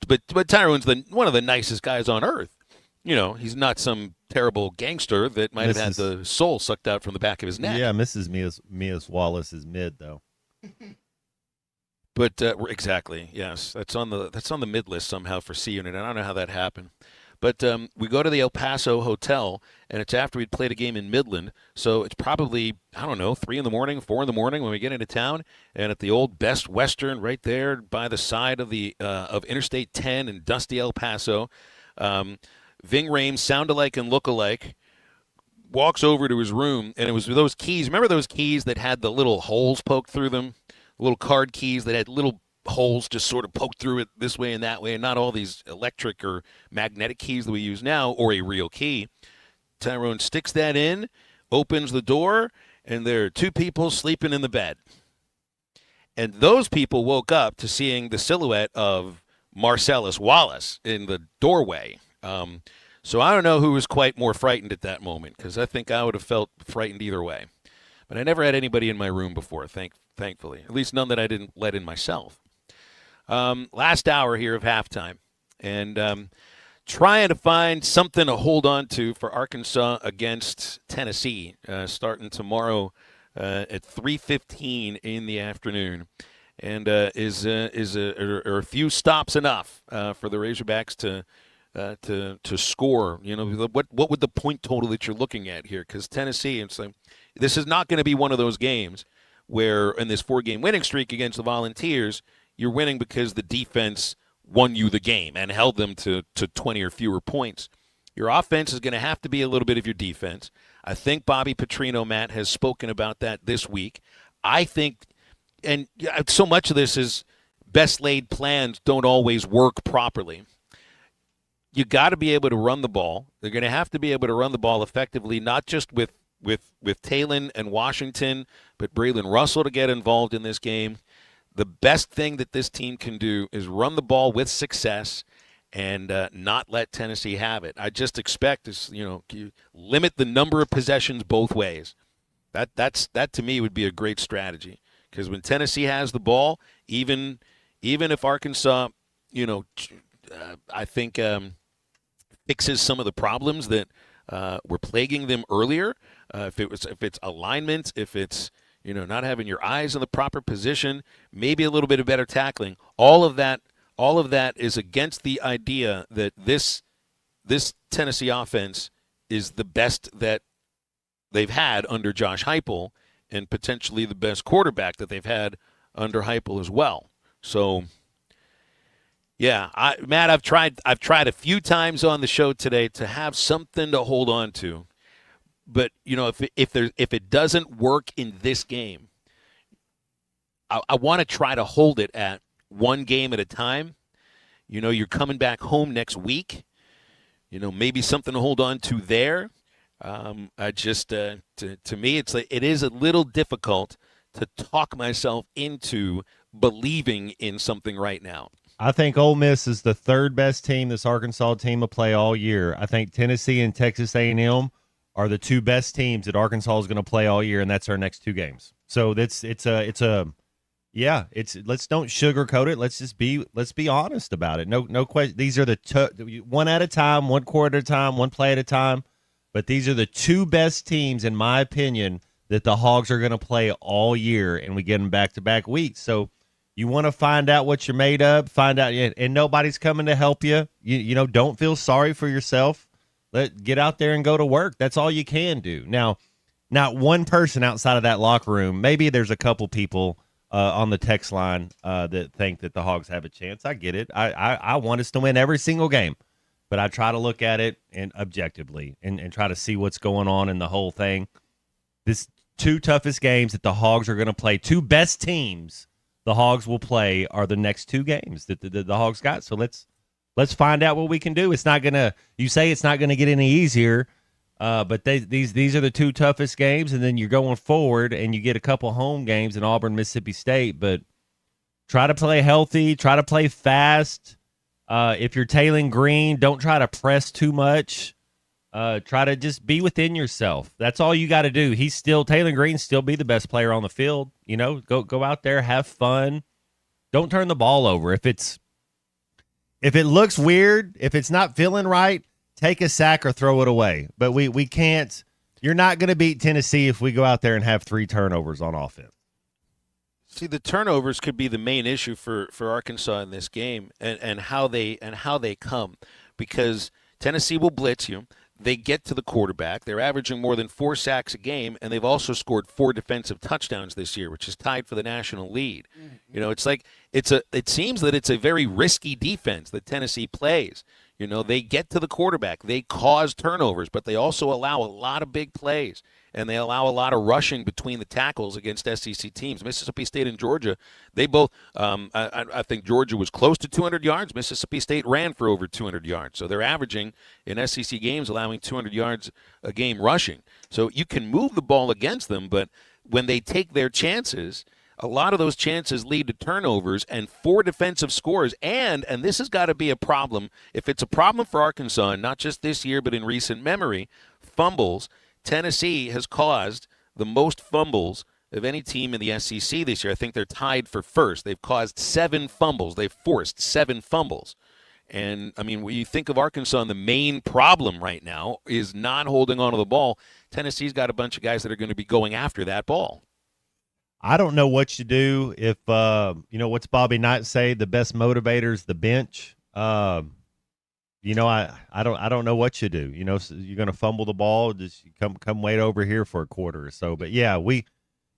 But Tyrone's one of the nicest guys on earth. You know, he's not some terrible gangster that might have had the soul sucked out from the back of his neck. Yeah, Mrs. Mia's Wallace is mid though. But exactly, yes, that's on the mid list somehow for C Unit. I don't know how that happened, but we go to the El Paso hotel, and it's after we'd played a game in Midland, so it's probably 3 in the morning, 4 in the morning when we get into town, and at the old Best Western right there by the side of the of Interstate 10 in dusty El Paso, Ving Rhames, sound-alike and look-alike, walks over to his room, and it was those keys. Remember those keys that had the little holes poked through them? Little card keys that had little holes just sort of poked through it this way and that way, and not all these electric or magnetic keys that we use now, or a real key. Tyrone sticks that in, opens the door, and there are two people sleeping in the bed. And those people woke up to seeing the silhouette of Marcellus Wallace in the doorway. So I don't know who was quite more frightened at that moment, because I think I would have felt frightened either way. But I never had anybody in my room before, thankfully. At least none that I didn't let in myself. Last hour here of halftime. And trying to find something to hold on to for Arkansas against Tennessee, starting tomorrow at 3:15 in the afternoon. And are a few stops enough for the Razorbacks to score? You know, what would the point total that you're looking at here? Because Tennessee, it's like, this is not going to be one of those games where in this 4-game winning streak against the Volunteers, you're winning because the defense won you the game and held them to 20 or fewer points. Your offense is going to have to be a little bit of your defense. I think Bobby Petrino, Matt, has spoken about that this week. I think, and so much of this is best laid plans don't always work properly. You got to be able to run the ball. They're going to have to be able to run the ball effectively, not just with Talon and Washington, but Braylon Russell to get involved in this game. The best thing that this team can do is run the ball with success and not let Tennessee have it. I just expect you limit the number of possessions both ways. That to me would be a great strategy, because when Tennessee has the ball, even if Arkansas, I think fixes some of the problems that were plaguing them earlier. If it's alignment, if it's not having your eyes in the proper position, maybe a little bit of better tackling. All of that is against the idea that this Tennessee offense is the best that they've had under Josh Heupel, and potentially the best quarterback that they've had under Heupel as well. So, yeah, Matt, I've tried a few times on the show today to have something to hold on to, But if it doesn't work in this game, I want to try to hold it at one game at a time. You're coming back home next week. Maybe something to hold on to there. To me, it is a little difficult to talk myself into believing in something right now. I think Ole Miss is the third best team this Arkansas team will play all year. I think Tennessee and Texas A&M are the two best teams that Arkansas is going to play all year, and that's our next two games. So let's don't sugarcoat it. Let's be honest about it. No question. These are the one at a time, one quarter at a time, one play at a time. But these are the two best teams, in my opinion, that the Hogs are going to play all year, and we get them back-to-back weeks. So you want to find out what you're made of, find out, and nobody's coming to help you. Don't feel sorry for yourself. Get out there and go to work. That's all you can do. Now, not one person outside of that locker room. Maybe there's a couple people on the text line that think that the Hogs have a chance. I get it. I want us to win every single game. But I try to look at it and objectively and try to see what's going on in the whole thing. This two toughest games that the Hogs are going to play, two best teams the Hogs will play are the next two games that the Hogs got. So let's find out what we can do. It's not going to – you say it's not going to get any easier, but these are the two toughest games, and then you're going forward and you get a couple home games in Auburn, Mississippi State. But try to play healthy, try to play fast. If you're Taylon Green, don't try to press too much. Try to just be within yourself. That's all you got to do. Taylon Green still be the best player on the field. Go out there, have fun. Don't turn the ball over. If it looks weird, if it's not feeling right, take a sack or throw it away. But we can't. You're not going to beat Tennessee if we go out there and have 3 turnovers on offense. See, the turnovers could be the main issue for Arkansas in this game, and how they come, because Tennessee will blitz you. They get to the quarterback. They're averaging more than 4 sacks a game, and they've also scored 4 defensive touchdowns this year, which is tied for the national lead. It seems that it's a very risky defense that Tennessee plays. They get to the quarterback. They cause turnovers, but they also allow a lot of big plays, and they allow a lot of rushing between the tackles against SEC teams. Mississippi State and Georgia, they both I think Georgia was close to 200 yards. Mississippi State ran for over 200 yards. So they're averaging in SEC games allowing 200 yards a game rushing. So you can move the ball against them, but when they take their chances, a lot of those chances lead to turnovers and 4 defensive scores. And this has got to be a problem. If it's a problem for Arkansas, not just this year but in recent memory, fumbles, Tennessee has caused the most fumbles of any team in the SEC this year. I think they're tied for first. They've caused 7 fumbles. They've forced 7 fumbles. And, when you think of Arkansas, the main problem right now is not holding on to the ball. Tennessee's got a bunch of guys that are going to be going after that ball. I don't know what you do if, what's Bobby Knight say? The best motivator is the bench. I don't know what you do. So you're going to fumble the ball, just come wait over here for a quarter or so. But yeah,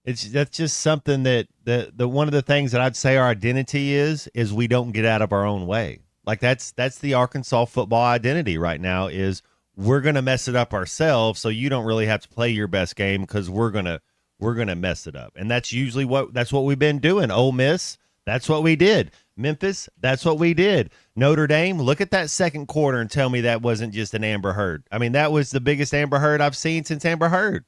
that's just something that the one of the things that I'd say our identity is we don't get out of our own way. Like that's the Arkansas football identity right now is we're going to mess it up ourselves. So you don't really have to play your best game because we're going to mess it up. And that's usually what we've been doing. Ole Miss, that's what we did. Memphis, that's what we did. Notre Dame, look at that second quarter and tell me that wasn't just an Amber Heard. That was the biggest Amber Heard I've seen since Amber Heard.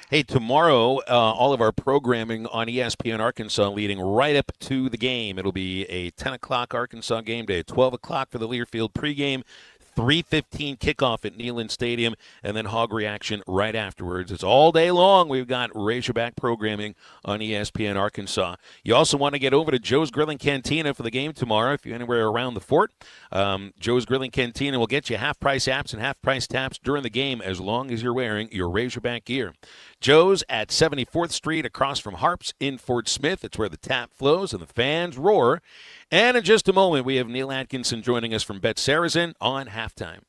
Hey, tomorrow, all of our programming on ESPN Arkansas leading right up to the game. It'll be a 10 o'clock Arkansas game day, 12 o'clock for the Learfield pregame, 3:15 kickoff at Neyland Stadium, and then Hog Reaction right afterwards. It's all day long. We've got Razorback programming on ESPN Arkansas. You also want to get over to Joe's Grilling Cantina for the game tomorrow if you're anywhere around the fort. Joe's Grilling Cantina will get you half-price apps and half-price taps during the game as long as you're wearing your Razorback gear. Joe's at 74th Street across from Harps in Fort Smith. It's where the tap flows and the fans roar. And in just a moment, we have Neil Atkinson joining us from Bet Saracen on Halftime.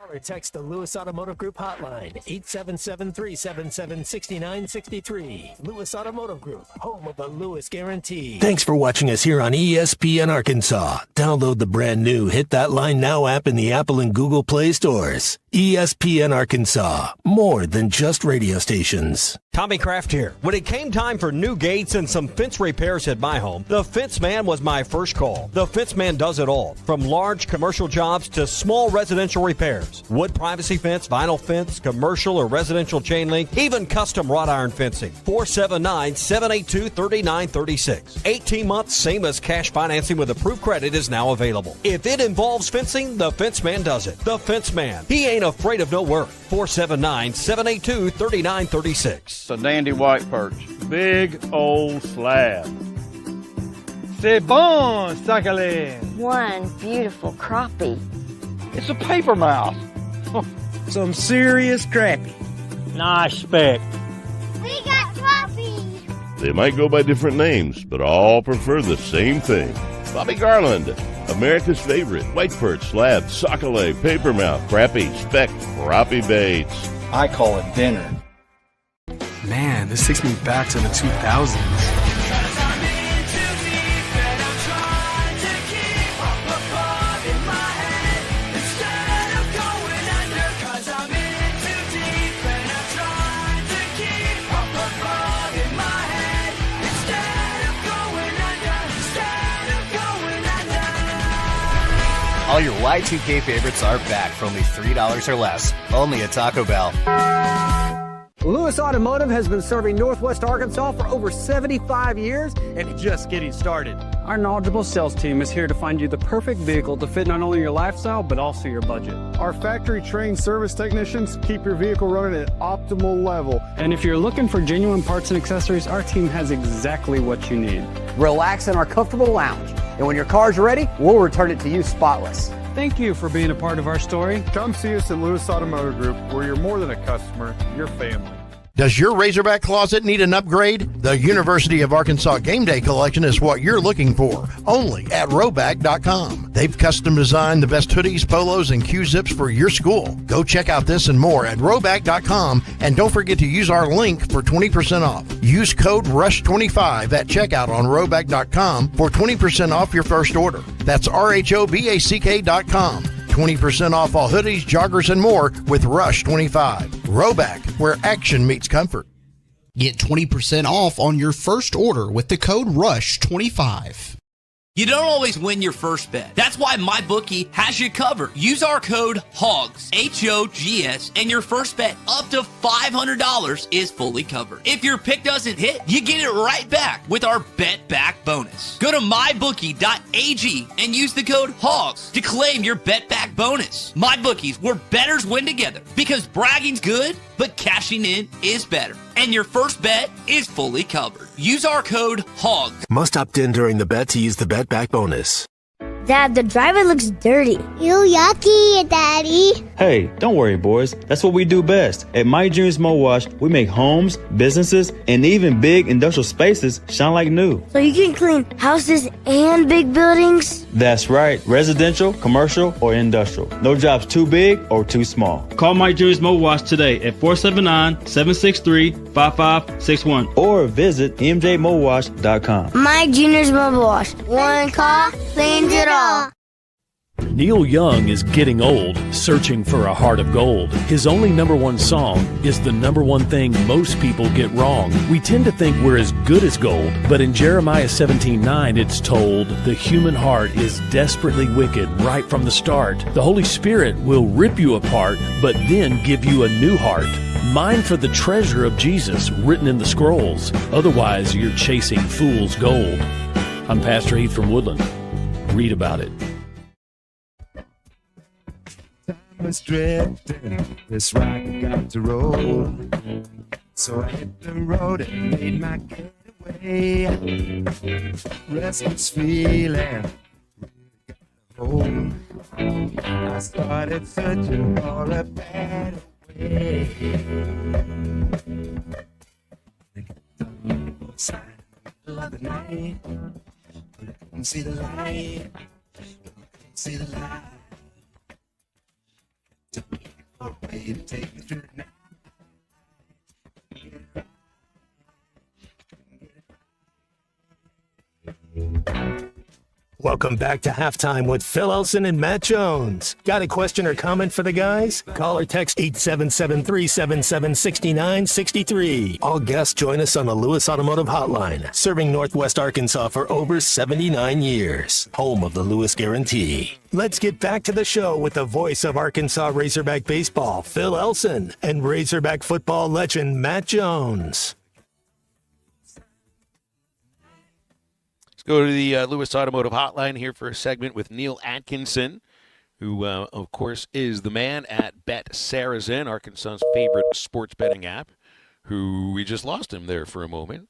or text the Lewis Automotive Group hotline, 877-377-6963. Lewis Automotive Group, home of the Lewis Guarantee. Thanks for watching us here on ESPN Arkansas. Download the brand new Hit That Line Now app in the Apple and Google Play stores. ESPN Arkansas, more than just radio stations. Tommy Kraft here. When it came time for new gates and some fence repairs at my home, the Fence Man was my first call. The Fence Man does it all, from large commercial jobs to small residential repairs. Wood privacy fence, vinyl fence, commercial or residential chain link, even custom wrought iron fencing. 479-782-3936. 18 months, same as cash financing with approved credit is now available. If it involves fencing, the Fence Man does it. The Fence Man. He ain't afraid of no work. 479-782-3936. It's a dandy white perch. Big old slab. C'est bon, sacalé. One beautiful crappie. It's a paper mouth. Some serious crappie. Nice speck. We got crappie. They might go by different names, but all prefer the same thing. Bobby Garland, America's favorite white perch, slab, sockeye, papermouth, crappie, speck, crappie baits. I call it dinner. Man, this takes me back to the 2000s. All your Y2K favorites are back for only $3 or less. Only at Taco Bell. Lewis Automotive has been serving Northwest Arkansas for over 75 years and it's just getting started. Our knowledgeable sales team is here to find you the perfect vehicle to fit not only your lifestyle, but also your budget. Our factory-trained service technicians keep your vehicle running at optimal level. And if you're looking for genuine parts and accessories, our team has exactly what you need. Relax in our comfortable lounge. And when your car's ready, we'll return it to you spotless. Thank you for being a part of our story. Come see us at Lewis Automotive Group, where you're more than a customer, you're family. Does your Razorback closet need an upgrade? The University of Arkansas Game Day Collection is what you're looking for, only at Roback.com. They've custom designed the best hoodies, polos, and Q-zips for your school. Go check out this and more at Roback.com, and don't forget to use our link for 20% off. Use code RUSH25 at checkout on Roback.com for 20% off your first order. That's RHOBACK.com. 20% off all hoodies, joggers, and more with Rush 25. Roback, where action meets comfort. Get 20% off on your first order with the code RUSH25. You don't always win your first bet. That's why MyBookie has you covered. Use our code HOGS, H-O-G-S, and your first bet up to $500 is fully covered. If your pick doesn't hit, you get it right back with our Bet Back bonus. Go to MyBookie.ag and use the code HOGS to claim your Bet Back bonus. MyBookie's, where bettors win together, because bragging's good, but cashing in is better. And your first bet is fully covered. Use our code HOGS. Must opt in during the bet to use the Bet Back bonus. Dad, the driver looks dirty. You yucky, Daddy. Hey, don't worry, boys. That's what we do best. At My Dreams Mo Wash, we make homes, businesses, and even big industrial spaces shine like new. So you can clean houses and big buildings? That's right. Residential, commercial, or industrial. No job's too big or too small. Call My Dreams Mo Wash today at 479-763-5561 or visit mjmowash.com. My Junior's Mobile Wash. One call cleans it all. Neil Young is getting old, searching for a heart of gold. His only number one song is the number one thing most people get wrong. We tend to think we're as good as gold, but in Jeremiah 17:9 it's told, the human heart is desperately wicked right from the start. The Holy Spirit will rip you apart, but then give you a new heart. Mine for the treasure of Jesus written in the scrolls. Otherwise, you're chasing fool's gold. I'm Pastor Heath from Woodland. Read about it. Was drifting, this rock got to roll. So I hit the road and made my getaway. Restless feeling, home. I started searching for a better way. Outside in the middle of the night, but I couldn't see the light. I couldn't see the light. you take me through the night. Welcome back to Halftime with Phil Elson and Matt Jones. Got a question or comment for the guys? Call or text 877-377-6963. All guests join us on the Lewis Automotive Hotline, serving Northwest Arkansas for over 79 years. Home of the Lewis Guarantee. Let's get back to the show with the voice of Arkansas Razorback baseball, Phil Elson, and Razorback football legend, Matt Jones. Go to the Lewis Automotive Hotline here for a segment with Neil Atkinson, who, of course, is the man at Bet Saracen, Arkansas's favorite sports betting app, who we just lost him there for a moment.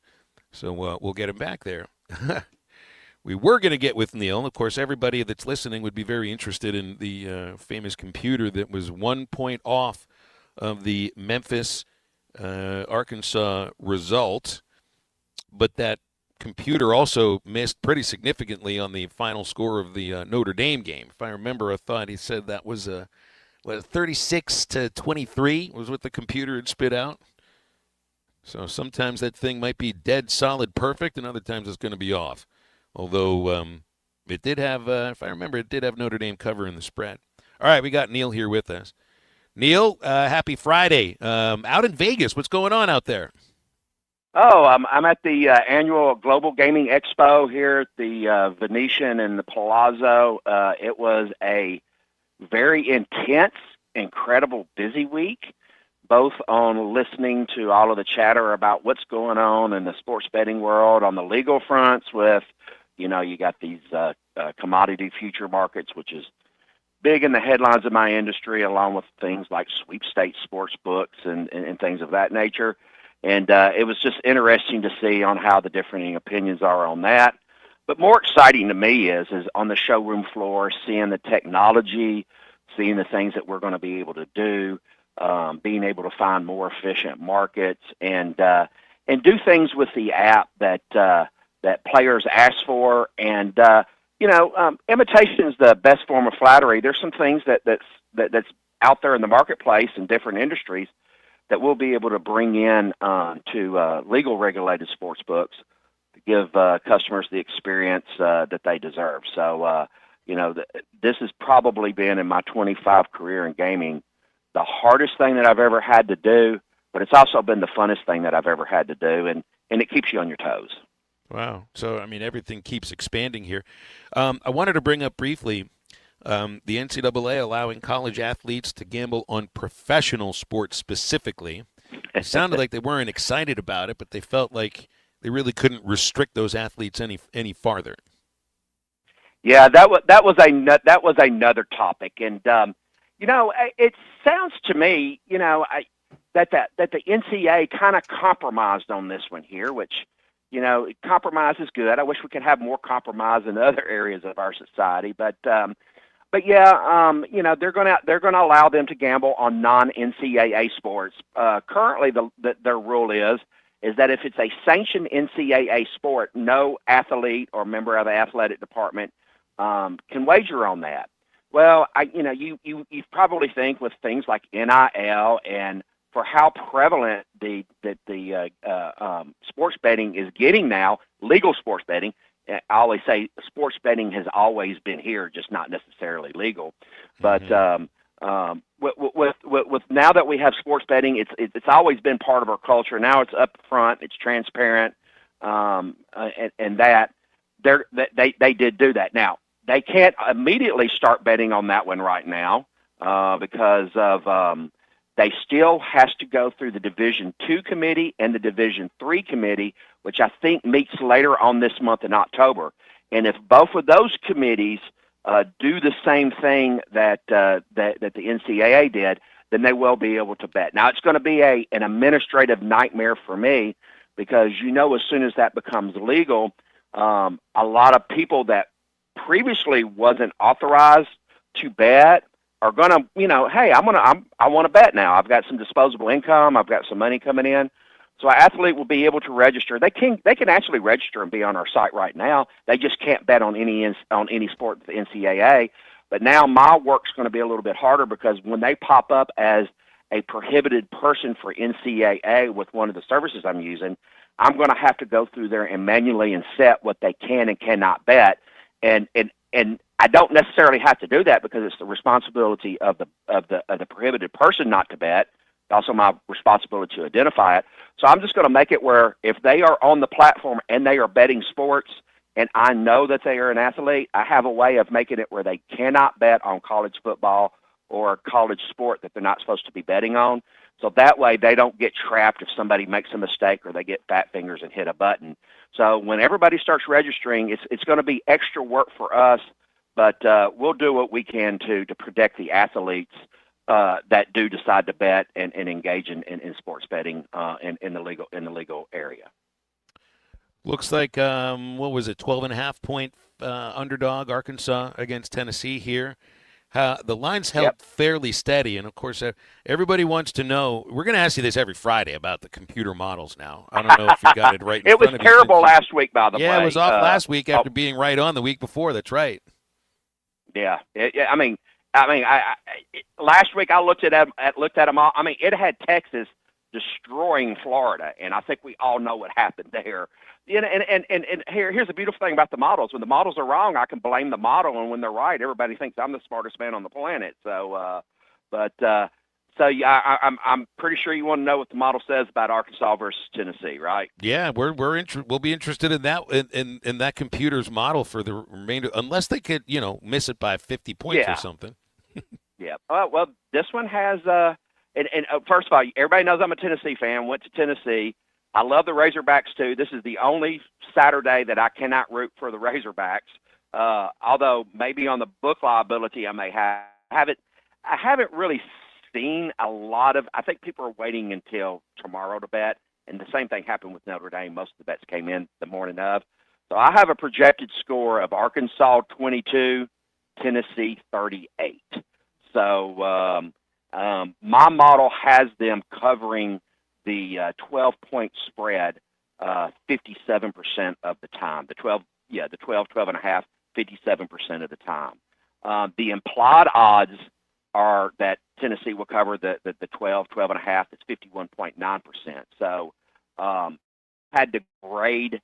So we'll get him back there. We were going to get with Neil. Of course, everybody that's listening would be very interested in the famous computer that was 1 point off of the Memphis, Arkansas result, but that computer also missed pretty significantly on the final score of the Notre Dame game. If I remember, I thought he said that was 36-23 was what the computer had spit out. So sometimes that thing might be dead solid perfect, and other times it's going to be off. Although it did have, if I remember, it did have Notre Dame cover in the spread. All right, we got Neil here with us. Neil, happy Friday. Out in Vegas, what's going on out there? Oh, I'm at the annual Global Gaming Expo here at the Venetian and the Palazzo. It was a very intense, incredible, busy week, both on listening to all of the chatter about what's going on in the sports betting world on the legal fronts with, you got these commodity future markets, which is big in the headlines of my industry, along with things like sweepstakes sports books and things of that nature. And it was just interesting to see on how the differing opinions are on that. But more exciting to me is on the showroom floor, seeing the technology, seeing the things that we're going to be able to do, being able to find more efficient markets, and do things with the app that players ask for. And imitation is the best form of flattery. There's some things that's out there in the marketplace in different industries that we'll be able to bring in to legal regulated sports books to give customers the experience that they deserve. So, this has probably been, in my 25 career in gaming, the hardest thing that I've ever had to do, but it's also been the funnest thing that I've ever had to do, and it keeps you on your toes. Wow. So, everything keeps expanding here. I wanted to bring up briefly the NCAA allowing college athletes to gamble on professional sports specifically. It sounded like they weren't excited about it, but they felt like they really couldn't restrict those athletes any farther. Yeah, that was another topic, and it sounds to me, that the NCAA kind of compromised on this one here, which compromise is good. I wish we could have more compromise in other areas of our society, but yeah, they're going to allow them to gamble on non-NCAA sports. Currently, their rule is that if it's a sanctioned NCAA sport, no athlete or member of the athletic department can wager on that. Well, you probably think with things like NIL and for how prevalent the sports betting is getting now, legal sports betting. I always say sports betting has always been here, just not necessarily legal. But with now that we have sports betting, it's always been part of our culture. Now it's up front, it's transparent, and that they did do that. Now they can't immediately start betting on that one right now because of they still has to go through the Division II committee and the Division III committee, which I think meets later on this month in October. And if both of those committees do the same thing that the NCAA did, then they will be able to bet. Now, it's going to be an administrative nightmare for me because, as soon as that becomes legal, a lot of people that previously wasn't authorized to bet are going to, hey, I want to bet now. I've got some disposable income. I've got some money coming in. So an athlete will be able to register. They can actually register and be on our site right now. They just can't bet on any sport with the NCAA. But now my work's going to be a little bit harder because when they pop up as a prohibited person for NCAA with one of the services I'm using, I'm going to have to go through there and manually and set what they can and cannot bet. And I don't necessarily have to do that because it's the responsibility of the prohibited person not to bet. It's also my responsibility to identify it. So I'm just going to make it where if they are on the platform and they are betting sports and I know that they are an athlete, I have a way of making it where they cannot bet on college football or college sport that they're not supposed to be betting on. So that way they don't get trapped if somebody makes a mistake or they get fat fingers and hit a button. So when everybody starts registering, it's going to be extra work for us, but we'll do what we can to protect the athletes that do decide to bet and engage in sports betting in the legal area. Looks like, what was it, 12.5-point underdog, Arkansas against Tennessee here. The line's held fairly steady, and, of course, everybody wants to know. We're going to ask you this every Friday about the computer models now. I don't know if you got it right in It was front of terrible last week, by the way. Yeah, it was off last week after being right on the week before. That's right. Yeah. I mean, last week I looked at them all. I mean, it had Texas destroying Florida, and I think we all know what happened there. And here's the beautiful thing about the models. When the models are wrong, I can blame the model, and when they're right, everybody thinks I'm the smartest man on the planet. So, I'm pretty sure you want to know what the model says about Arkansas versus Tennessee, right? Yeah, we'll be interested in that in that computer's model for the remainder, unless they could miss it by 50 points or something. Yeah. Well, this one has first of all, everybody knows I'm a Tennessee fan. Went to Tennessee. I love the Razorbacks, too. This is the only Saturday that I cannot root for the Razorbacks, although maybe on the book liability I may have it. I haven't really seen a lot of – I think people are waiting until tomorrow to bet, and the same thing happened with Notre Dame. Most of the bets came in the morning of. So I have a projected score of Arkansas 22, Tennessee 38. So my model has them covering the 12-point spread 57% of the time. The 12.5, 57% of the time. The implied odds are that Tennessee will cover the 12.5. That's 51.9%. So had to grade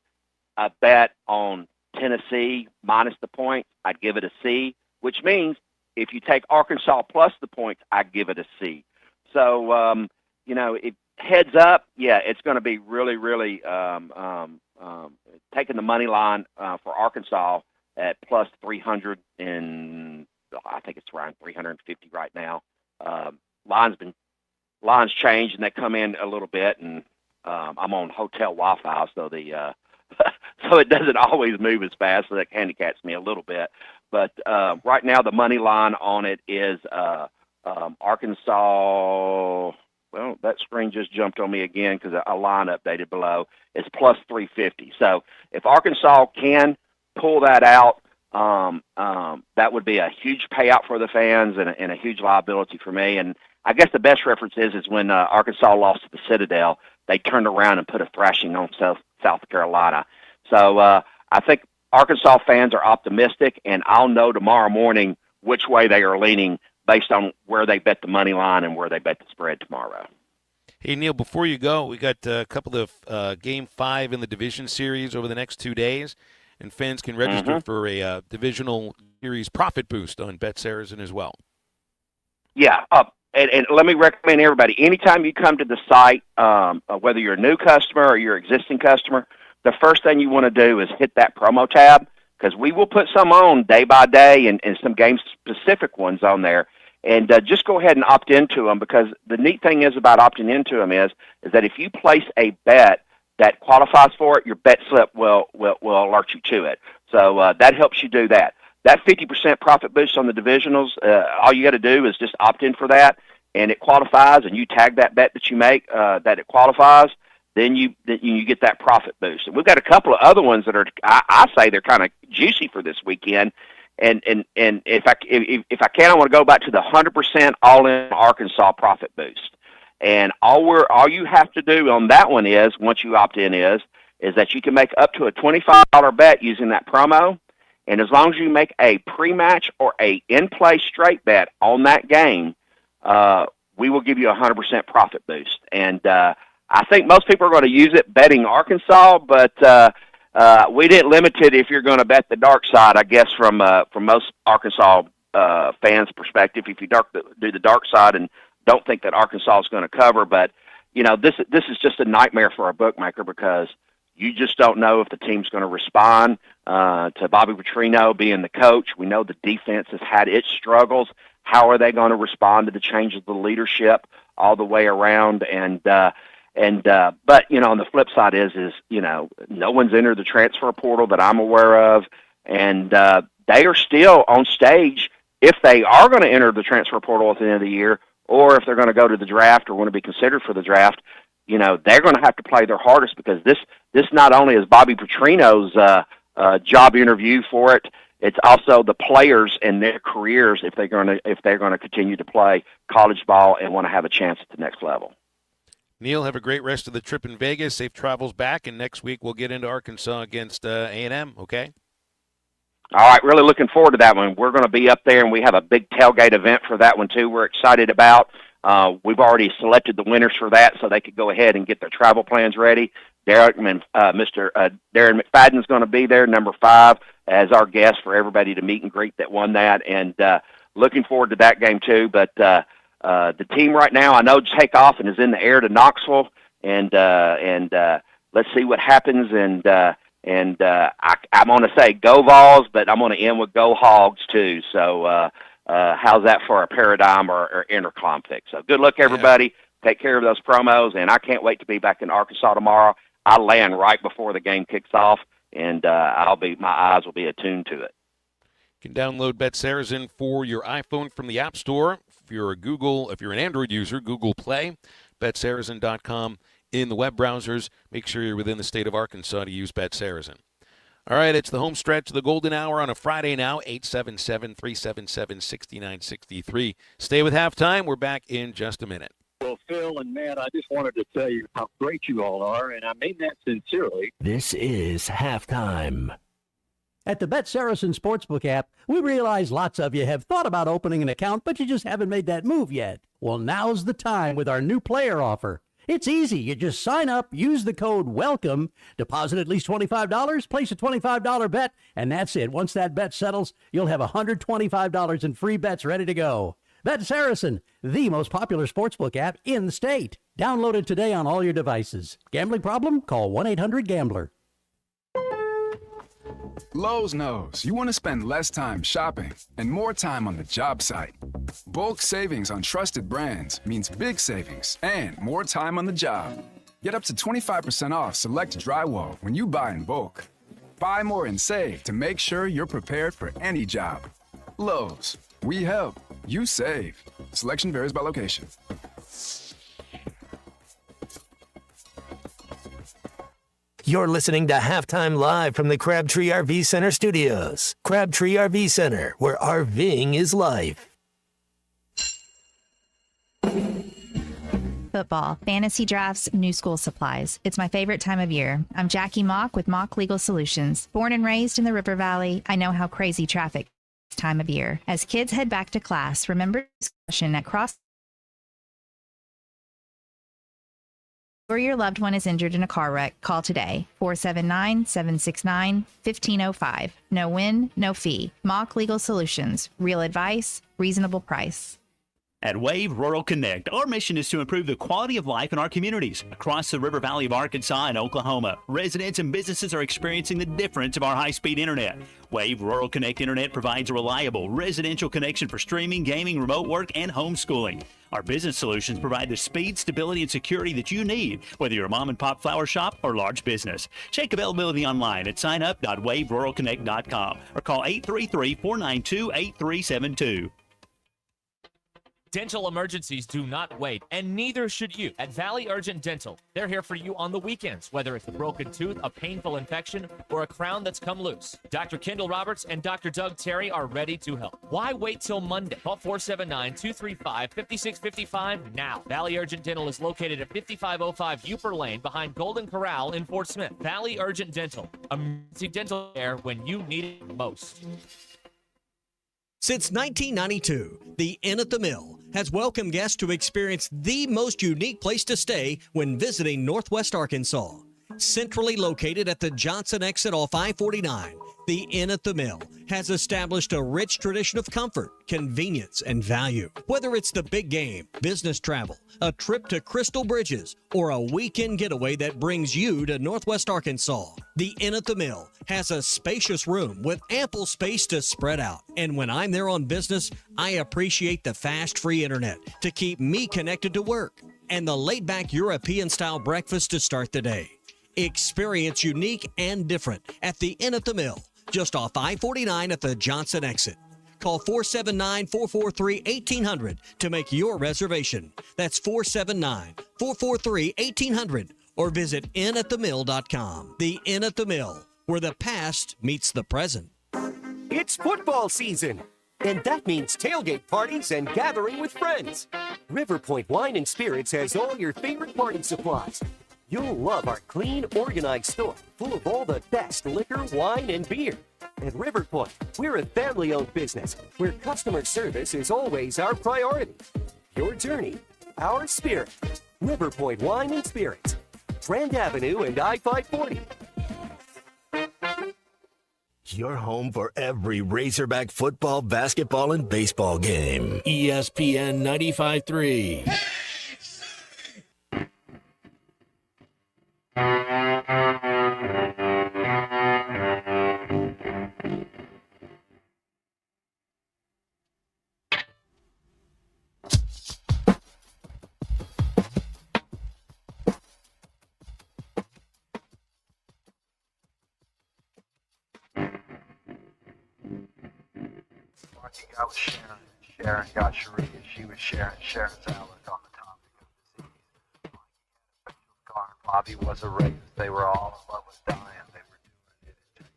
a bet on Tennessee minus the points, I'd give it a C, which means if you take Arkansas plus the points, I'd give it a C. So, heads up, it's going to be really, really taking the money line for Arkansas at plus 300, and I think it's around 350 right now. Lines change and they come in a little bit, and I'm on hotel Wi-Fi, so so it doesn't always move as fast, so that handicaps me a little bit. But right now the money line on it is Arkansas. Well, that screen just jumped on me again because a line updated below. It's plus 350. So if Arkansas can pull that out, that would be a huge payout for the fans and a huge liability for me. And I guess the best reference is when Arkansas lost to the Citadel, they turned around and put a thrashing on South Carolina. So I think Arkansas fans are optimistic, and I'll know tomorrow morning which way they are leaning based on where they bet the money line and where they bet the spread tomorrow. Hey, Neil, before you go, we got a couple of Game 5 in the Division Series over the next 2 days, and fans can register for a Divisional Series profit boost on Bet Saracen as well. Yeah, and let me recommend everybody, anytime you come to the site, whether you're a new customer or you're an existing customer, the first thing you want to do is hit that promo tab, because we will put some on day by day and some game-specific ones on there. And just go ahead and opt into them, because the neat thing is about opting into them is that if you place a bet that qualifies for it, your bet slip will alert you to it. So that helps you do that. That 50% profit boost on the divisionals, all you got to do is just opt in for that, and it qualifies, and you tag that bet that you make that it qualifies. Then you get that profit boost. And we've got a couple of other ones that are, I say they're kind of juicy for this weekend. And if I can, I want to go back to the 100% all-in Arkansas profit boost. And all you have to do on that one is, once you opt in, is that you can make up to a $25 bet using that promo. And as long as you make a pre-match or a in-play straight bet on that game, we will give you a 100% profit boost. And I think most people are going to use it betting Arkansas, but we didn't limit it if you're going to bet the dark side, I guess, from most Arkansas fans' perspective. If you do the dark side and don't think that Arkansas is going to cover, but this is just a nightmare for a bookmaker because you just don't know if the team's going to respond to Bobby Petrino being the coach. We know the defense has had its struggles. How are they going to respond to the change of the leadership all the way around? But on the flip side is no one's entered the transfer portal that I'm aware of, and they are still on stage if they are going to enter the transfer portal at the end of the year, or if they're going to go to the draft or want to be considered for the draft. They're going to have to play their hardest because this not only is Bobby Petrino's job interview for it, it's also the players and their careers if they're going to continue to play college ball and want to have a chance at the next level. Neil, have a great rest of the trip in Vegas. Safe travels back, and next week we'll get into Arkansas against A&M, okay? All right, really looking forward to that one. We're going to be up there, and we have a big tailgate event for that one, too, we're excited about. We've already selected the winners for that so they could go ahead and get their travel plans ready. Mr. Darren McFadden's going to be there, number 5, as our guest for everybody to meet and greet that won that, and looking forward to that game, too. But the team right now, I know takeoff and is in the air to Knoxville, and let's see what happens. And I'm going to say go Vols, but I'm going to end with go Hogs too. So how's that for a paradigm or intercom pick? So good luck, everybody. Yeah. Take care of those promos, and I can't wait to be back in Arkansas tomorrow. I land right before the game kicks off, and my eyes will be attuned to it. You can download BetSaracen for your iPhone from the App Store. If you're an Android user, Google Play, BetSaracen.com in the web browsers. Make sure you're within the state of Arkansas to use BetSaracen. All right, it's the home stretch of the Golden Hour on a Friday now, 877-377-6963. Stay with Halftime. We're back in just a minute. Well, Phil and Matt, I just wanted to tell you how great you all are, and I mean that sincerely. This is Halftime. At the BetSaracen Sportsbook app, we realize lots of you have thought about opening an account, but you just haven't made that move yet. Well, now's the time with our new player offer. It's easy. You just sign up, use the code WELCOME, deposit at least $25, place a $25 bet, and that's it. Once that bet settles, you'll have $125 in free bets ready to go. BetSaracen, the most popular sportsbook app in the state. Download it today on all your devices. Gambling problem? Call 1-800-GAMBLER. Lowe's knows you want to spend less time shopping and more time on the job site. Bulk savings on trusted brands means big savings and more time on the job. Get up to 25% off select drywall when you buy in bulk. Buy more and save to make sure you're prepared for any job. Lowe's, we help, you save. Selection varies by location. You're listening to Halftime Live from the Crabtree RV Center studios. Crabtree RV Center, where RVing is life. Football, fantasy drafts, new school supplies. It's my favorite time of year. I'm Jackie Mock with Mock Legal Solutions. Born and raised in the River Valley, I know how crazy traffic is this time of year. As kids head back to class, remember discussion at Cross or your loved one is injured in a car wreck, call today. 479-769-1505. No win, no fee. Mock Legal Solutions. Real advice, reasonable price. At Wave Rural Connect, our mission is to improve the quality of life in our communities. Across the River Valley of Arkansas and Oklahoma, residents and businesses are experiencing the difference of our high-speed internet. Wave Rural Connect Internet provides a reliable residential connection for streaming, gaming, remote work, and homeschooling. Our business solutions provide the speed, stability, and security that you need, whether you're a mom-and-pop flower shop or large business. Check availability online at signup.waveruralconnect.com or call 833-492-8372. Dental emergencies do not wait, and neither should you. At Valley Urgent Dental, they're here for you on the weekends, whether it's a broken tooth, a painful infection, or a crown that's come loose. Dr. Kendall Roberts and Dr. Doug Terry are ready to help. Why wait till Monday? Call 479-235-5655 now. Valley Urgent Dental is located at 5505 Uper Lane behind Golden Corral in Fort Smith. Valley Urgent Dental, emergency dental care when you need it most. Since 1992, the Inn at the Mill has welcomed guests to experience the most unique place to stay when visiting Northwest Arkansas. Centrally located at the Johnson exit off I-49, the Inn at the Mill has established a rich tradition of comfort, convenience, and value. Whether it's the big game, business travel, a trip to Crystal Bridges, or a weekend getaway that brings you to Northwest Arkansas, the Inn at the Mill has a spacious room with ample space to spread out. And when I'm there on business, I appreciate the fast, free internet to keep me connected to work and the laid-back European-style breakfast to start the day. Experience unique and different at the Inn at the Mill, just off I-49 at the Johnson exit. Call 479-443-1800 to make your reservation. That's 479-443-1800 or visit innatthemill.com. The Inn at the Mill, where the past meets the present. It's football season, and that means tailgate parties and gathering with friends. River Point Wine and Spirits has all your favorite party supplies. You'll love our clean, organized store full of all the best liquor, wine, and beer. At River Point, we're a family-owned business where customer service is always our priority. Your journey, our spirit. River Point Wine and Spirits, Grand Avenue and I-540. Your home for every Razorback football, basketball, and baseball game. ESPN 95.3. I was Sharon got Sharia. She was Sharon's outlook on the topic of disease. Bobby was a rapist. They were all in love with dying. They were doing it in Texas.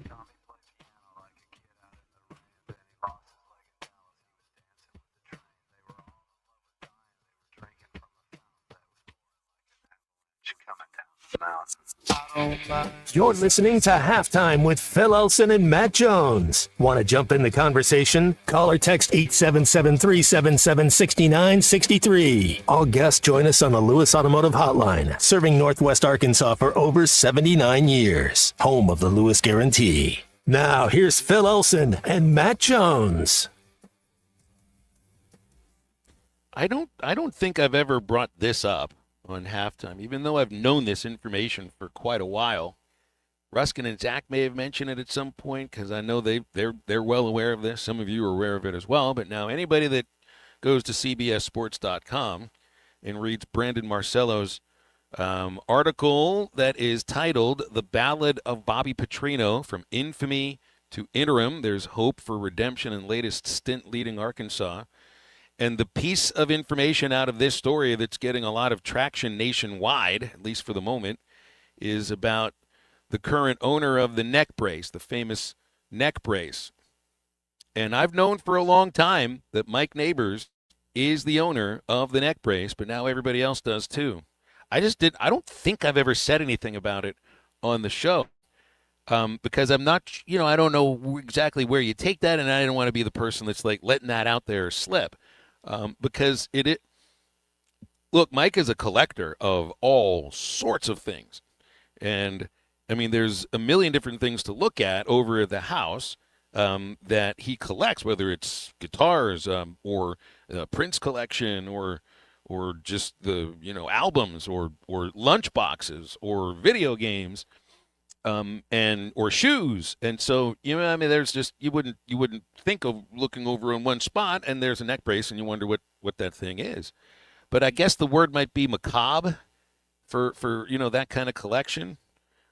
Tommy played piano like a kid out in the ramp, and he lost his leg in Dallas. He was dancing with the train. They were all in love with dying. They were drinking from a fountain that was pouring like an avalanche coming down the mountain. You're listening to Halftime with Phil Elson and Matt Jones. Want to jump in the conversation? Call or text 877-377-6963. All guests join us on the Lewis Automotive Hotline, serving Northwest Arkansas for over 79 years. Home of the Lewis Guarantee. Now, here's Phil Elson and Matt Jones. I don't think I've ever brought this up on Halftime, even though I've known this information for quite a while. Ruskin and Zach may have mentioned it at some point because I know they're well aware of this. Some of you are aware of it as well. But now anybody that goes to CBSSports.com and reads Brandon Marcello's article that is titled "The Ballad of Bobby Petrino: From Infamy to Interim, There's Hope for Redemption and Latest Stint Leading Arkansas." And the piece of information out of this story that's getting a lot of traction nationwide, at least for the moment, is about the current owner of the neck brace, the famous neck brace. And I've known for a long time that Mike Neighbors is the owner of the neck brace, but now everybody else does too. I don't think I've ever said anything about it on the show because I'm not, I don't know exactly where you take that, and I don't want to be the person that's like letting that out there slip. Because look, Mike is a collector of all sorts of things. And, I mean, there's a million different things to look at over at the house that he collects, whether it's guitars or Prince collection or just the, albums or lunch boxes or video games or shoes. And so, there's just, you wouldn't think of looking over in one spot and there's a neck brace and you wonder what that thing is. But I guess the word might be macabre for that kind of collection,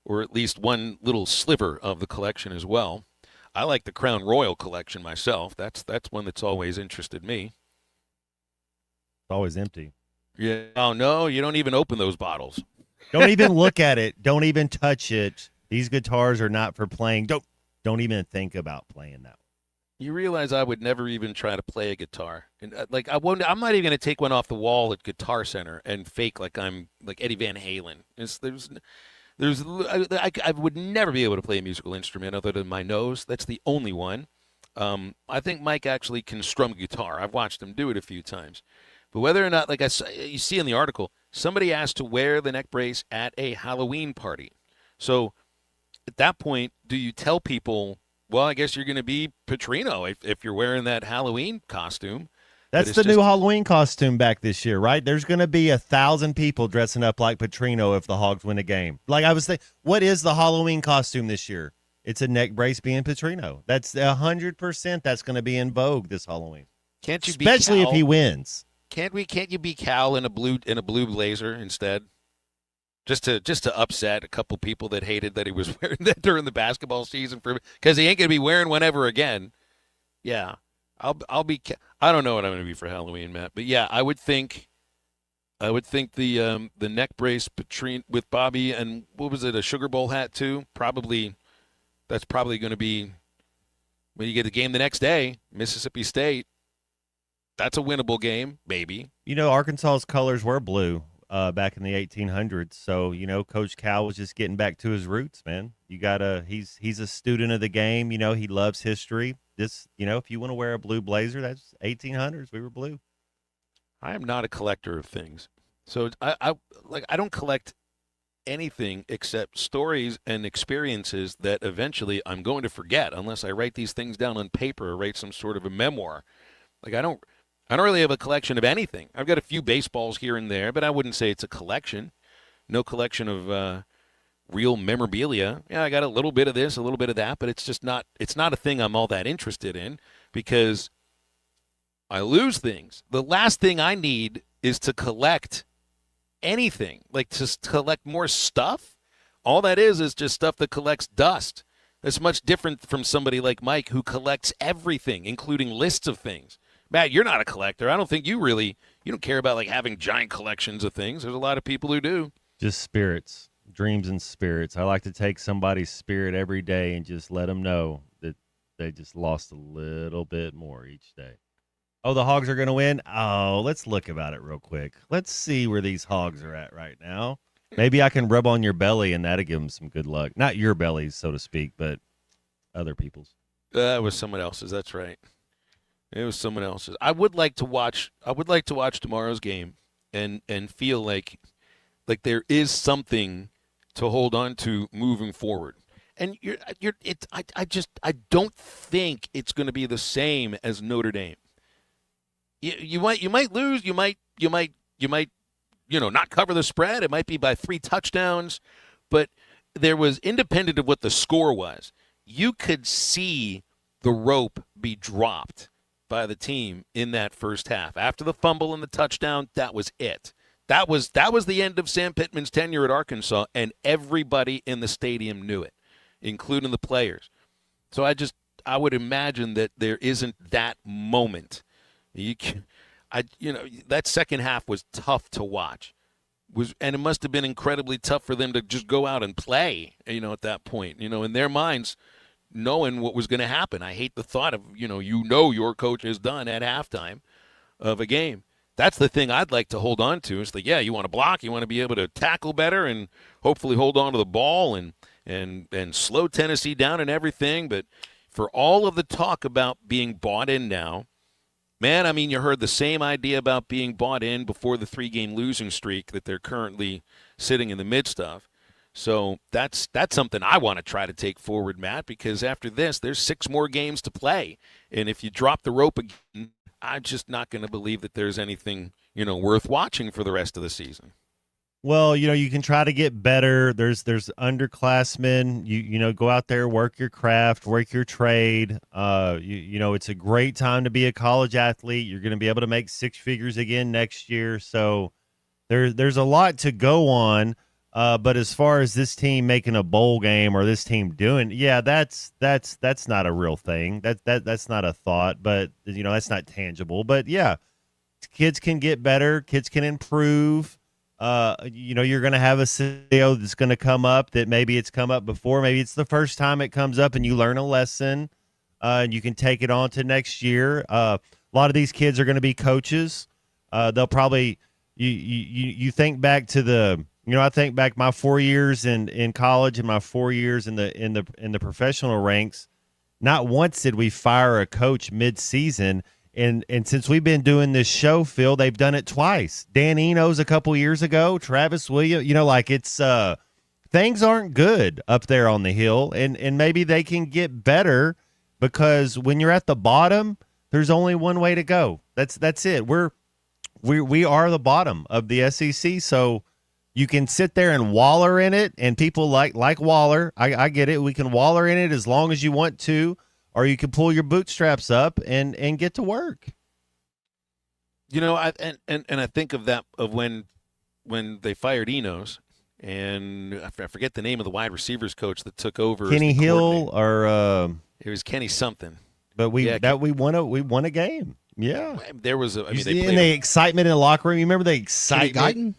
or at least one little sliver of the collection as well. I like the Crown Royal collection myself. That's one that's always interested me. It's always empty. Yeah. Oh, no, you don't even open those bottles. Don't even look at it. Don't even touch it. These guitars are not for playing. Don't even think about playing that. You realize I would never even try to play a guitar. And I'm not even going to take one off the wall at Guitar Center and fake like I'm like Eddie Van Halen. I would never be able to play a musical instrument other than my nose. That's the only one. I think Mike actually can strum guitar. I've watched him do it a few times. But whether or not, like you see in the article, somebody asked to wear the neck brace at a Halloween party. So at that point, do you tell people, well, I guess you're going to be Petrino if you're wearing that Halloween costume? That's the new Halloween costume back this year, right? There's going to be 1,000 people dressing up like Petrino if the Hogs win a game. Like I was thinking, what is the Halloween costume this year? It's a neck brace being Petrino. That's 100%. That's going to be in vogue this Halloween. Can't you be especially Cal? If he wins? Can't you be Cal in a blue blazer instead? Just to upset a couple people that hated that he was wearing that during the basketball season because he ain't going to be wearing one ever again. Yeah. I'll be. I don't know what I'm going to be for Halloween, Matt. But yeah, I would think the neck brace with Bobby and what was it, a Sugar Bowl hat too? That's probably going to be when you get the game the next day, Mississippi State. That's a winnable game, baby. You know, Arkansas's colors were blue back in the 1800s. So Coach Cal was just getting back to his roots, man. He's a student of the game. He loves history. If you want to wear a blue blazer, that's 1800s. We were blue. I am not a collector of things. So I don't collect anything except stories and experiences that eventually I'm going to forget unless I write these things down on paper or write some sort of a memoir. Like I don't really have a collection of anything. I've got a few baseballs here and there, but I wouldn't say it's a collection. No collection of real memorabilia. Yeah, I got a little bit of this, a little bit of that, but it's not a thing I'm all that interested in because I lose things. The last thing I need is to collect anything, like to collect more stuff. All that is just stuff that collects dust. That's much different from somebody like Mike who collects everything, including lists of things. Matt, you're not a collector. I don't think you don't care about like having giant collections of things. There's a lot of people who do. Just spirits. Dreams and spirits. I like to take somebody's spirit every day and just let them know that they just lost a little bit more each day. Oh, the Hogs are going to win? Oh, let's look about it real quick. Let's see where these Hogs are at right now. Maybe I can rub on your belly and that'll give them some good luck. Not your bellies, so to speak, but other people's. That was someone else's. That's right. It was someone else's. I would like to watch tomorrow's game and feel like there is something to hold on to moving forward. And I don't think it's going to be the same as Notre Dame. You might lose, you might not cover the spread. It might be by 3 touchdowns, but there was, independent of what the score was, you could see the rope be dropped by the team in that first half. After the fumble and the touchdown, that was it. That was the end of Sam Pittman's tenure at Arkansas, and everybody in the stadium knew it, including the players. So I would imagine that there isn't that moment. That second half was tough to watch. And it must have been incredibly tough for them to just go out and play, at that point, in their minds, knowing what was going to happen. I hate the thought of, your coach is done at halftime of a game. That's the thing I'd like to hold on to. It's like, yeah, you want to block, you want to be able to tackle better and hopefully hold on to the ball and slow Tennessee down and everything. But for all of the talk about being bought in now, man, I mean, you heard the same idea about being bought in before the 3-game losing streak that they're currently sitting in the midst of. So that's something I want to try to take forward, Matt, because after this, there's 6 more games to play. And if you drop the rope again, I'm just not going to believe that there's anything, worth watching for the rest of the season. Well, you can try to get better. There's underclassmen. You go out there, work your craft, work your trade. It's a great time to be a college athlete. You're going to be able to make 6 figures again next year. So there's a lot to go on. But as far as this team making a bowl game or this team doing, yeah, that's not a real thing. That's not a thought, but that's not tangible. But yeah, kids can get better. Kids can improve. You're going to have a scenario that's going to come up that maybe it's come up before. Maybe it's the first time it comes up and you learn a lesson and you can take it on to next year. A lot of these kids are going to be coaches. They'll probably, you think back to I think back my 4 years in college and my 4 years in the professional ranks. Not once did we fire a coach mid-season. And since we've been doing this show, Phil, they've done it twice. Dan Enos a couple years ago, Travis Williams, it's things aren't good up there on the hill, and maybe they can get better, because when you're at the bottom, there's only one way to go. That's it. We are the bottom of the SEC, so you can sit there and waller in it, and people like Waller. I get it. We can waller in it as long as you want to. Or you can pull your bootstraps up and get to work. I think of that of when they fired Enos, and I forget the name of the wide receivers coach that took over. Kenny Hill or it was Kenny something. But we won a game. Yeah, there was the excitement in the locker room. You remember the excitement?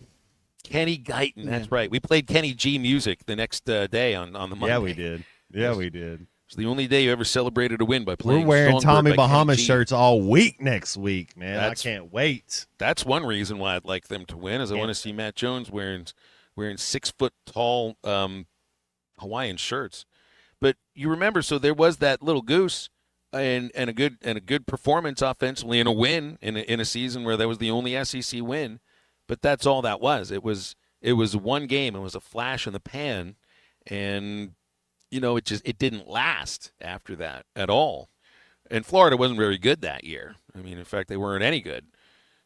Kenny Guyton. That's right. We played Kenny G music the next day on the Monday. Yeah, we did. We did. It's the only day you ever celebrated a win by playing. We're wearing Songbird Tommy by Bahama Kenny G. shirts all week next week, man. I can't wait. That's one reason why I'd like them to win, is I want to see Matt Jones wearing 6-foot-tall Hawaiian shirts. But you remember, so there was that little goose and a good performance offensively and a win in a season where that was the only SEC win. But that's all that was. It was one game. It was a flash in the pan, and it didn't last after that at all. And Florida wasn't very good that year. I mean, in fact, they weren't any good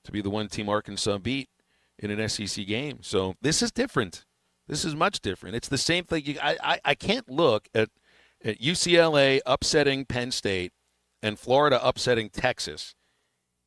to be the one team Arkansas beat in an SEC game. So this is different. This is much different. It's the same thing. I can't look at UCLA upsetting Penn State and Florida upsetting Texas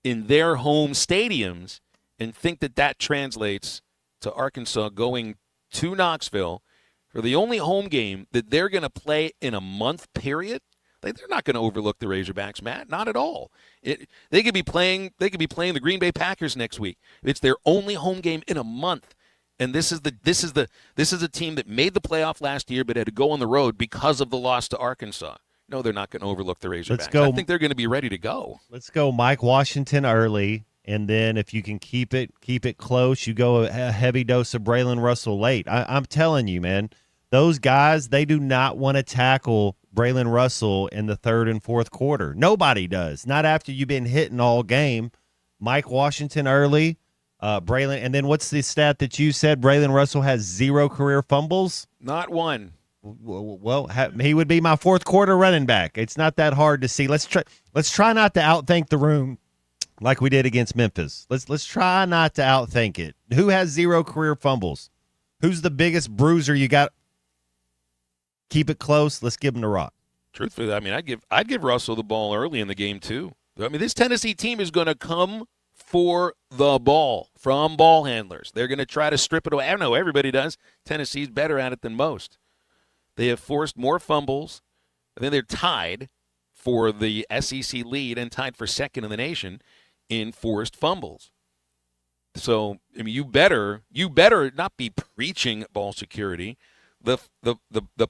in their home stadiums and think that translates to Arkansas going to Knoxville for the only home game that they're going to play in a month period. They're not going to overlook the Razorbacks, Matt. Not at all. They could be playing the Green Bay Packers next week. It's their only home game in a month, and this is a team that made the playoff last year but had to go on the road because of the loss to Arkansas. No, they're not going to overlook the Razorbacks. Let's go. I think they're going to be ready to go. Let's go, Mike Washington early. And then if you can keep it close, you go a heavy dose of Braylon Russell late. I'm telling you, man, those guys, they do not want to tackle Braylon Russell in the third and fourth quarter. Nobody does. Not after you've been hitting all game. Mike Washington early, Braylon. And then what's the stat that you said? Braylon Russell has 0 career fumbles? Not one. Well, he would be my fourth quarter running back. It's not that hard to see. Let's try not to outthink the room like we did against Memphis. Let's try not to outthink it. Who has 0 career fumbles? Who's the biggest bruiser you got? Keep it close. Let's give him the rock. Truthfully, I mean, I'd give Russell the ball early in the game too. I mean, this Tennessee team is going to come for the ball from ball handlers. They're going to try to strip it away. I don't know. Everybody does. Tennessee's better at it than most. They have forced more fumbles. I think they're tied for the SEC lead and tied for second in the nation in forced fumbles. So, I mean, you better not be preaching ball security. The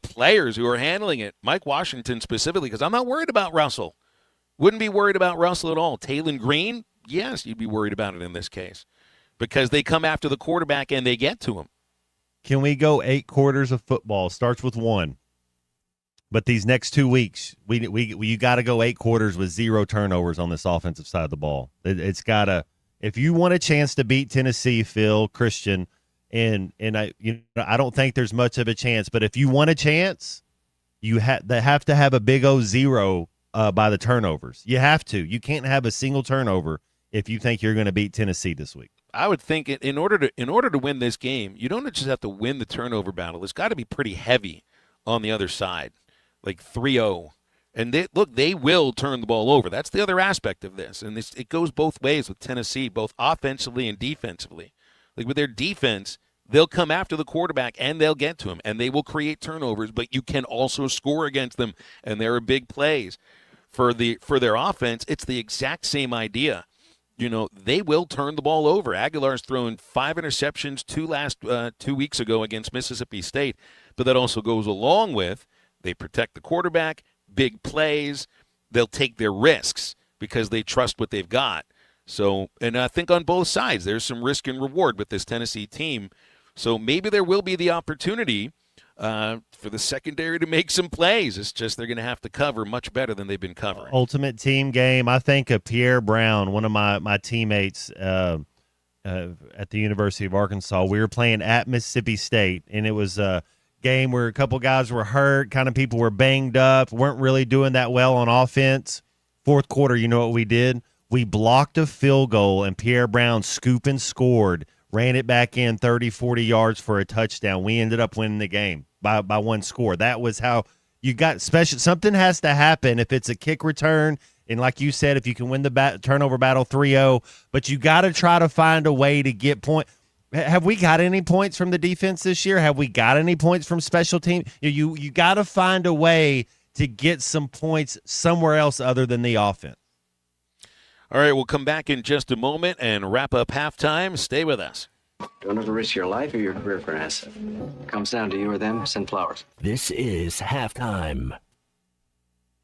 players who are handling it, Mike Washington specifically, because I'm not worried about Russell. Wouldn't be worried about Russell at all. Taylon Green, yes, you'd be worried about it in this case because they come after the quarterback and they get to him. Can we go 8 quarters of football? Starts with 1. But these next 2 weeks, you got to go 8 quarters with 0 turnovers on this offensive side of the ball. It's got to. If you want a chance to beat Tennessee, Phil, Christian, and I don't think there's much of a chance. But if you want a chance, they have to have a big O 0 by the turnovers. You have to. You can't have a single turnover if you think you're going to beat Tennessee this week. I would think in order to win this game, you don't just have to win the turnover battle. It's got to be pretty heavy on the other side, like 3-0. And they will turn the ball over. That's the other aspect of this. And it goes both ways with Tennessee, both offensively and defensively. Like with their defense, they'll come after the quarterback and they'll get to him, and they will create turnovers, but you can also score against them, and there are big plays. For their offense, it's the exact same idea. They will turn the ball over. Aguilar's thrown 5 interceptions 2 weeks ago against Mississippi State, but that also goes along with they protect the quarterback, big plays. They'll take their risks because they trust what they've got. So, and I think on both sides, there's some risk and reward with this Tennessee team. So maybe there will be the opportunity for the secondary to make some plays. It's just they're going to have to cover much better than they've been covering. Ultimate team game. I think of Pierre Brown, one of my teammates at the University of Arkansas. We were playing at Mississippi State, and it was a game where a couple guys were hurt, kind of people were banged up, weren't really doing that well on offense. Fourth quarter, you know what we did? We blocked a field goal, and Pierre Brown scooped and scored, ran it back in 30, 40 yards for a touchdown. We ended up winning the game by one score. That was how you got special. Something has to happen if it's a kick return, and like you said, if you can win the turnover battle 3-0, but you got to try to find a way to get points. Have we got any points from the defense this year? Have we got any points from special team? You got to find a way to get some points somewhere else other than the offense. All right, we'll come back in just a moment and wrap up halftime. Stay with us. Don't ever risk your life or your career for an asset. Comes down to you or them, send flowers. This is halftime.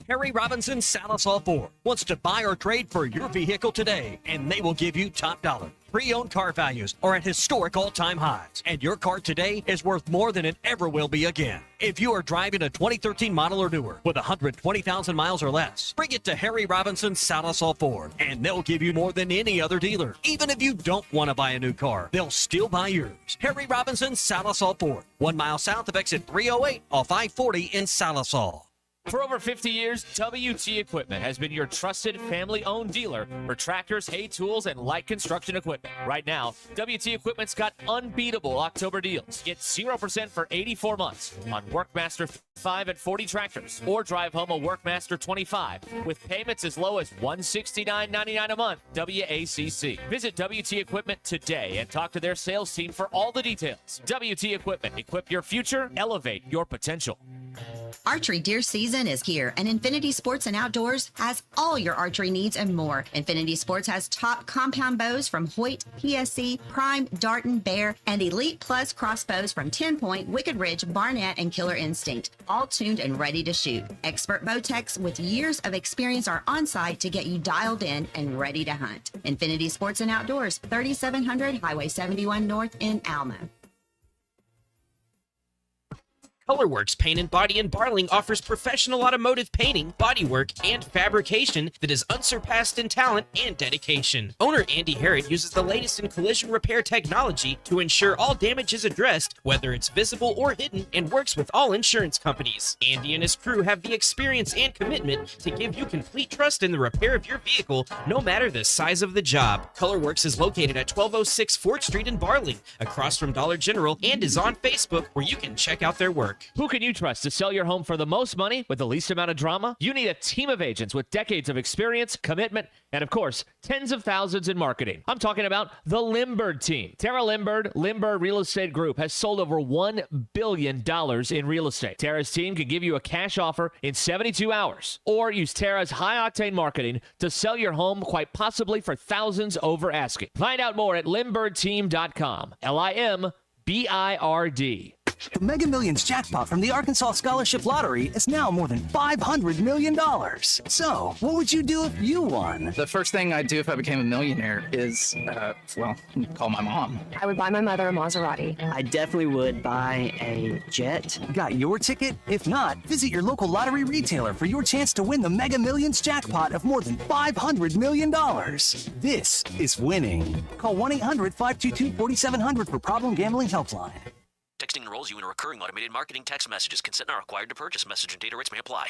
Harry Robinson Salisol Ford wants to buy or trade for your vehicle today, and they will give you top dollar. Pre-owned car values are at historic all-time highs, and your car today is worth more than it ever will be again. If you are driving a 2013 model or newer with 120,000 miles or less, bring it to Harry Robinson Salisol Ford, and they'll give you more than any other dealer. Even if you don't want to buy a new car, they'll still buy yours. Harry Robinson Salisol Ford, 1 mile south of exit 308 off I-40 in Salisol. For over 50 years, WT Equipment has been your trusted family-owned dealer for tractors, hay tools, and light construction equipment. Right now, WT Equipment's got unbeatable October deals. Get 0% for 84 months on Workmaster 5 and 40 tractors, or drive home a Workmaster 25 with payments as low as $169.99 a month. WACC. Visit WT Equipment today and talk to their sales team for all the details. WT Equipment. Equip your future. Elevate your potential. Archery deer season is here, and Infinity Sports and Outdoors has all your archery needs and more. Infinity Sports has top compound bows from Hoyt, PSC, Prime, Darton, Bear, and Elite Plus crossbows from 10 Point, Wicked Ridge, Barnett, and Killer Instinct, all tuned and ready to shoot. Expert bow techs with years of experience are on site to get you dialed in and ready to hunt. Infinity Sports and Outdoors, 3700 Highway 71 North in Alma. Colorworks Paint and Body in Barling offers professional automotive painting, bodywork, and fabrication that is unsurpassed in talent and dedication. Owner Andy Harrod uses the latest in collision repair technology to ensure all damage is addressed, whether it's visible or hidden, and works with all insurance companies. Andy and his crew have the experience and commitment to give you complete trust in the repair of your vehicle, no matter the size of the job. Colorworks is located at 1206 4th Street in Barling, across from Dollar General, and is on Facebook, where you can check out their work. Who can you trust to sell your home for the most money with the least amount of drama? You need a team of agents with decades of experience, commitment, and of course, tens of thousands in marketing. I'm talking about the Limbird team. Tara Limbird Real Estate Group has sold over $1 billion in real estate. Tara's team can give you a cash offer in 72 hours, or use Tara's high-octane marketing to sell your home, quite possibly for thousands over asking. Find out more at limbirdteam.com. LIMBIRD. The Mega Millions jackpot from the Arkansas Scholarship Lottery is now more than $500 million. So, what would you do if you won? The first thing I'd do if I became a millionaire is, call my mom. I would buy my mother a Maserati. I definitely would buy a jet. Got your ticket? If not, visit your local lottery retailer for your chance to win the Mega Millions jackpot of more than $500 million. This is winning. Call 1-800-522-4700 for Problem Gambling Helpline. Texting enrolls you in a recurring automated marketing text messages. Consent not required to purchase. Message and data rates may apply.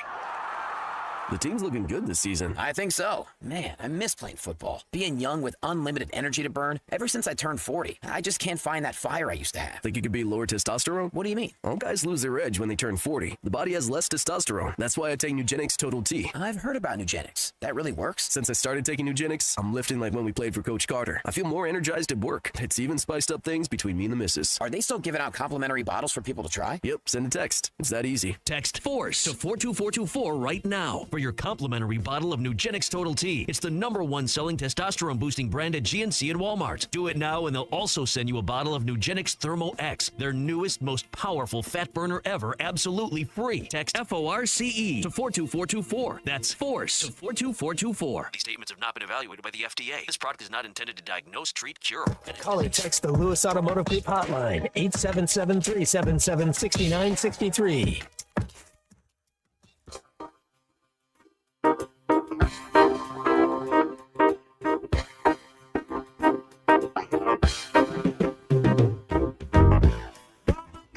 The team's looking good this season. I think so. Man, I miss playing football. Being young with unlimited energy to burn. Ever since I turned 40, I just can't find that fire I used to have. Think it could be lower testosterone? What do you mean? All guys lose their edge when they turn 40. The body has less testosterone. That's why I take Nugenix Total T. I've heard about Nugenix. That really works? Since I started taking Nugenix, I'm lifting like when we played for Coach Carter. I feel more energized at work. It's even spiced up things between me and the missus. Are they still giving out complimentary bottles for people to try? Yep, send a text. It's that easy. Text FORCE to 42424 right now. for your complimentary bottle of Nugenix Total T. It's the #1 selling testosterone-boosting brand at GNC and Walmart. Do it now, and they'll also send you a bottle of Nugenix Thermo X, their newest, most powerful fat burner ever, absolutely free. Text FORCE to 42424. That's FORCE to 42424. These statements have not been evaluated by the FDA. This product is not intended to diagnose, treat, cure. Call or text the Lewis Automotive Group hotline, 877-377-6963.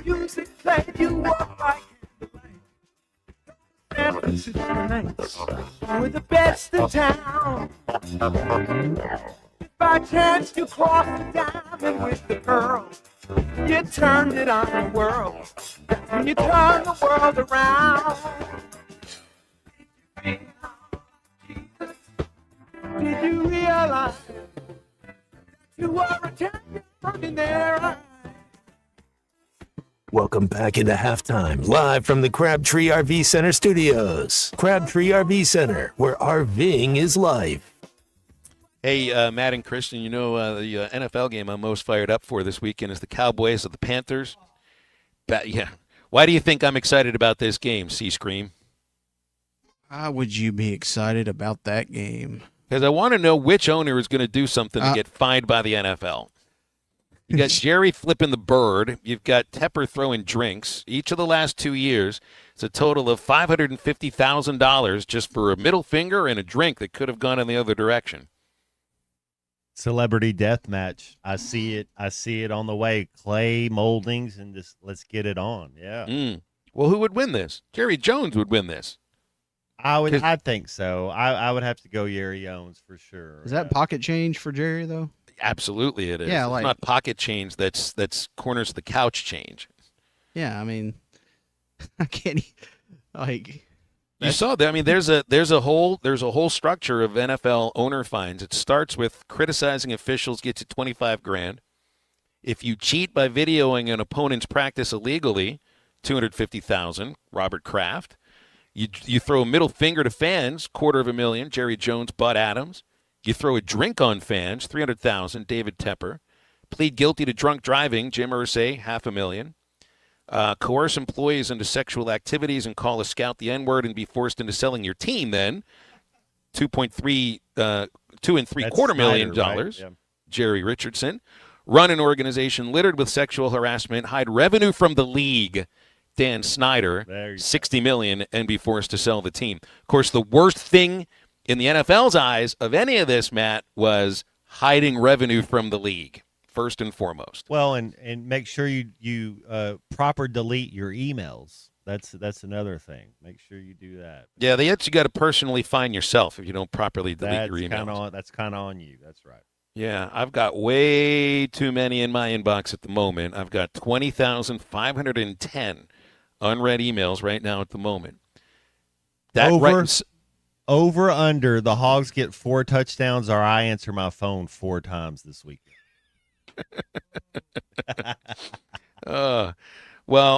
Music played, you walk like we're the best in town. If by chance you cross the diamond with the girl, you turned it on the world. That's when you turn the world around. Did you realize you are a champion in their eyes? Welcome back into halftime, live from the Crabtree RV Center studios. Crabtree RV Center, where RVing is life. Hey, Matt and Christian, you know the NFL game I'm most fired up for this weekend is the Cowboys of the Panthers. Yeah. Why do you think I'm excited about this game, C-Scream? Why would you be excited about that game? Because I want to know which owner is going to do something to get fined by the NFL. You got Jerry flipping the bird. You've got Tepper throwing drinks. Each of the last 2 years, it's a total of $550,000 just for a middle finger and a drink that could have gone in the other direction. Celebrity death match. I see it on the way. Clay moldings and just let's get it on. Yeah. Well, who would win this? Jerry Jones would win this. I think so. I would have to go Jerry Jones for sure. Is that pocket change for Jerry though? Absolutely, it is. Yeah, it's not pocket change. That's corners of the couch change. Yeah, I mean, I can't like. You saw that. I mean, there's a whole structure of NFL owner fines. It starts with criticizing officials gets you $25,000. If you cheat by videoing an opponent's practice illegally, $250,000. Robert Kraft. You throw a middle finger to fans, $250,000. Jerry Jones, Bud Adams. You throw a drink on fans, $300,000. David Tepper. Plead guilty to drunk driving, Jim Irsay, $500,000. Coerce employees into sexual activities and call a scout the N-word and be forced into selling your team. Then, $2.75 million. Right? Yeah. Jerry Richardson. Run an organization littered with sexual harassment. Hide revenue from the league. Dan Snyder, $60 million, and be forced to sell the team. Of course, the worst thing in the NFL's eyes of any of this, Matt, was hiding revenue from the league, first and foremost. Well, and make sure you proper delete your emails. That's another thing. Make sure you do that. Yeah, you got to personally fine yourself if you don't properly delete your emails. That's kind of on you. That's right. Yeah, I've got way too many in my inbox at the moment. I've got 20,510 unread emails right now at the moment. Over under, the Hogs get 4 touchdowns, or I answer my phone 4 times this weekend. Well,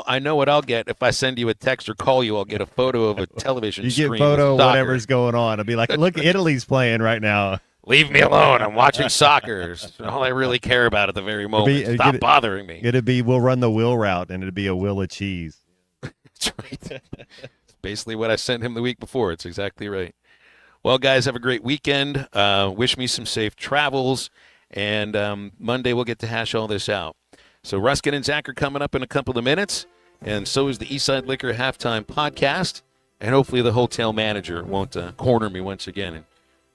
I know what I'll get. If I send you a text or call you, I'll get a photo of a television screen. You get a photo of whatever's going on. I'll be like, look, Italy's playing right now. Leave me alone. I'm watching soccer. It's all I really care about at the very moment. Stop bothering me. We'll run the wheel route, and it'll be a wheel of cheese. That's right. It's basically what I sent him the week before. It's exactly right. Well, guys, have a great weekend. Wish me some safe travels. And Monday we'll get to hash all this out. So Ruskin and Zach are coming up in a couple of minutes. And so is the Eastside Liquor Halftime Podcast. And hopefully the hotel manager won't corner me once again and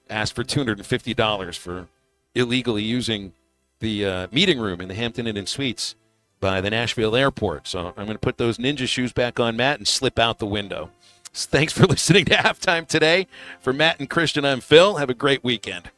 ask for $250 for illegally using the meeting room in the Hampton Inn and Suites by the Nashville airport. So I'm going to put those ninja shoes back on Matt and slip out the window. Thanks for listening to Halftime today. For Matt and Christian, I'm Phil. Have a great weekend.